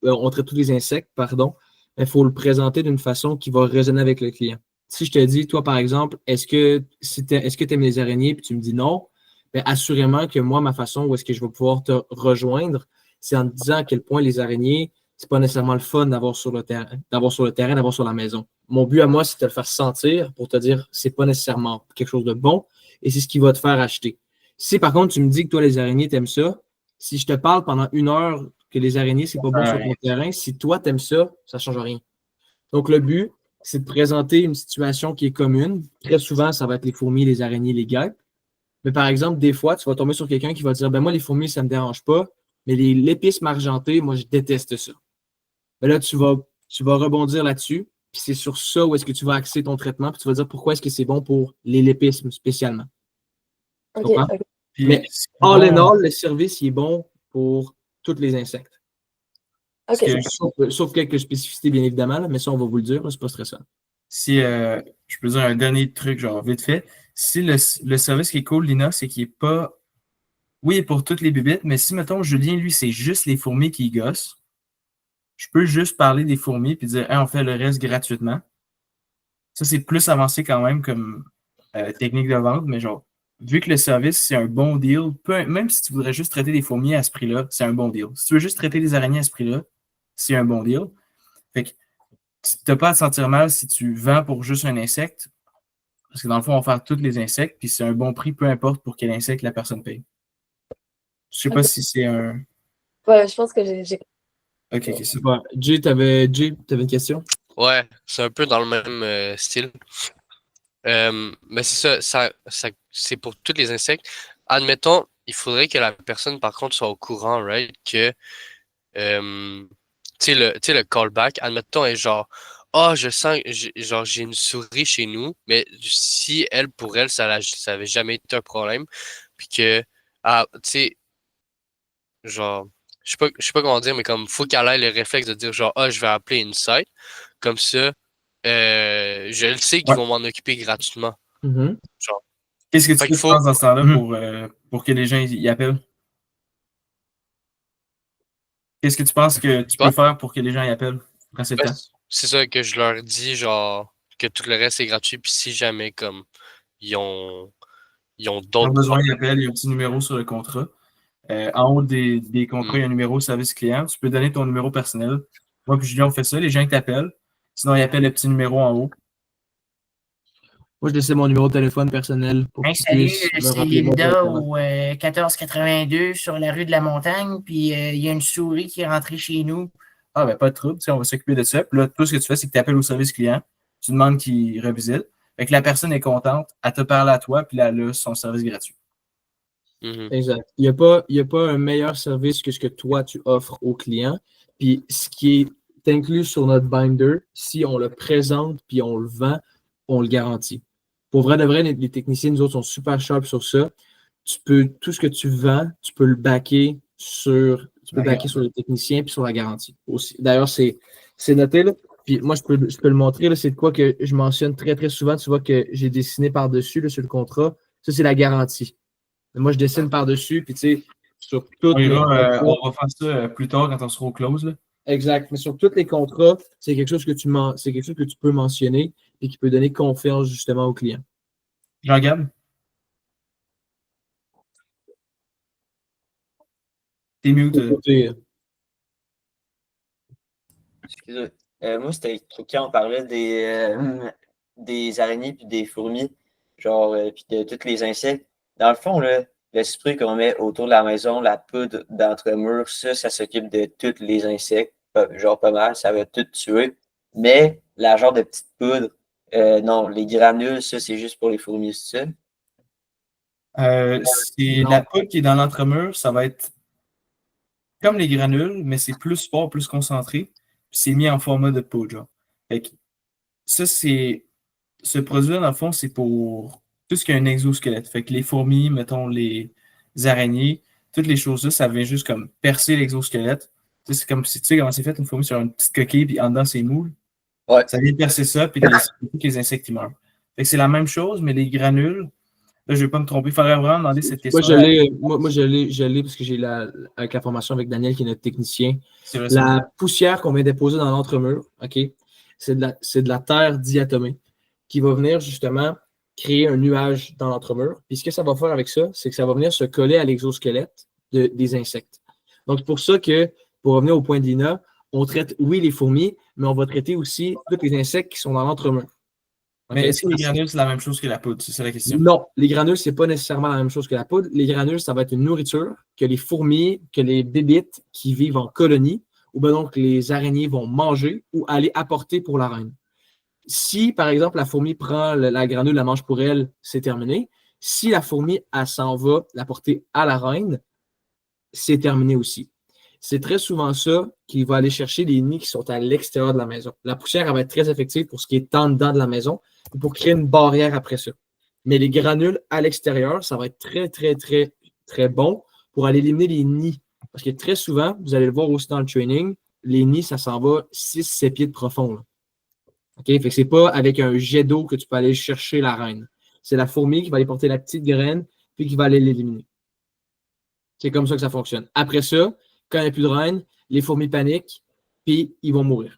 on traite tous les insectes, pardon, mais il faut le présenter d'une façon qui va résonner avec le client. Si je te dis, toi, par exemple, est-ce que tu aimes les araignées, puis tu me dis non, bien, assurément que moi, ma façon où est-ce que je vais pouvoir te rejoindre, c'est en te disant à quel point les araignées, c'est pas nécessairement le fun d'avoir sur le terrain, d'avoir sur la maison. Mon but à moi, c'est de te le faire sentir pour te dire c'est pas nécessairement quelque chose de bon et c'est ce qui va te faire acheter. Si par contre tu me dis que toi, les araignées, t'aimes ça, si je te parle pendant 1 heure que les araignées, c'est pas bon sur ton terrain, si toi, t'aimes ça, ça change rien. Donc, le but, c'est de présenter une situation qui est commune. Très souvent, ça va être les fourmis, les araignées, les guêpes. Mais par exemple, des fois, tu vas tomber sur quelqu'un qui va dire, ben moi, les fourmis, ça me dérange pas, mais l'épice argentée, moi, je déteste ça. Ben là, tu vas rebondir là-dessus, puis c'est sur ça où est-ce que tu vas axer ton traitement, puis tu vas dire pourquoi est-ce que c'est bon pour les lépismes spécialement. Tu comprends? Ok. Mais all in all, le service il est bon pour tous les insectes. Ok. Sauf quelques spécificités, bien évidemment, là, mais ça, on va vous le dire, là, c'est pas stressant. Si je peux dire un dernier truc, genre vite fait, si le service qui est cool, Lina, c'est qu'il n'est pas. Oui, il est pour toutes les bébites, mais si, mettons, Julien, lui, c'est juste les fourmis qui gossent, je peux juste parler des fourmis puis dire, hey, on fait le reste gratuitement. Ça, c'est plus avancé quand même comme technique de vente, mais genre, vu que le service, c'est un bon deal, même si tu voudrais juste traiter des fourmis à ce prix-là, c'est un bon deal. Si tu veux juste traiter des araignées à ce prix-là, c'est un bon deal. Fait que tu n'as pas à te sentir mal si tu vends pour juste un insecte, parce que dans le fond, on va faire tous les insectes, puis c'est un bon prix, peu importe pour quel insecte la personne paye. Je sais pas si c'est un. Ouais, je pense que j'ai. Ok, c'est bon. Jay, t'avais une question? Ouais, c'est un peu dans le même style. Mais c'est ça, c'est pour tous les insectes. Admettons, il faudrait que la personne, par contre, soit au courant, right, que, tu sais, le callback, admettons, est genre, je sens, genre, j'ai une souris chez nous, mais si pour elle, ça avait jamais été un problème, puis que, tu sais, genre, je sais pas comment dire, mais comme, faut qu'elle ait le réflexe de dire, genre, je vais appeler Insight, comme ça, je le sais qu'ils vont m'en occuper gratuitement. Genre. Qu'est-ce que tu penses dans ce temps-là pour que les gens y appellent? Qu'est-ce que tu penses que tu peux faire pour que les gens y appellent quand c'est le temps? C'est ça que je leur dis, genre, que tout le reste est gratuit, puis si jamais, comme, ils ont d'autres besoin, ils appellent, il y a un petit numéro sur le contrat. En haut des contrats, il y a un numéro service client. Tu peux donner ton numéro personnel. Moi puis Julien, on fait ça. Les gens qui t'appellent. Sinon, ils appellent le petit numéro en haut. Moi, je laissais mon numéro de téléphone personnel pour qu'ils puissent me C'est rappeler moi Hilda directement. au 1482 sur la rue de la Montagne, puis il y a une souris qui est rentrée chez nous. Ah, ben pas de trouble, on va s'occuper de ça. Puis là, tout ce que tu fais, c'est que tu appelles au service client, tu demandes qu'il revisite. Fait que la personne est contente, elle te parle à toi, puis là, elle a son service gratuit. Exact. Il n'y a pas un meilleur service que ce que toi, tu offres au client. Puis ce qui est inclus sur notre binder, si on le présente puis on le vend, on le garantit. Pour vrai de vrai, les techniciens, nous autres, sont super sharp sur ça. Tout ce que tu vends, tu peux le backer sur les techniciens puis sur la garantie aussi. D'ailleurs, c'est noté là. Puis moi, je peux le montrer. Là, c'est de quoi que je mentionne très, très souvent. Tu vois que j'ai dessiné par-dessus sur le contrat. Ça, c'est la garantie. Mais moi, je dessine par-dessus, puis tu sais, sur toutes les contrats. On va faire ça plus tard quand on sera au close. Là. Exact. Mais sur tous les contrats, c'est quelque chose que tu peux mentionner et qui peut donner confiance justement au client. Jean-Gab? T'es mute. Excusez. Moi, c'était quand on parlait des araignées puis des fourmis, genre, puis de tous les insectes. Dans le fond, là, le spray qu'on met autour de la maison, la poudre d'entremur, ça s'occupe de tous les insectes, genre pas mal, ça va tout tuer. Mais la genre de petite poudre, non, les granules, ça, c'est juste pour les fourmis, c'est ça? C'est la poudre qui est dans l'entremur, ça va être comme les granules, mais c'est plus fort, plus concentré. Puis c'est mis en format de poudre, genre. Fait que ça, c'est. Ce produit-là, dans le fond, c'est pour tout ce qui est un exosquelette. Fait que les fourmis, mettons, les araignées, toutes les choses-là, ça vient juste comme percer l'exosquelette. Tu sais, c'est comme si tu sais comment c'est fait une fourmi sur une petite coquille, puis en dedans, c'est mou. Ouais. Ça vient percer ça, puis les insectes qui meurent. Fait que c'est la même chose, mais les granules, là, je ne vais pas me tromper. Il faudrait vraiment demander cette question. Moi, je l'ai parce que j'ai avec la formation avec Daniel, qui est notre technicien. C'est vrai, La poussière qu'on vient déposer dans l'entremur, OK, c'est de la terre diatomée qui va venir justement créer un nuage dans l'entremur. Puis ce que ça va faire avec ça, c'est que ça va venir se coller à l'exosquelette des insectes. Donc, c'est pour ça que, pour revenir au point d'Ina, on traite, oui, les fourmis, mais on va traiter aussi tous les insectes qui sont dans l'entremur. Mais est-ce que les granules, c'est la même chose que la poudre? C'est ça la question. Non, les granules, c'est pas nécessairement la même chose que la poudre. Les granules, ça va être une nourriture que les fourmis, que les bébites qui vivent en colonie, ou bien donc les araignées vont manger ou aller apporter pour la reine. Si, par exemple, la fourmi prend la granule, la mange pour elle, c'est terminé. Si la fourmi, elle s'en va la porter à la reine, c'est terminé aussi. C'est très souvent ça qui va aller chercher les nids qui sont à l'extérieur de la maison. La poussière, elle va être très effective pour ce qui est en dedans de la maison, pour créer une barrière après ça. Mais les granules à l'extérieur, ça va être très, très, très, très bon pour aller éliminer les nids. Parce que très souvent, vous allez le voir aussi dans le training, les nids, ça s'en va 6-7 pieds de profond. Là. Okay? Fait que c'est pas avec un jet d'eau que tu peux aller chercher la reine. C'est la fourmi qui va aller porter la petite graine puis qui va aller l'éliminer. C'est comme ça que ça fonctionne. Après ça, quand il n'y a plus de reine, les fourmis paniquent puis ils vont mourir.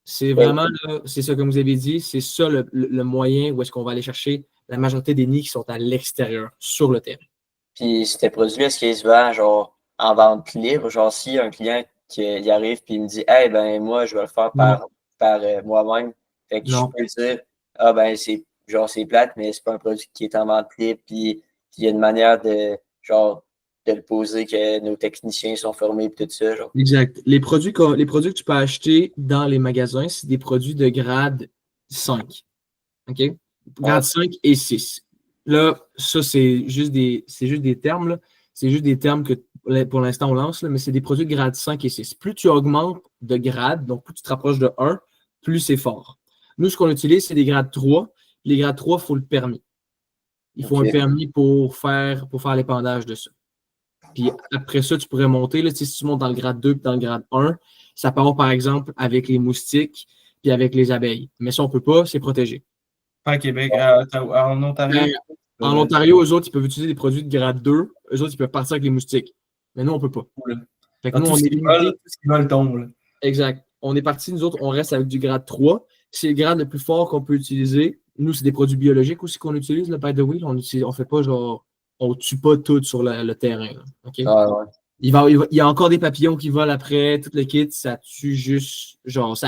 C'est vraiment, c'est ça comme vous avez dit, c'est ça le moyen où est-ce qu'on va aller chercher la majorité des nids qui sont à l'extérieur, sur le terrain. Puis ces produits-là, est-ce qu'ils se vendent genre en vente libre? Genre si un client qui y arrive puis il me dit hey ben moi je vais le faire par moi-même. Fait que je peux dire ah ben c'est genre c'est plate, mais c'est pas un produit qui est en vente libre, puis il y a une manière de genre de le poser que nos techniciens sont formés et tout ça. Genre. Exact. Les produits que tu peux acheter dans les magasins, c'est des produits de grade 5. OK? Grade 5 et 6. Là, ça, c'est juste des termes. Là. C'est juste des termes que pour l'instant on lance, là, mais c'est des produits de grade 5 et 6. Plus tu augmentes de grade, donc plus tu te rapproches de 1, plus c'est fort. Nous, ce qu'on utilise, c'est des grades 3. Les grades 3, il faut le permis. Il faut un permis pour faire l'épandage de ça. Puis après ça, tu pourrais monter. Là, si tu montes dans le grade 2 et dans le grade 1, ça part par exemple avec les moustiques puis avec les abeilles. Mais ça, on ne peut pas, c'est protégé. Pas à Québec, en Ontario. En Ontario, eux autres, ils peuvent utiliser des produits de grade 2. Eux autres, ils peuvent partir avec les moustiques. Mais nous, on ne peut pas. Fait que nous, on est limité. Tout ce qui vole tombe. Là. Exact. On est parti, nous autres, on reste avec du grade 3. C'est le grade le plus fort qu'on peut utiliser. Nous, c'est des produits biologiques aussi qu'on utilise, le by the way. On ne fait pas genre. On ne tue pas tout sur le terrain. Là, okay? Ouais. Il y a encore des papillons qui volent après, tout le kit, ça tue juste. Genre,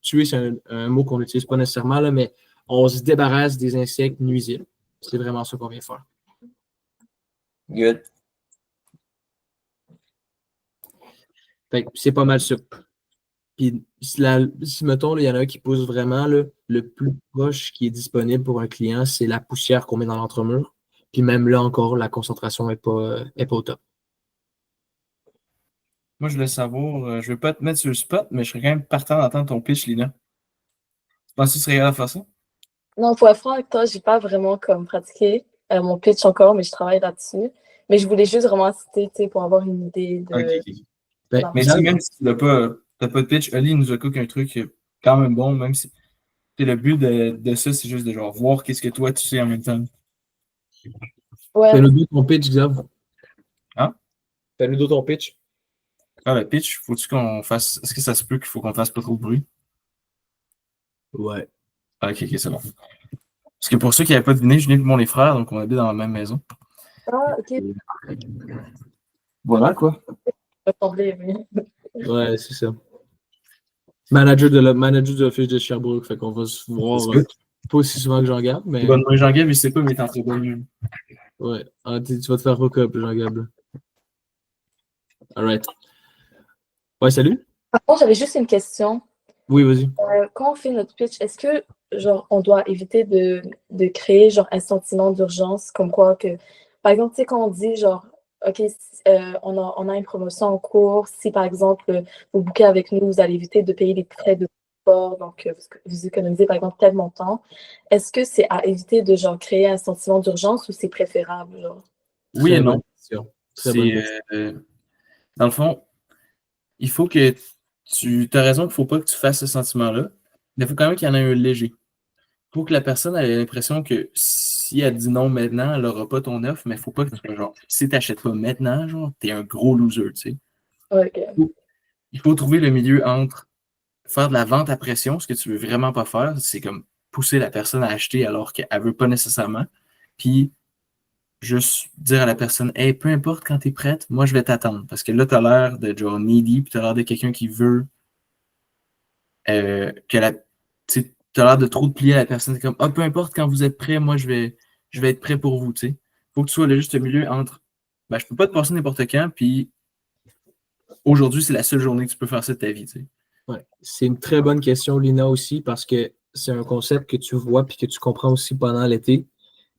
tuer, c'est un mot qu'on n'utilise pas nécessairement, là, mais on se débarrasse des insectes nuisibles. C'est vraiment ça qu'on vient faire. Good. Fait que c'est pas mal ça. Puis, si mettons, il y en a un qui pousse vraiment, là, le plus proche qui est disponible pour un client, c'est la poussière qu'on met dans l'entremur. Puis même là encore, la concentration n'est pas au top. Moi, je voulais savoir, je ne vais pas te mettre sur le spot, mais je serais quand même partant d'entendre ton pitch, Lina. Tu penses que tu serais capable de faire ça? Non, pour être franc avec toi, j'ai pas vraiment comme pratiqué mon pitch encore, mais je travaille là-dessus. Mais je voulais juste vraiment citer pour avoir une idée de. Okay. Mais si même si tu n'as pas de pitch, Ali nous a cook un truc quand même bon, même si le but de ça, c'est juste de genre voir qu'est-ce que toi tu sais en même temps. Ouais. Fais-nous d'autres ton pitch, Xav. Hein? Fais-nous d'autres ton pitch. Ah, le pitch, faut-tu qu'on fasse. Est-ce que ça se peut qu'il faut qu'on fasse pas trop de bruit? Ouais. Ah, ok, c'est bon. Parce que pour ceux qui n'avaient pas deviné, je venais de mon les frères, donc on habite dans la même maison. Ah, ok. Voilà, quoi. Ouais, c'est ça. Manager de l'office de Sherbrooke, fait qu'on va se voir pas aussi souvent que Jean-Gab, mais. Jean-Gab, je sais pas, mais t'es en très bonne. Ouais. Ah, tu vas te faire hook up, Jean-Gab. Alright. Ouais, salut? Par contre, j'avais juste une question. Oui, vas-y. Quand on fait notre pitch, est-ce que genre on doit éviter de créer genre un sentiment d'urgence, comme quoi que, par exemple, tu sais, quand on dit genre, OK, on a une promotion en cours, si par exemple vous bookez avec nous, vous allez éviter de payer les frais de sport, donc vous économisez par exemple tel montant. Est-ce que c'est à éviter de genre créer un sentiment d'urgence ou c'est préférable, genre? Oui et Très bonne non. question. Très bonne question. Dans le fond, il faut que tu as raison qu'il ne faut pas que tu fasses ce sentiment-là, mais il faut quand même qu'il y en ait un léger. Il faut que la personne ait l'impression que si elle dit non maintenant, elle n'aura pas ton offre, mais il ne faut pas que tu sois genre, si tu n'achètes pas maintenant, genre, tu es un gros loser, tu sais. OK. Il faut trouver le milieu entre faire de la vente à pression, ce que tu veux vraiment pas faire, c'est comme pousser la personne à acheter alors qu'elle ne veut pas nécessairement, puis juste dire à la personne, hey, peu importe quand tu es prête, moi je vais t'attendre. Parce que là, tu as l'air de genre needy, puis tu as l'air de quelqu'un qui veut que la. Tu as l'air de trop te plier à la personne. C'est comme, ah, peu importe quand vous êtes prêt, moi je vais être prêt pour vous. Tu sais. Faut que tu sois le juste milieu entre, ben, je peux pas te passer n'importe quand, puis aujourd'hui, c'est la seule journée que tu peux faire ça de ta vie. Tu sais. Ouais. C'est une très bonne question, Lina, aussi, parce que c'est un concept que tu vois puis que tu comprends aussi pendant l'été.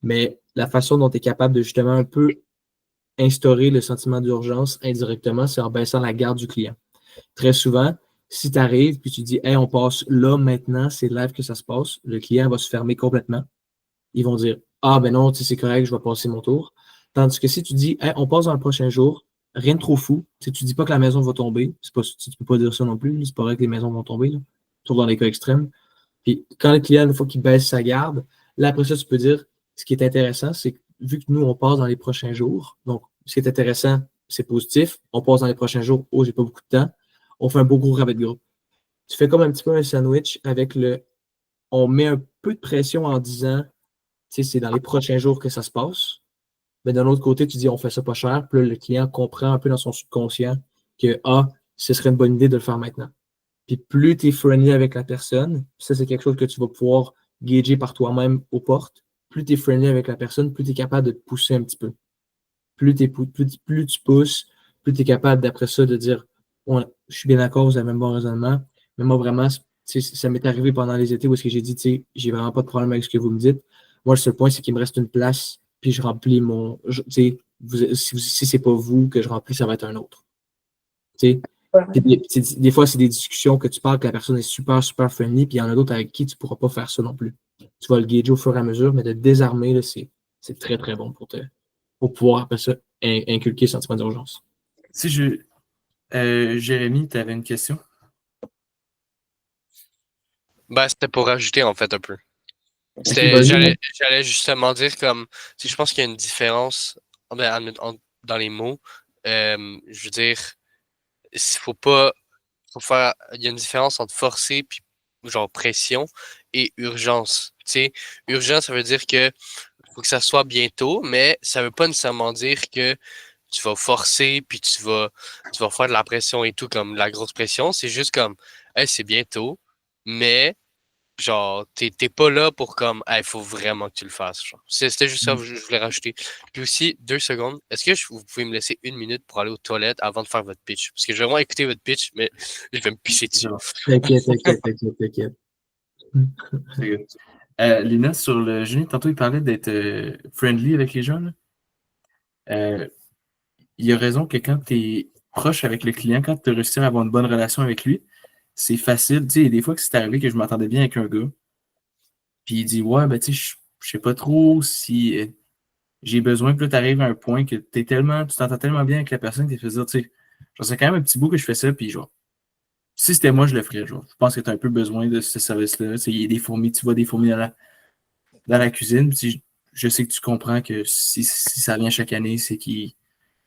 Mais la façon dont tu es capable de justement un peu instaurer le sentiment d'urgence indirectement, c'est en baissant la garde du client. Très souvent, si tu arrives puis tu dis hey, on passe là maintenant, c'est live que ça se passe, le client va se fermer complètement. Ils vont dire ah ben non, c'est correct, je vais passer mon tour. Tandis que si tu dis hey, on passe dans le prochain jour, rien de trop fou, tu dis pas que la maison va tomber, tu peux pas dire ça non plus, c'est pas vrai que les maisons vont tomber, là, sauf dans les cas extrêmes. Puis quand le client, une fois qu'il baisse sa garde, là après ça, tu peux dire ce qui est intéressant, c'est que vu que nous, on passe dans les prochains jours, donc ce qui est intéressant, c'est positif, on passe dans les prochains jours, oh, j'ai pas beaucoup de temps, on fait un beau gros rabais de gros. Tu fais comme un petit peu un sandwich avec on met un peu de pression en disant, tu sais, c'est dans les prochains jours que ça se passe. Mais d'un autre côté, tu dis, on fait ça pas cher, puis là, le client comprend un peu dans son subconscient que, ah, ce serait une bonne idée de le faire maintenant. Puis plus tu es friendly avec la personne, ça, c'est quelque chose que tu vas pouvoir gager par toi-même aux portes. Plus tu es friendly avec la personne, plus tu es capable de te pousser un petit peu. Plus tu pousses, plus tu es capable d'après ça de dire ouais, je suis bien d'accord, vous avez un bon raisonnement. Mais moi, vraiment, ça m'est arrivé pendant les étés où est-ce que j'ai dit, j'ai vraiment pas de problème avec ce que vous me dites. Moi, le seul point, c'est qu'il me reste une place, puis je remplis si c'est pas vous que je remplis, ça va être un autre. Des fois, c'est des discussions que tu parles que la personne est super, super friendly, puis il y en a d'autres avec qui tu ne pourras pas faire ça non plus. Tu vas le gager au fur et à mesure, mais de désarmer, là, c'est très, très bon pour pouvoir, après ça, inculquer le sentiment d'urgence. Si Jérémy, tu avais une question? Ben, c'était pour rajouter, en fait, un peu. J'allais justement dire comme, si je pense qu'il y a une différence dans les mots. Je veux dire, il y a une différence entre forcer puis genre pression et urgence. Tu sais, urgence, ça veut dire que faut que ça soit bientôt, mais ça veut pas nécessairement dire que tu vas forcer puis tu vas faire de la pression et tout comme de la grosse pression. C'est juste comme, hey, c'est bientôt, mais genre, t'es pas là pour comme, il faut vraiment que tu le fasses. C'était juste ça que je voulais rajouter. Puis aussi, 2 secondes, est-ce que vous pouvez me laisser 1 minute pour aller aux toilettes avant de faire votre pitch? Parce que je vais vraiment écouter votre pitch, mais je vais me pisser dessus. T'inquiète. Lina, sur le Julien, tantôt, il parlait d'être friendly avec les gens. Il a raison que quand tu es proche avec le client, quand tu as réussi à avoir une bonne relation avec lui, c'est facile. Tu sais, des fois que c'est arrivé que je m'entendais bien avec un gars, puis il dit ouais, ben tu sais, je sais pas trop si j'ai besoin. Puis là, tu arrives à un point que tu t'entends tellement bien avec la personne que tu fais dire, tu sais, genre, c'est quand même un petit bout que je fais ça, puis genre, si c'était moi, je le ferais. Genre, je pense que tu as un peu besoin de ce service-là. Tu sais, il y a des fourmis, tu vois des fourmis dans la cuisine. Puis je sais que tu comprends que si ça vient chaque année, c'est qu'ils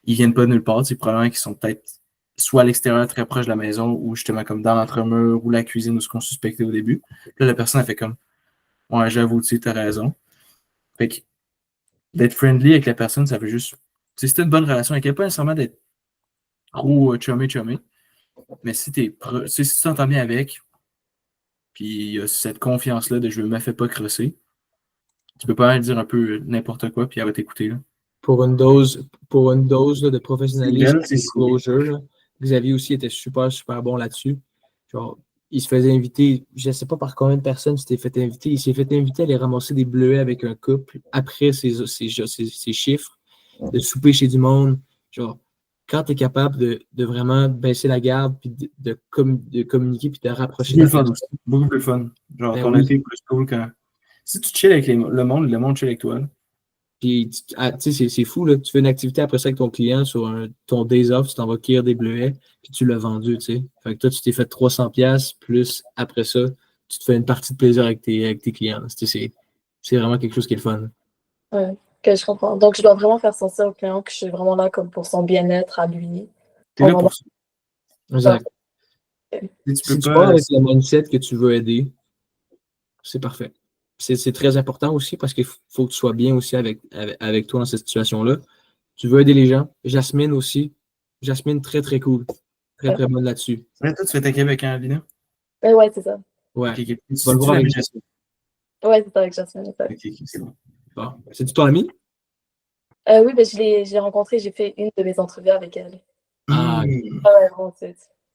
viennent pas de nulle part. C'est probablement qu'ils sont peut-être soit à l'extérieur, très proche de la maison, ou justement comme dans l'entremur, ou la cuisine, ou ce qu'on suspectait au début. Là, la personne a fait comme ouais, j'avoue, tu sais, t'as raison. Fait que d'être friendly avec la personne, ça veut juste. Tu sais, si t'as une bonne relation avec elle, pas nécessairement d'être trop chumé, mais si tu t'entends bien avec, puis il y a cette confiance-là de je me fais pas crosser, tu peux pas dire un peu n'importe quoi, puis elle va t'écouter. Là. pour une dose là, de professionnalisme C'est et belle, de closure, là, Xavier aussi était super, super bon là-dessus. Genre, il se faisait inviter, je ne sais pas par combien de personnes il s'était fait inviter. Il s'est fait inviter à aller ramasser des bleuets avec un couple après ses chiffres, de souper chez du monde. Genre, quand tu es capable de vraiment baisser la garde, puis de communiquer, puis de rapprocher c'est de le la fun aussi. Beaucoup plus fun. Genre, Ben ton oui. été est plus cool quand. Si tu chill avec le monde chill avec toi. Là. Puis, tu sais, c'est fou, là. Tu fais une activité après ça avec ton client sur ton days off, tu t'en vas cueillir des bleuets, puis tu l'as vendu, tu sais. Fait que toi, tu t'es fait 300$, plus après ça, tu te fais une partie de plaisir avec tes clients. C'est vraiment quelque chose qui est le fun. Ouais, que je comprends. Donc, je dois vraiment faire sentir au client que je suis vraiment là comme pour son bien-être à lui. T'es là pour ça. Exact. Tu Si peux tu pas. pars avec le mindset que tu veux aider, c'est parfait. C'est très important aussi parce qu'il faut que tu sois bien aussi avec toi dans cette situation-là. Tu veux aider les gens. Jasmine aussi. Jasmine, très, très cool. Très, très bonne là-dessus. Ouais, toi, tu fais ta avec Lina? Ouais, c'est ça. Ouais. Ok, ok. Tu vas le voir avec Jasmine. Ouais, c'est ça avec Jasmine. Ok, c'est bon. Bon. C'est-tu ton ami? Oui, ben, je l'ai rencontrée, j'ai fait une de mes entrevues avec elle. Ah, Ouais, bon,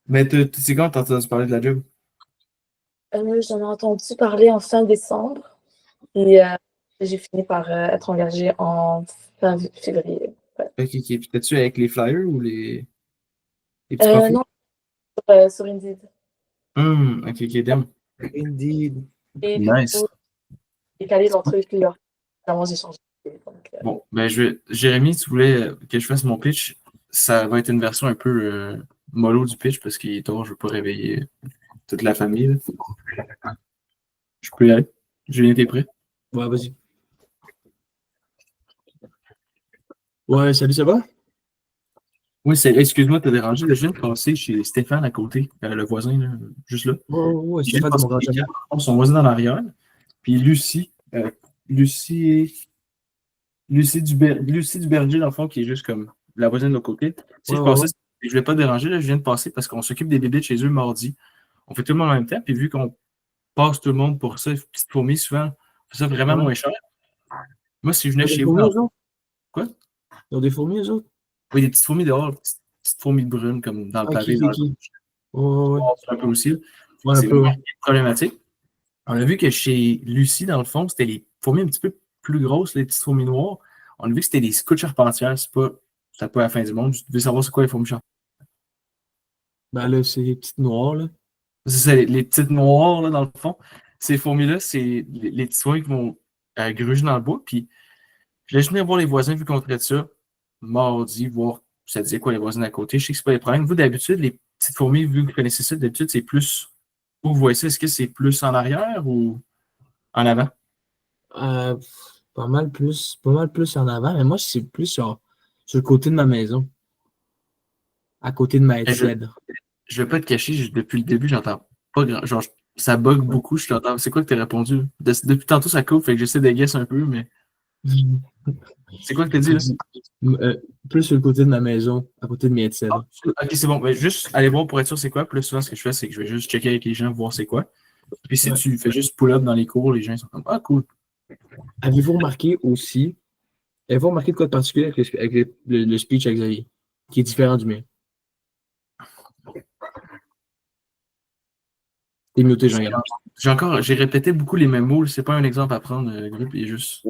Mais c'est quand t'as entendu parler de la job? J'en ai entendu parler en fin décembre et j'ai fini par être engagée en fin février. Ouais. Ok, ok. Puis t'es-tu avec les flyers ou les petits profils? Non, sur Indeed. Ok, ok, damn. Indeed. Et Nice. j'ai calé l'entrevue, puis finalement, j'ai changé. Donc, Bon, ben Jérémy, tu voulais que je fasse mon pitch. Ça va être une version un peu mollo du pitch parce qu'il est tard, je ne veux pas réveiller toute la famille. Là. Je peux y aller. Julien, t'es prêt? Ouais, vas-y. Ouais, salut, ça va? Oui, excuse-moi de te déranger. Je viens de passer chez Stéphane à côté, le voisin, là, juste là. Ouais, Je viens de Stéphane, passer mon grand les ami. quatre, son voisin dans l'arrière. Puis Lucie Duberger, dans le fond, qui est juste comme la voisine de l'autre côté. Si Ouais, je ouais, passais, ouais. je ne vais pas te déranger, là, je viens de passer parce qu'on s'occupe des bébés de chez eux mardi. On fait tout le monde en même temps, puis vu qu'on passe tout le monde pour ça, petite fourmi, souvent, on fait ça vraiment Ouais. moins cher. Moi, si je venais Ils ont des chez vous. fourmis, eux autres? Quoi? Ils ont des fourmis, eux autres? Oui, des petites fourmis dehors, petites fourmis brunes, comme dans le Ok, pavé. ok, ok. Ouais. Un peu aussi. Ouais, un C'est peu, vraiment ouais. problématique. On a vu que chez Lucie, dans le fond, c'était les fourmis un petit peu plus grosses, les petites fourmis noires. On a vu que c'était des scouts charpentières. C'est pas la fin du monde. Je devais savoir c'est quoi les fourmis charpentières. Ben là, c'est les petites noires, là. C'est les petites noires, là, dans le fond. Ces fourmis-là, c'est les petits fourmis qui vont gruger dans le bois. Puis, je laisse venir voir les voisins vu qu'on traite ça mardi, voir ça disait quoi les voisins à côté. Je sais que c'est pas les problèmes. Vous, d'habitude, les petites fourmis, vu que vous connaissez ça, d'habitude, c'est plus. Où vous voyez ça? Est-ce que c'est plus en arrière ou en avant? Euh, pas mal plus en avant, mais moi, c'est plus sur le côté de ma maison. À côté de ma Je cèdre. vais pas te cacher, depuis le début, j'entends pas grand. Genre, ça bug beaucoup, je t'entends. C'est quoi que t'as répondu? Depuis tantôt, ça coupe, fait que j'essaie de guess un peu, mais. C'est quoi que t'as dit, là? Plus sur le côté de ma maison, à côté de mes cèdres. Ok, c'est bon. Ben, juste aller voir pour être sûr c'est quoi. Puis là, souvent, ce que je fais, c'est que je vais juste checker avec les gens, voir c'est quoi. Puis si tu fais juste pull-up dans les cours, les gens sont comme ah, cool. Avez-vous remarqué aussi, avez-vous remarqué de quoi de particulier avec le speech à Xavier, qui est différent du mien? T'es muté, Jean-Yann. J'ai répété beaucoup les mêmes mots. C'est pas un exemple à prendre, le groupe, il est juste.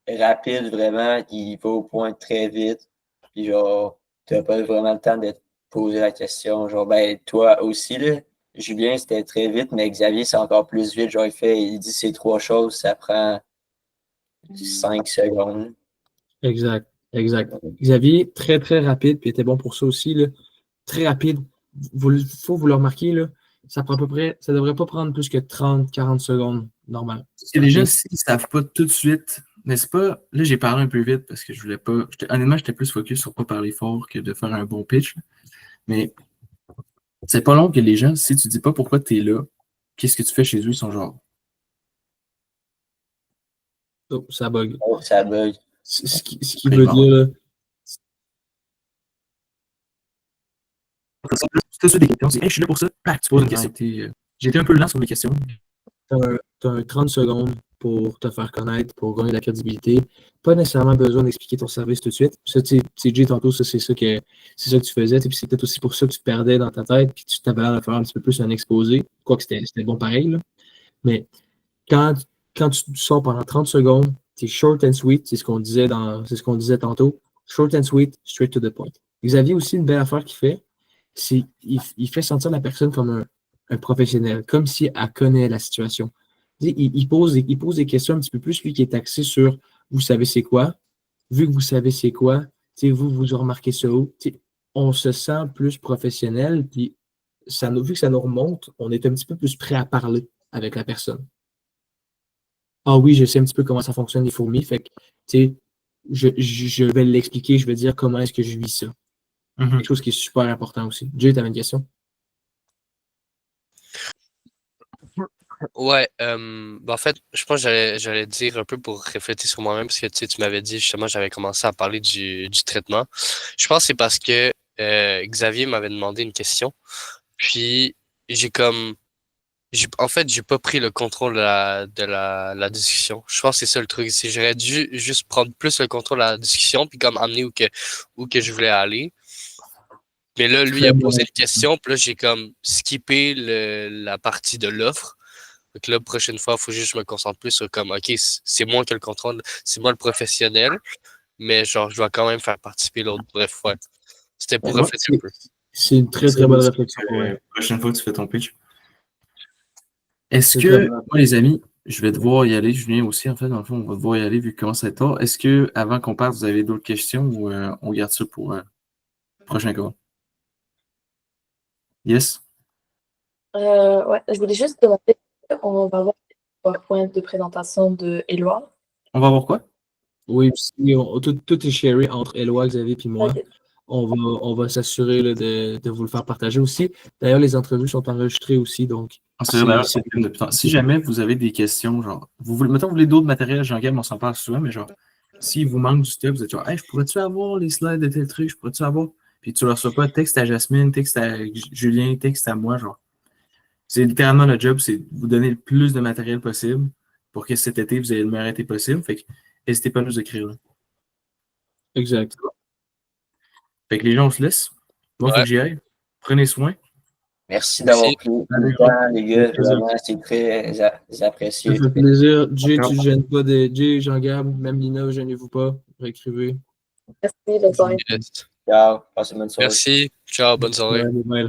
Rapide, vraiment, il va au point très vite. Puis genre, t'as pas vraiment le temps de te poser la question. Genre, ben, toi aussi, là, Julien, c'était très vite, mais Xavier, c'est encore plus vite. Genre, il dit ces trois choses, ça prend 5 secondes. Exact. Xavier, très, très rapide, puis il était bon pour ça aussi, là. Très rapide. Faut vous le remarquer, là. Ça devrait pas prendre plus que 30-40 secondes, normal. Parce que les gens, s'ils ne savent pas tout de suite, n'est-ce pas? Là, j'ai parlé un peu vite parce que je voulais pas. Honnêtement, j'étais plus focus sur pas parler fort que de faire un bon pitch. Mais c'est pas long que les gens, si tu dis pas pourquoi tu es là, qu'est-ce que tu fais chez eux, ils sont genre. Oh, ça bug. Oh, ça bug. Ce qui veut dire, là. C'est des questions. Hey, je suis là pour ça. Tu poses une question. J'ai été un peu lent sur mes questions. T'as un 30 secondes pour te faire connaître, pour gagner de la crédibilité. Pas nécessairement besoin d'expliquer ton service tout de suite. Ça, tu sais, Jay, tantôt, ça, c'est ça que tu faisais. Puis c'est peut-être aussi pour ça que tu te perdais dans ta tête, puis tu t'avais l'air de faire un petit peu plus un exposé. Quoique c'était bon pareil, là. Mais quand tu sors pendant 30 secondes, c'est short and sweet, c'est ce qu'on disait tantôt. Short and sweet, straight to the point. Xavier aussi, une belle affaire qu'il fait, c'est il fait sentir la personne comme un professionnel, comme si elle connaît la situation. Il pose des questions un petit peu plus, lui qui est axé sur vous savez c'est quoi. Vu que vous savez c'est quoi, vous remarquez ça où. On se sent plus professionnel, puis vu que ça nous remonte, on est un petit peu plus prêt à parler avec la personne. Ah oui, je sais un petit peu comment ça fonctionne les fourmis, fait que je vais l'expliquer, je vais dire comment est-ce que je vis ça. Quelque chose qui est super important aussi. Jay, tu avais une question? Ouais, en fait, je pense que j'allais dire un peu pour refléter sur moi-même, parce que tu m'avais dit justement, j'avais commencé à parler du traitement. Je pense que c'est parce que Xavier m'avait demandé une question, puis en fait, j'ai pas pris le contrôle de la discussion. Je pense que c'est ça le truc. J'aurais dû juste prendre plus le contrôle de la discussion, puis comme amener où que je voulais aller. Mais là, lui, il a posé une question, puis là, j'ai comme skippé la partie de l'offre. Donc là, prochaine fois, il faut juste que je me concentre plus sur comme, OK, c'est moi qui ai le contrôle, c'est moi le professionnel, mais genre, je dois quand même faire participer l'autre. Bref, ouais. C'était pour refléter un peu. C'est une très, très bonne réflexion. Prochaine fois que tu fais ton pitch. Est-ce que, moi, les amis, je vais devoir y aller. Julien aussi, en fait, dans le fond, on va devoir y aller vu que commence à être tard. Est-ce que, avant qu'on parte, vous avez d'autres questions ou on garde ça pour le prochain call? Yes? Ouais, je voulais juste demander, on va voir le PowerPoint de présentation de Éloi. On va voir quoi? Oui, tout est sharé entre Éloi, Xavier et moi. Okay. On va s'assurer de vous le faire partager aussi. D'ailleurs, les entrevues sont enregistrées aussi, donc... Si jamais vous avez des questions, genre, mettons, vous voulez d'autres matériels, Jean-Gab, on s'en parle souvent, mais genre, s'il vous manque du stuff, vous êtes genre, hey, je pourrais-tu avoir les slides de tel truc, je pourrais-tu avoir? Puis tu ne reçois pas texte à Jasmine, texte à Julien, texte à moi, genre. C'est littéralement le job, c'est de vous donner le plus de matériel possible pour que cet été, vous ayez le meilleur été possible. Fait que n'hésitez pas à nous écrire. Là. Exact. Fait que les gens, on se laisse. Moi, il faut que j'y aille. Prenez soin. Merci d'avoir pris le temps, les gars. Vraiment, c'est très apprécié. Ça fait plaisir. Jay, tu ne gênes pas. Jay, Jean-Gab, même Lina, ne gênez-vous pas. Réécrivez. Merci, bonne soirée. Ciao. Passez une bonne soirée. Merci. Ciao, bonne soirée. Ouais,